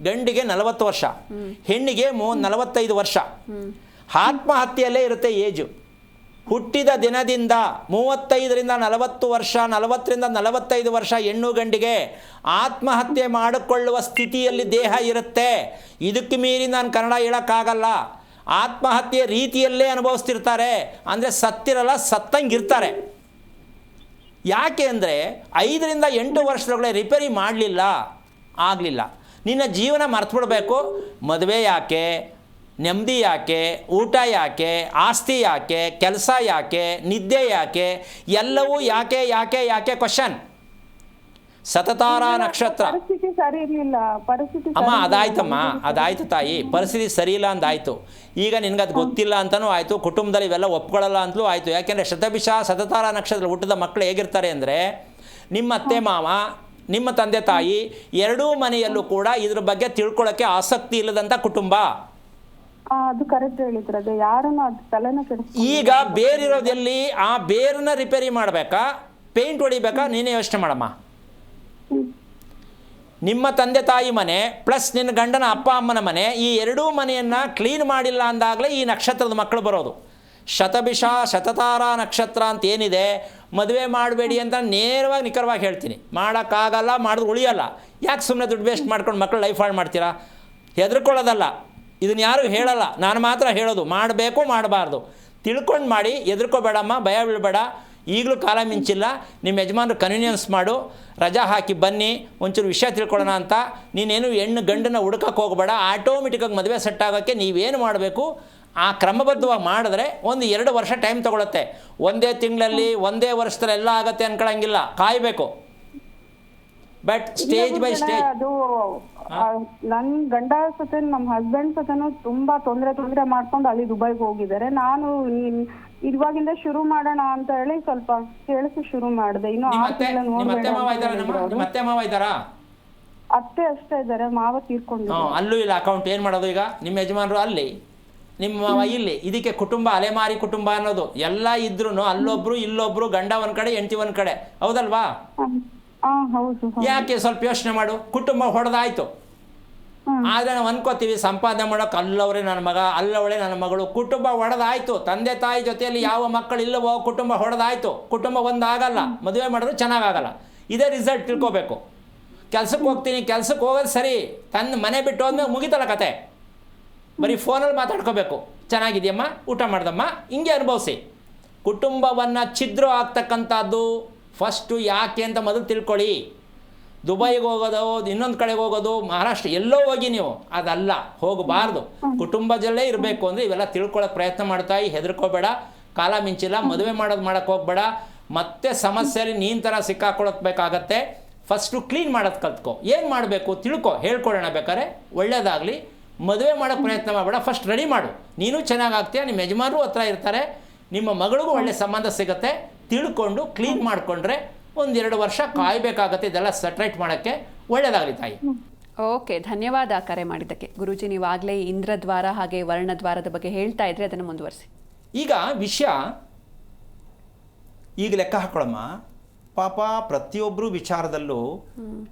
ಗಂಡಿಗೆ 40 ವರ್ಷ, ಹೆಣ್ಣಿಗೆ 45 ವರ್ಷ, ಆತ್ಮಹತ್ಯೆಯಲ್ಲೇ ಇರುತ್ತೆ ಏಜು. ಹುಟ್ಟಿದ ದಿನದಿಂದ 35ರಿಂದ 40 ವರ್ಷ, 40ರಿಂದ 45 ವರ್ಷ ಹೆಣ್ಣು ಗಂಡಿಗೆ ಆತ್ಮಹತ್ಯೆ ಮಾಡಿಕೊಳ್ಳುವ ಸ್ಥಿತಿಯಲ್ಲಿ ದೇಹ ಇರುತ್ತೆ. ಇದಕ್ಕೆ ಮೀರಿ ನಾನು ಕನ್ನಡ ಹೇಳೋಕ್ಕಾಗಲ್ಲ. ಆತ್ಮಹತ್ಯೆ ರೀತಿಯಲ್ಲೇ ಅನುಭವಿಸ್ತಿರ್ತಾರೆ. ಅಂದರೆ ಸತ್ತಿರಲ್ಲ, ಸತ್ತಂಗಿರ್ತಾರೆ. ಯಾಕೆ ಅಂದರೆ 5ರಿಂದ 8 ವರ್ಷದೊಳಗಡೆ ರಿಪೇರಿ ಆಗಲಿಲ್ಲ. ನಿನ್ನ ಜೀವನ ಮರ್ತುಬಿಡ್ಬೇಕು. ಮದುವೆ ಯಾಕೆ, ನೆಮ್ಮದಿ ಯಾಕೆ, ಊಟ ಯಾಕೆ, ಆಸ್ತಿ ಯಾಕೆ, ಕೆಲಸ ಯಾಕೆ, ನಿದ್ದೆ ಯಾಕೆ, ಎಲ್ಲವೂ ಯಾಕೆ ಯಾಕೆ ಯಾಕೆ ಕ್ವಶನ್. ಸತತಾರ ನಕ್ಷತ್ರ. ಪರಿಸ್ಥಿತಿ ಸರಿ ಇರ್ಲಿಲ್ಲ. ಅಮ್ಮ ಅದಾಯ್ತಮ್ಮ, ಅದಾಯ್ತು ತಾಯಿ, ಪರಿಸ್ಥಿತಿ ಸರಿ ಇಲ್ಲ ಅಂದಾಯ್ತು. ಈಗ ನಿನಗದು ಗೊತ್ತಿಲ್ಲ ಅಂತಲೂ ಆಯಿತು, ಕುಟುಂಬದಲ್ಲಿ ಇವೆಲ್ಲ ಒಪ್ಕೊಳ್ಳಲ್ಲ ಅಂತಲೂ ಆಯಿತು. ಯಾಕೆಂದರೆ ಶತಭಿಷ ಸತತಾರ ನಕ್ಷತ್ರ ಹುಟ್ಟಿದ ಮಕ್ಕಳು ಹೇಗಿರ್ತಾರೆ ಅಂದರೆ, ನಿಮ್ಮ ಅತ್ತೆ ಮಾವ, ನಿಮ್ಮ ತಂದೆ ತಾಯಿ ಎರಡೂ ಮನೆಯಲ್ಲೂ ಕೂಡ ಇದ್ರ ಬಗ್ಗೆ ತಿಳ್ಕೊಳ್ಳೋಕ್ಕೆ ಆಸಕ್ತಿ ಇಲ್ಲದಂಥ ಕುಟುಂಬ. ಅದು ಕರೆಕ್ಟ್ ಹೇಳಿದ್ರೆ, ಅದು ಯಾರನ್ನ ಅದು ತಲೆನ ಕೆಡಿಸ್ಕೊಂಡು. ಈಗ ಬೇರಿರೋದೆಲ್ಲಿ, ಆ ಬೇರನ್ನ ರಿಪೇರಿ ಮಾಡಬೇಕಾ, ಪೇಂಟ್ ಹೊಡಿಬೇಕಾ, ನೀನೇ ಯೋಚನೆ ಮಾಡಮ್ಮ. ನಿಮ್ಮ ತಂದೆ ತಾಯಿ ಮನೆ ಪ್ಲಸ್ ನಿನ್ನ ಗಂಡನ ಅಪ್ಪ ಅಮ್ಮನ ಮನೆ, ಈ ಎರಡೂ ಮನೆಯನ್ನು ಕ್ಲೀನ್ ಮಾಡಿಲ್ಲ ಅಂದಾಗಲೇ ಈ ನಕ್ಷತ್ರದ ಮಕ್ಕಳು ಬರೋದು. ಶತಭಿಷ ಶತತಾರ ನಕ್ಷತ್ರ ಅಂತ ಏನಿದೆ, ಮದುವೆ ಮಾಡಬೇಡಿ ಅಂತ ನೇರವಾಗಿ ನಿಖರವಾಗಿ ಹೇಳ್ತೀನಿ. ಮಾಡೋಕ್ಕಾಗಲ್ಲ, ಮಾಡಿದ್ರೆ ಉಳಿಯಲ್ಲ. ಯಾಕೆ ಸುಮ್ಮನೆ ದುಡ್ಡು ವೇಸ್ಟ್ ಮಾಡ್ಕೊಂಡು ಮಕ್ಕಳು ಲೈಫ್ ಹಾಳು ಮಾಡ್ತೀರಾ? ಹೆದರ್ಕೊಳ್ಳೋದಲ್ಲ, ಇದನ್ನು ಯಾರು ಹೇಳಲ್ಲ, ನಾನು ಮಾತ್ರ ಹೇಳೋದು. ಮಾಡಬೇಕು, ಮಾಡಬಾರ್ದು, ತಿಳ್ಕೊಂಡು ಮಾಡಿ. ಹೆದರ್ಕೋಬೇಡಮ್ಮ, ಭಯ ಬೀಳಬೇಡ. ಈಗಲೂ ಕಾಲ ಮಿಂಚಿಲ್ಲ. ನಿಮ್ಮ ಯಜಮಾನ್ರು ಕನ್ವೀನಿಯನ್ಸ್ ಮಾಡು, ರಜಾ ಹಾಕಿ ಬನ್ನಿ, ಒಂಚೂರು ವಿಷಯ ತಿಳ್ಕೊಳ್ಳೋಣ ಅಂತ. ನೀನೇನು ಗಂಡನ್ನ ಹುಡುಕಕ್ಕೆ ಹೋಗಬೇಡ. ಆಟೋಮೆಟಿಕ್ಕಾಗಿ ಮದುವೆ ಸೆಟ್ ಆಗೋಕ್ಕೆ ನೀವೇನು ಮಾಡಬೇಕು, ಆ ಕ್ರಮಬದ್ಧವಾಗಿ ಮಾಡಿದ್ರೆ 1-2 ವರ್ಷ ಟೈಮ್ ತೊಗೊಳುತ್ತೆ. ಒಂದೇ ತಿಂಗಳಲ್ಲಿ, ಒಂದೇ ವರ್ಷದಲ್ಲಿ ಎಲ್ಲ ಆಗುತ್ತೆ ಅನ್ಕೊಳ್ಳಂಗಿಲ್ಲ, ಕಾಯಬೇಕು. But stage by stage. ಅದು ನನ್ ಗಂಡ ಸತೆ ನಮ್ಮ ಹಸ್ಬೆಂಡ್ ಸತೆನೂ ತುಂಬಾ ತೊಂದರೆ ಮಾಡ್ಕೊಂಡು ಅಲ್ಲಿ ದುಬೈಗೆ ಹೋಗಿದ್ದಾರೆ. ನಾನು ಇವಾಗಿಂದ ಶುರು ಮಾಡೋಣ ಅಂತ ಹೇಳಿ ಸ್ವಲ್ಪ ಕೇಳಿಸಿ ಶುರು ಮಾಡಿದೆ. ಇನ್ನು ಮತ್ತೆ ಮಾವ ಇದ್ದಾರಾ? ಅತ್ತೆ ಅಷ್ಟೇ ಇದ್ದಾರೆ, ಮಾವ ತೀರ್ಕೊಂಡು. ಅಲ್ಲೂ ಇಲ್ಲ ಅಕೌಂಟ್. ಏನು ಮಾಡೋದು ಈಗ? ನಿಮ್ಮ ಯಜಮಾನರು ಅಲ್ಲಿ, ನಿಮ್ಮ ಮಾವ ಇಲ್ಲಿ. ಇದಕ್ಕೆ ಕುಟುಂಬ, ಅಲೆಮಾರಿ ಕುಟುಂಬ ಅನ್ನೋದು. ಎಲ್ಲ ಇದ್ರೂ ಅಲ್ಲೊಬ್ರು ಇಲ್ಲೊಬ್ರು, ಗಂಡ ಒಂದ್ ಕಡೆ ಹೆಂಡತಿ ಒಂದ್ ಕಡೆ, ಹೌದಲ್ವಾ? ಹೌದು. ಯಾಕೆ ಸ್ವಲ್ಪ ಯೋಚನೆ ಮಾಡು. ಕುಟುಂಬ ಹೊಡೆದಾಯ್ತು, ಆದರೆ ನಾವು ಅನ್ಕೋತೀವಿ ಸಂಪಾದನೆ ಮಾಡೋಕೆ ಅಲ್ಲವರೇ ನನ್ನ ಮಗ, ಅಲ್ಲವಳೆ ನನ್ನ ಮಗಳು. ಕುಟುಂಬ ಹೊಡೆದಾಯ್ತು. ತಂದೆ ತಾಯಿ ಜೊತೆಯಲ್ಲಿ ಯಾವ ಮಕ್ಕಳು ಇಲ್ಲವೋ ಕುಟುಂಬ ಹೊಡೆದಾಯ್ತು. ಕುಟುಂಬ ಒಂದಾಗಲ್ಲ, ಮದುವೆ ಮಾಡಿದ್ರು ಚೆನ್ನಾಗಾಗಲ್ಲ. ಇದೇ ರಿಸಲ್ಟ್ ತಿಳ್ಕೊಬೇಕು. ಕೆಲ್ಸಕ್ಕೆ ಹೋಗ್ತೀನಿ, ಕೆಲ್ಸಕ್ಕೆ ಹೋಗೋದು ಸರಿ, ತನ್ನ ಮನೆ ಬಿಟ್ಟು ಹೋದ್ಮೇಲೆ ಮುಗಿತಲ್ಲ ಕತೆ. ಬರೀ ಫೋನಲ್ಲಿ ಮಾತಾಡ್ಕೋಬೇಕು, ಚೆನ್ನಾಗಿದೆಯಮ್ಮ, ಊಟ ಮಾಡ್ದಮ್ಮ, ಹಿಂಗೆ ಅನುಭವಿಸಿ. ಕುಟುಂಬವನ್ನು ಛಿದ್ರ ಆಗ್ತಕ್ಕಂಥದ್ದು ಫಸ್ಟು ಯಾಕೆ ಅಂತ ಮೊದಲು ತಿಳ್ಕೊಳ್ಳಿ. ದುಬೈಗೆ ಹೋಗೋದು, ಇನ್ನೊಂದು ಕಡೆಗೆ ಹೋಗೋದು, ಮಹಾರಾಷ್ಟ್ರ ಎಲ್ಲೋ ಹೋಗಿ ನೀವು, ಅದಲ್ಲ, ಹೋಗಬಾರ್ದು. ಕುಟುಂಬದಲ್ಲೇ ಇರಬೇಕು ಅಂದರೆ ಇವೆಲ್ಲ ತಿಳ್ಕೊಳ್ಳೋಕೆ ಪ್ರಯತ್ನ ಮಾಡ್ತಾಯಿ. ಹೆದರ್ಕೋಬೇಡ, ಕಾಲ ಮಿಂಚಿಲ್ಲ. ಮದುವೆ ಮಾಡೋಕ್ಕೆ ಹೋಗಬೇಡ. ಮತ್ತೆ ಸಮಸ್ಯೆಯಲ್ಲಿ ನೀನು ಥರ ಸಿಕ್ಕಾಕೊಳ್ಳೋಕ್ಕಾಗತ್ತೆ. ಫಸ್ಟು ಕ್ಲೀನ್ ಮಾಡೋದು ಕಲ್ತ್ಕೊ. ಏನು ಮಾಡಬೇಕು ತಿಳ್ಕೊ, ಹೇಳ್ಕೊಡೋಣ. ಬೇಕಾದ್ರೆ ಒಳ್ಳೇದಾಗಲಿ. ಮದುವೆ ಮಾಡೋಕ್ಕೆ ಪ್ರಯತ್ನ ಮಾಡಬೇಡ, ಫಸ್ಟ್ ರೆಡಿ ಮಾಡು. ನೀನು ಚೆನ್ನಾಗಾಗ್ತೀಯ, ನಿಮ್ಮ ಯಜಮಾನರು ಹತ್ರ ಇರ್ತಾರೆ, ನಿಮ್ಮ ಮಗಳಿಗೂ ಒಳ್ಳೆ ಸಂಬಂಧ ಸಿಗುತ್ತೆ. ತಿಳ್ಕೊಂಡು ಕ್ಲೀನ್ ಮಾಡಿಕೊಂಡ್ರೆ 1-2 ವರ್ಷ ಕಾಯಬೇಕಾಗತ್ತೆ ಇದೆಲ್ಲ ಸೆಟ್ರೇಟ್ ಮಾಡೋಕ್ಕೆ. ಒಳ್ಳೆಯದಾಗಲಿ ತಾಯಿ. ಓಕೆ, ಧನ್ಯವಾದ ಕರೆ ಮಾಡಿದ್ದಕ್ಕೆ. ಗುರೂಜಿ, ನೀವಾಗಲೇ ಇಂದ್ರದ್ವಾರ ಹಾಗೆ ವರ್ಣದ್ವಾರದ ಬಗ್ಗೆ ಹೇಳ್ತಾ ಇದ್ರೆ ಅದನ್ನು ಮುಂದುವರಿಸಿ. ಈಗ ವಿಷಯ ಈಗ ಲೆಕ್ಕ ಹಾಕೊಳ್ಳಮ್ಮ. ಪಾಪ ಪ್ರತಿಯೊಬ್ಬರು ವಿಚಾರದಲ್ಲೂ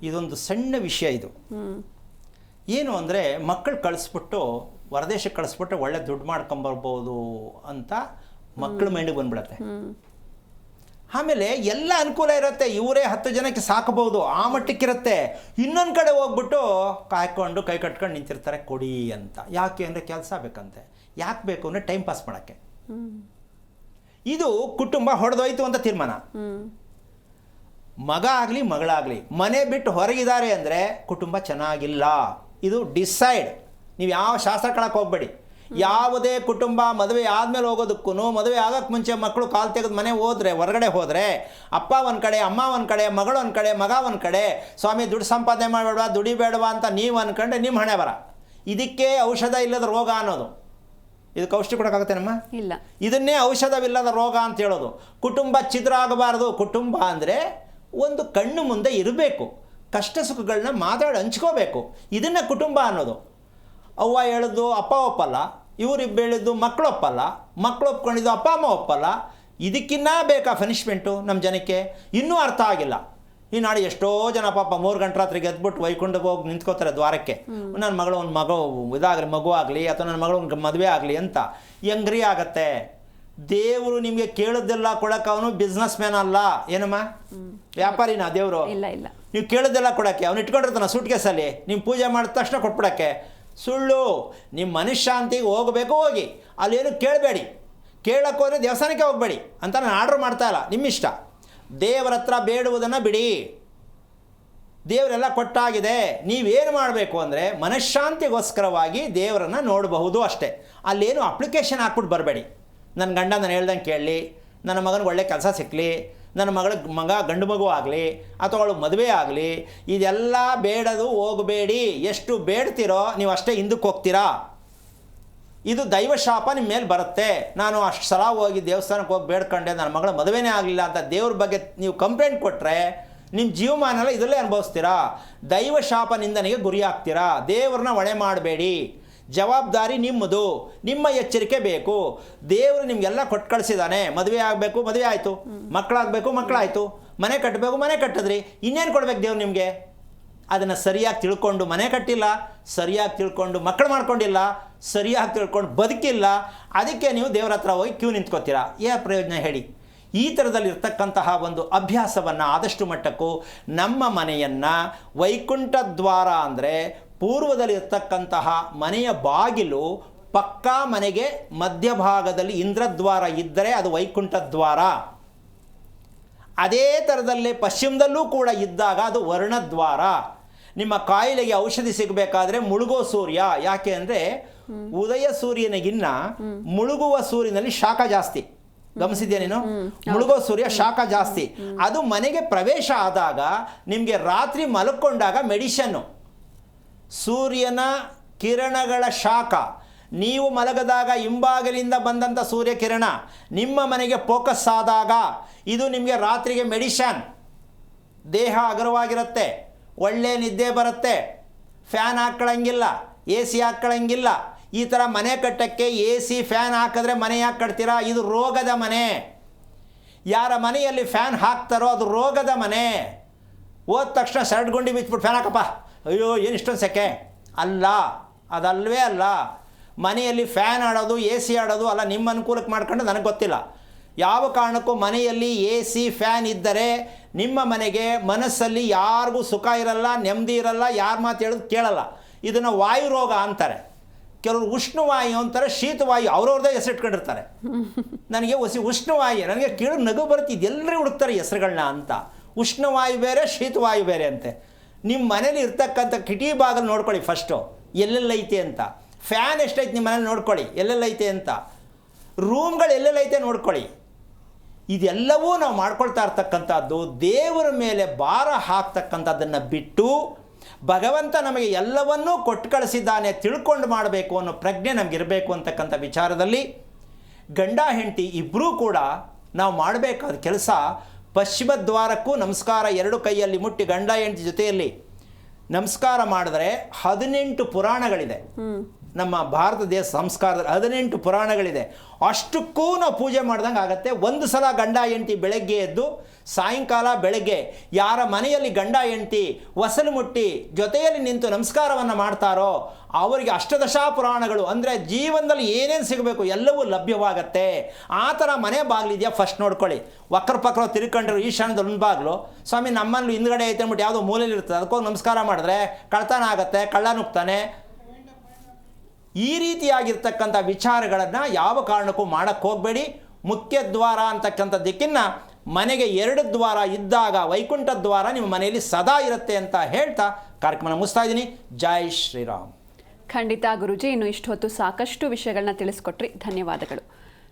ಇದೊಂದು ಸಣ್ಣ ವಿಷಯ ಇದು. ಏನು ಅಂದರೆ, ಮಕ್ಕಳು ಕಳಿಸ್ಬಿಟ್ಟು ಹೊರದೇಶಕ್ಕೆ ಕಳಿಸ್ಬಿಟ್ಟು ಒಳ್ಳೆ ದುಡ್ಡು ಮಾಡ್ಕೊಂಬರ್ಬೋದು ಅಂತ ಮಕ್ಕಳ ಮೈಂಡಿಗೆ ಬಂದ್ಬಿಡತ್ತೆ. ಆಮೇಲೆ ಎಲ್ಲ ಅನುಕೂಲ ಇರುತ್ತೆ, ಇವರೇ 10 ಜನಕ್ಕೆ ಸಾಕಬಹುದು, ಆ ಮಟ್ಟಕ್ಕಿರುತ್ತೆ. ಇನ್ನೊಂದು ಕಡೆ ಹೋಗ್ಬಿಟ್ಟು ಕಾಯ್ಕೊಂಡು ಕೈ ಕಟ್ಕೊಂಡು ನಿಂತಿರ್ತಾರೆ ಕೊಡಿ ಅಂತ. ಯಾಕೆ ಅಂದರೆ ಕೆಲಸ ಬೇಕಂತೆ. ಯಾಕೆ ಬೇಕು ಅಂದರೆ ಟೈಮ್ ಪಾಸ್ ಮಾಡೋಕ್ಕೆ. ಇದು ಕುಟುಂಬ ಹೊಡೆದೋಯ್ತು ಅಂತ ತೀರ್ಮಾನ. ಮಗ ಆಗಲಿ ಮಗಳಾಗಲಿ ಮನೆ ಬಿಟ್ಟು ಹೊರಗಿದ್ದಾರೆ ಅಂದರೆ ಕುಟುಂಬ ಚೆನ್ನಾಗಿಲ್ಲ. ಇದು ಡಿಸೈಡ್. ನೀವು ಯಾವ ಶಾಸ್ತ್ರ ಕೇಳಕ್ಕೆ ಹೋಗಬೇಡಿ. ಯಾವುದೇ ಕುಟುಂಬ ಮದುವೆ ಆದಮೇಲೆ ಹೋಗೋದಕ್ಕೂ, ಮದುವೆ ಆಗೋಕ್ಕೆ ಮುಂಚೆ ಮಕ್ಕಳು ಕಾಲು ತೆಗೆದು ಮನೆ ಹೋದರೆ, ಹೊರಗಡೆ ಹೋದರೆ, ಅಪ್ಪ ಒಂದು ಕಡೆ, ಅಮ್ಮ ಒಂದು ಕಡೆ, ಮಗಳು ಒಂದು ಕಡೆ, ಮಗ ಒಂದು ಕಡೆ, ಸ್ವಾಮಿ ದುಡ್ಡು ಸಂಪಾದನೆ ಮಾಡಬೇಡವಾ, ದುಡಿಬೇಡವಾ ಅಂತ ನೀವು ಅಂದ್ಕೊಂಡ್ರೆ ನಿಮ್ಮ ಹಣೆ ಬರ. ಇದಕ್ಕೆ ಔಷಧ ಇಲ್ಲದ ರೋಗ ಅನ್ನೋದು. ಇದಕ್ಕೆ ಔಷಧಿ ಕೊಡೋಕ್ಕಾಗತ್ತೇನಮ್ಮ? ಇಲ್ಲ. ಇದನ್ನೇ ಔಷಧವಿಲ್ಲದ ರೋಗ ಅಂತ ಹೇಳೋದು. ಕುಟುಂಬ ಛಿದ್ರ ಆಗಬಾರ್ದು. ಕುಟುಂಬ ಅಂದರೆ ಒಂದು ಕಣ್ಣು ಮುಂದೆ ಇರಬೇಕು, ಕಷ್ಟ ಸುಖಗಳನ್ನ ಮಾತಾಡಿ ಹಂಚ್ಕೋಬೇಕು. ಇದನ್ನೇ ಕುಟುಂಬ ಅನ್ನೋದು. ಅವ್ವ ಹೇಳಿದ್ದು ಅಪ್ಪ ಒಪ್ಪಲ್ಲ, ಇವರಿಬ್ಬ ಹೇಳಿದ್ದು ಮಕ್ಕಳು ಒಪ್ಪಲ್ಲ, ಮಕ್ಕಳು ಒಪ್ಕೊಂಡಿದ್ದು ಅಪ್ಪ ಅಮ್ಮ ಒಪ್ಪಲ್ಲ. ಇದಕ್ಕಿನ್ನ ಬೇಕಾ ಪನಿಷ್ಮೆಂಟು ನಮ್ಮ ಜನಕ್ಕೆ? ಇನ್ನೂ ಅರ್ಥ ಆಗಿಲ್ಲ. ಈ ನಾಳೆ ಎಷ್ಟೋ ಜನ ಪಾಪ 3 ಗಂಟೆ ರಾತ್ರಿಗೆ ಎದ್ಬಿಟ್ಟು ವೈಕುಂಠಕ್ಕೆ ಹೋಗಿ ನಿಂತ್ಕೋತಾರೆ ದ್ವಾರಕ್ಕೆ. ನನ್ನ ಮಗಳು ಒಂದು ಮಗು ಆಗಲಿ ಅಥವಾ ನನ್ನ ಮಗಳು ಮದುವೆ ಆಗಲಿ ಅಂತ. ಹೆಂಗ್ರಿ ಆಗತ್ತೆ? ದೇವರು ನಿಮಗೆ ಕೇಳೋದೆಲ್ಲ ಕೊಡಕ್ಕೆ ಅವನು ಬಿಸ್ನೆಸ್ ಮ್ಯಾನ್ ಅಲ್ಲ. ಏನಮ್ಮ, ವ್ಯಾಪಾರಿನ ದೇವರು? ಇಲ್ಲ ಇಲ್ಲ. ನೀವು ಕೇಳೋದೆಲ್ಲ ಕೊಡೋಕ್ಕೆ ಅವ್ನು ಇಟ್ಕೊಂಡಿರ್ತಾನೆ ಸೂಟ್ ಕೇಸಲ್ಲಿ, ನೀವು ಪೂಜೆ ಮಾಡಿದ ತಕ್ಷಣ ಕೊಟ್ಬಿಡೋಕ್ಕೆ. ಸುಳ್ಳು. ನಿಮ್ಮ ಮನಃಶಾಂತಿಗೆ ಹೋಗಬೇಕು, ಹೋಗಿ ಅಲ್ಲೇನು ಕೇಳಬೇಡಿ. ಕೇಳಕ್ಕೆ ಹೋದರೆ ದೇವಸ್ಥಾನಕ್ಕೆ ಹೋಗಬೇಡಿ ಅಂತ ನಾನು ಆರ್ಡ್ರ್ ಮಾಡ್ತಾ ಇಲ್ಲ, ನಿಮ್ಮಿಷ್ಟ. ದೇವರ ಹತ್ರ ಬೇಡುವುದನ್ನು ಬಿಡಿ. ದೇವರೆಲ್ಲ ಕೊಟ್ಟಾಗಿದೆ. ನೀವೇನು ಮಾಡಬೇಕು ಅಂದರೆ ಮನಃಶಾಂತಿಗೋಸ್ಕರವಾಗಿ ದೇವರನ್ನು ನೋಡಬಹುದು ಅಷ್ಟೇ. ಅಲ್ಲೇನು ಅಪ್ಲಿಕೇಶನ್ ಹಾಕ್ಬಿಟ್ಟು ಬರಬೇಡಿ. ನನ್ನ ಗಂಡ ನಾನು ಹೇಳ್ದಂಗೆ ಕೇಳಲಿ, ನನ್ನ ಮಗನಿಗೆ ಒಳ್ಳೆ ಕೆಲಸ ಸಿಕ್ಕಲಿ, ನನ್ನ ಮಗ ಗಂಡು ಮಗು ಆಗಲಿ ಅಥವಾ ಅವಳು ಮದುವೆ ಆಗಲಿ, ಇದೆಲ್ಲ ಬೇಡದು ಹೋಗಬೇಡಿ. ಎಷ್ಟು ಬೇಡ್ತಿರೋ ನೀವು ಅಷ್ಟೇ ಹಿಂದಕ್ಕೆ ಹೋಗ್ತೀರಾ. ಇದು ದೈವಶಾಪ ನಿಮ್ಮ ಮೇಲೆ ಬರುತ್ತೆ. ನಾನು ಅಷ್ಟು ಸಲ ಹೋಗಿ ದೇವಸ್ಥಾನಕ್ಕೆ ಹೋಗಿ ಬೇಡ್ಕೊಂಡೆ, ನನ್ನ ಮಗಳ ಮದುವೆನೇ ಆಗಲಿಲ್ಲ ಅಂತ ದೇವ್ರ ಬಗ್ಗೆ ನೀವು ಕಂಪ್ಲೇಂಟ್ ಕೊಟ್ಟರೆ ನಿಮ್ಮ ಜೀವಮಾನೆಲ್ಲ ಇದರಲ್ಲೇ ಅನುಭವಿಸ್ತೀರಾ. ದೈವಶಾಪ ನಿಂದನೆಗೆ ಗುರಿ ಆಗ್ತೀರಾ. ದೇವ್ರನ್ನ ಹೊಣೆ ಮಾಡಬೇಡಿ. ಜವಾಬ್ದಾರಿ ನಿಮ್ಮದು. ನಿಮ್ಮ ಎಚ್ಚರಿಕೆ ಬೇಕು. ದೇವರು ನಿಮಗೆಲ್ಲ ಕೊಟ್ಟು ಕಳಿಸಿದ್ದಾನೆ. ಮದುವೆ ಆಗಬೇಕು, ಮದುವೆ ಆಯಿತು. ಮಕ್ಕಳಾಗಬೇಕು, ಮಕ್ಕಳಾಯಿತು. ಮನೆ ಕಟ್ಟಬೇಕು, ಮನೆ ಕಟ್ಟಿದ್ರಿ. ಇನ್ನೇನು ಕೊಡ್ಬೇಕು ದೇವ್ರು ನಿಮಗೆ? ಅದನ್ನು ಸರಿಯಾಗಿ ತಿಳ್ಕೊಂಡು ಮನೆ ಕಟ್ಟಿಲ್ಲ, ಸರಿಯಾಗಿ ತಿಳ್ಕೊಂಡು ಮಕ್ಕಳು ಮಾಡ್ಕೊಂಡಿಲ್ಲ, ಸರಿಯಾಗಿ ತಿಳ್ಕೊಂಡು ಬದುಕಿಲ್ಲ. ಅದಕ್ಕೆ ನೀವು ದೇವರ ಹತ್ರ ಹೋಗಿ ಕ್ಯೂ ನಿಂತ್ಕೋತೀರಾ. ಏನು ಪ್ರಯೋಜನ ಹೇಳಿ? ಈ ಥರದಲ್ಲಿರ್ತಕ್ಕಂತಹ ಒಂದು ಅಭ್ಯಾಸವನ್ನು ಆದಷ್ಟು ಮಟ್ಟಕ್ಕೂ ನಮ್ಮ ಮನೆಯನ್ನು ವೈಕುಂಠ ದ್ವಾರ ಅಂದರೆ ಪೂರ್ವದಲ್ಲಿರ್ತಕ್ಕಂತಹ ಮನೆಯ ಬಾಗಿಲು ಪಕ್ಕಾ ಮನೆಗೆ ಮಧ್ಯಭಾಗದಲ್ಲಿ ಇಂದ್ರದ್ವಾರ ಇದ್ದರೆ ಅದು ವೈಕುಂಠ ದ್ವಾರ. ಅದೇ ಥರದಲ್ಲೇ ಪಶ್ಚಿಮದಲ್ಲೂ ಕೂಡ ಇದ್ದಾಗ ಅದು ವರ್ಣದ್ವಾರ. ನಿಮ್ಮ ಕಾಯಿಲೆಗೆ ಔಷಧಿ ಸಿಗಬೇಕಾದ್ರೆ ಮುಳುಗೋ ಸೂರ್ಯ. ಯಾಕೆ ಅಂದರೆ ಉದಯ ಸೂರ್ಯನಿಗಿನ್ನ ಮುಳುಗುವ ಸೂರ್ಯನಲ್ಲಿ ಶಾಖ ಜಾಸ್ತಿ. ಗಮನಿಸಿದ್ಯಾ ನೀನು? ಮುಳುಗೋ ಸೂರ್ಯ ಶಾಖ ಜಾಸ್ತಿ. ಅದು ಮನೆಗೆ ಪ್ರವೇಶ ಆದಾಗ ನಿಮಗೆ ರಾತ್ರಿ ಮಲ್ಕೊಂಡಾಗ ಮೆಡಿಷನ್ನು. ಸೂರ್ಯನ ಕಿರಣಗಳ ಶಾಖ ನೀವು ಮಲಗದಾಗ ಹಿಂಬಾಗಲಿಂದ ಬಂದಂಥ ಸೂರ್ಯ ಕಿರಣ ನಿಮ್ಮ ಮನೆಗೆ ಫೋಕಸ್ ಆದಾಗ ಇದು ನಿಮಗೆ ರಾತ್ರಿಗೆ ಮೆಡಿಷನ್. ದೇಹ ಹಗುರವಾಗಿರುತ್ತೆ, ಒಳ್ಳೆ ನಿದ್ದೆ ಬರುತ್ತೆ. ಫ್ಯಾನ್ ಹಾಕ್ಕೊಳ್ಳಂಗಿಲ್ಲ, ಎ ಸಿ ಹಾಕ್ಕೊಳ್ಳಂಗಿಲ್ಲ. ಈ ಥರ ಮನೆ ಕಟ್ಟಕ್ಕೆ ಎ ಸಿ ಫ್ಯಾನ್ ಹಾಕಿದ್ರೆ ಮನೆ ಯಾಕೆ ಕಟ್ತೀರಾ? ಇದು ರೋಗದ ಮನೆ. ಯಾರ ಮನೆಯಲ್ಲಿ ಫ್ಯಾನ್ ಹಾಕ್ತಾರೋ ಅದು ರೋಗದ ಮನೆ. ಹೋದ ತಕ್ಷಣ ಶರ್ಟ್ ಗುಂಡಿ ಬಿಚ್ಬಿಟ್ಟು ಫ್ಯಾನ್ ಹಾಕಪ್ಪ, ಅಯ್ಯೋ ಏನು ಇಷ್ಟೊಂದು ಸೆಕೆ ಅಲ್ಲ, ಅದಲ್ವೇ ಅಲ್ಲ. ಮನೆಯಲ್ಲಿ ಫ್ಯಾನ್ ಆಡೋದು, ಎ ಸಿ ಆಡೋದು ಅಲ್ಲ, ನಿಮ್ಮ ಅನುಕೂಲಕ್ಕೆ ಮಾಡ್ಕೊಂಡು ನನಗೆ ಗೊತ್ತಿಲ್ಲ. ಯಾವ ಕಾರಣಕ್ಕೂ ಮನೆಯಲ್ಲಿ ಎ ಸಿ ಫ್ಯಾನ್ ಇದ್ದರೆ ನಿಮ್ಮ ಮನೆಗೆ ಮನಸ್ಸಲ್ಲಿ ಯಾರಿಗೂ ಸುಖ ಇರಲ್ಲ, ನೆಮ್ಮದಿ ಇರಲ್ಲ, ಯಾರ ಮಾತು ಹೇಳೋದು ಕೇಳಲ್ಲ. ಇದನ್ನು ವಾಯು ರೋಗ ಅಂತಾರೆ. ಕೆಲವರು ಉಷ್ಣವಾಯು ಅಂತಾರೆ, ಶೀತವಾಯು ಅವ್ರವ್ರದ್ದೇ ಹೆಸರಿಟ್ಕೊಂಡಿರ್ತಾರೆ. ನನಗೆ ಉಷ್ಣವಾಯು, ನನಗೆ ಕೇಳು ನಗು ಬರುತ್ತೆ. ಇದೆಲ್ಲರೂ ಹುಡುಕ್ತಾರೆ ಹೆಸರುಗಳನ್ನ ಅಂತ. ಉಷ್ಣವಾಯು ಬೇರೆ, ಶೀತವಾಯು ಬೇರೆ ಅಂತೆ. ನಿಮ್ಮ ಮನೇಲಿ ಇರ್ತಕ್ಕಂಥ ಕಿಟಕಿ ಬಾಗಿಲು ನೋಡ್ಕೊಳ್ಳಿ ಫಸ್ಟು, ಎಲ್ಲೆಲ್ಲೈತೆ ಅಂತ. ಫ್ಯಾನ್ ಎಷ್ಟೈತೆ ನಿಮ್ಮ ಮನೇಲಿ ನೋಡ್ಕೊಳ್ಳಿ, ಎಲ್ಲೆಲ್ಲೈತೆ ಅಂತ. ರೂಮ್ಗಳು ಎಲ್ಲೆಲ್ಲೈತೆ ನೋಡ್ಕೊಳ್ಳಿ. ಇದೆಲ್ಲವೂ ನಾವು ಮಾಡ್ಕೊಳ್ತಾ ಇರ್ತಕ್ಕಂಥದ್ದು ದೇವರ ಮೇಲೆ ಭಾರ ಹಾಕ್ತಕ್ಕಂಥದ್ದನ್ನು ಬಿಟ್ಟು ಭಗವಂತ ನಮಗೆ ಎಲ್ಲವನ್ನೂ ಕೊಟ್ಟು ಕಳಿಸಿದ್ದಾನೆ, ತಿಳ್ಕೊಂಡು ಮಾಡಬೇಕು ಅನ್ನೋ ಪ್ರಜ್ಞೆ ನಮಗಿರಬೇಕು ಅಂತಕ್ಕಂಥ ವಿಚಾರದಲ್ಲಿ ಗಂಡ ಹೆಂಡತಿ ಇಬ್ಬರೂ ಕೂಡ ನಾವು ಮಾಡಬೇಕಾದ ಕೆಲಸ ಪಶ್ಚಿಮ ದ್ವಾರಕ್ಕೂ ನಮಸ್ಕಾರ 2 ಕೈಯಲ್ಲಿ ಮುಟ್ಟಿ ಗಂಡ ಹೆಂಡತಿ ಜೊತೆಯಲ್ಲಿ ನಮಸ್ಕಾರ ಮಾಡಿದ್ರೆ 18 ಪುರಾಣಗಳಿದೆ. ನಮ್ಮ ಭಾರತ ದೇಶ ಸಂಸ್ಕಾರದಲ್ಲಿ 18 ಪುರಾಣಗಳಿದೆ. ಅಷ್ಟಕ್ಕೂ ನಾವು ಪೂಜೆ ಮಾಡ್ದಂಗೆ ಆಗುತ್ತೆ. ಒಂದು ಸಲ ಗಂಡ ಹೆಂಡತಿ ಬೆಳಗ್ಗೆ ಎದ್ದು ಸಾಯಂಕಾಲ ಬೆಳಗ್ಗೆ ಯಾರ ಮನೆಯಲ್ಲಿ ಗಂಡ ಹೆಂಡತಿ ಹೊಸಲು ಮುಟ್ಟಿ ಜೊತೆಯಲ್ಲಿ ನಿಂತು ನಮಸ್ಕಾರವನ್ನು ಮಾಡ್ತಾರೋ ಅವರಿಗೆ ಅಷ್ಟದಶಾ ಪುರಾಣಗಳು ಅಂದರೆ ಜೀವನದಲ್ಲಿ ಏನೇನು ಸಿಗಬೇಕು ಎಲ್ಲವೂ ಲಭ್ಯವಾಗತ್ತೆ. ಆ ಥರ ಮನೆ ಬಾಗಿಲಿದೆಯಾ ಫಸ್ಟ್ ನೋಡ್ಕೊಳ್ಳಿ. ವಕ್ರ ಪಕ್ರ ತಿರ್ಕೊಂಡ್ರು ಈಶಾನ್ಯದ ಒಂದು ಬಾಗಿಲು, ಸ್ವಾಮಿ ನಮ್ಮಲ್ಲಿ ಹಿಂದ್ಗಡೆ ಐತೆ ಅಂದ್ಬಿಟ್ಟು ಯಾವುದೋ ಮೂಲೆಯಲ್ಲಿ ಇರ್ತದೆ, ಅದಕ್ಕೋಗಿ ನಮಸ್ಕಾರ ಮಾಡಿದ್ರೆ ಕಳ್ತನ ಆಗುತ್ತೆ, ಕಳ್ಳ ನುಗ್ತಾನೆ. ಈ ರೀತಿಯಾಗಿರ್ತಕ್ಕಂಥ ವಿಚಾರಗಳನ್ನು ಯಾವ ಕಾರಣಕ್ಕೂ ಮಾಡೋಕ್ಕೆ ಹೋಗಬೇಡಿ. ಮುಖ್ಯ ದ್ವಾರ ಅಂತಕ್ಕಂಥದ್ದಕ್ಕಿನ್ನ ಮನೆಗೆ 2 ದ್ವಾರ ಇದ್ದಾಗ ವೈಕುಂಠ ದ್ವಾರ ನಿಮ್ಮ ಮನೆಯಲ್ಲಿ ಸದಾ ಇರುತ್ತೆ ಅಂತ ಹೇಳ್ತಾ ಕಾರ್ಯಕ್ರಮ ಮುಗಿಸ್ತಾ ಇದ್ದೀನಿ. ಜೈ ಶ್ರೀರಾಮ್. ಖಂಡಿತ ಗುರೂಜಿ, ಇನ್ನು ಇಷ್ಟು ಹೊತ್ತು ಸಾಕಷ್ಟು ವಿಷಯಗಳನ್ನ ತಿಳಿಸ್ಕೊಟ್ರಿ, ಧನ್ಯವಾದಗಳು.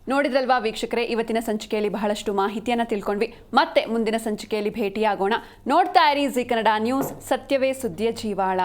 ನೋಡಿದ್ರಲ್ವಾ ವೀಕ್ಷಕರೇ, ಇವತ್ತಿನ ಸಂಚಿಕೆಯಲ್ಲಿ ಬಹಳಷ್ಟು ಮಾಹಿತಿಯನ್ನು ತಿಳ್ಕೊಂಡ್ವಿ. ಮತ್ತೆ ಮುಂದಿನ ಸಂಚಿಕೆಯಲ್ಲಿ ಭೇಟಿಯಾಗೋಣ. ನೋಡ್ತಾ ಇರಿ ಜೀ ಕನ್ನಡ ನ್ಯೂಸ್, ಸತ್ಯವೇ ಸುದ್ದಿಯ ಜೀವಾಳ.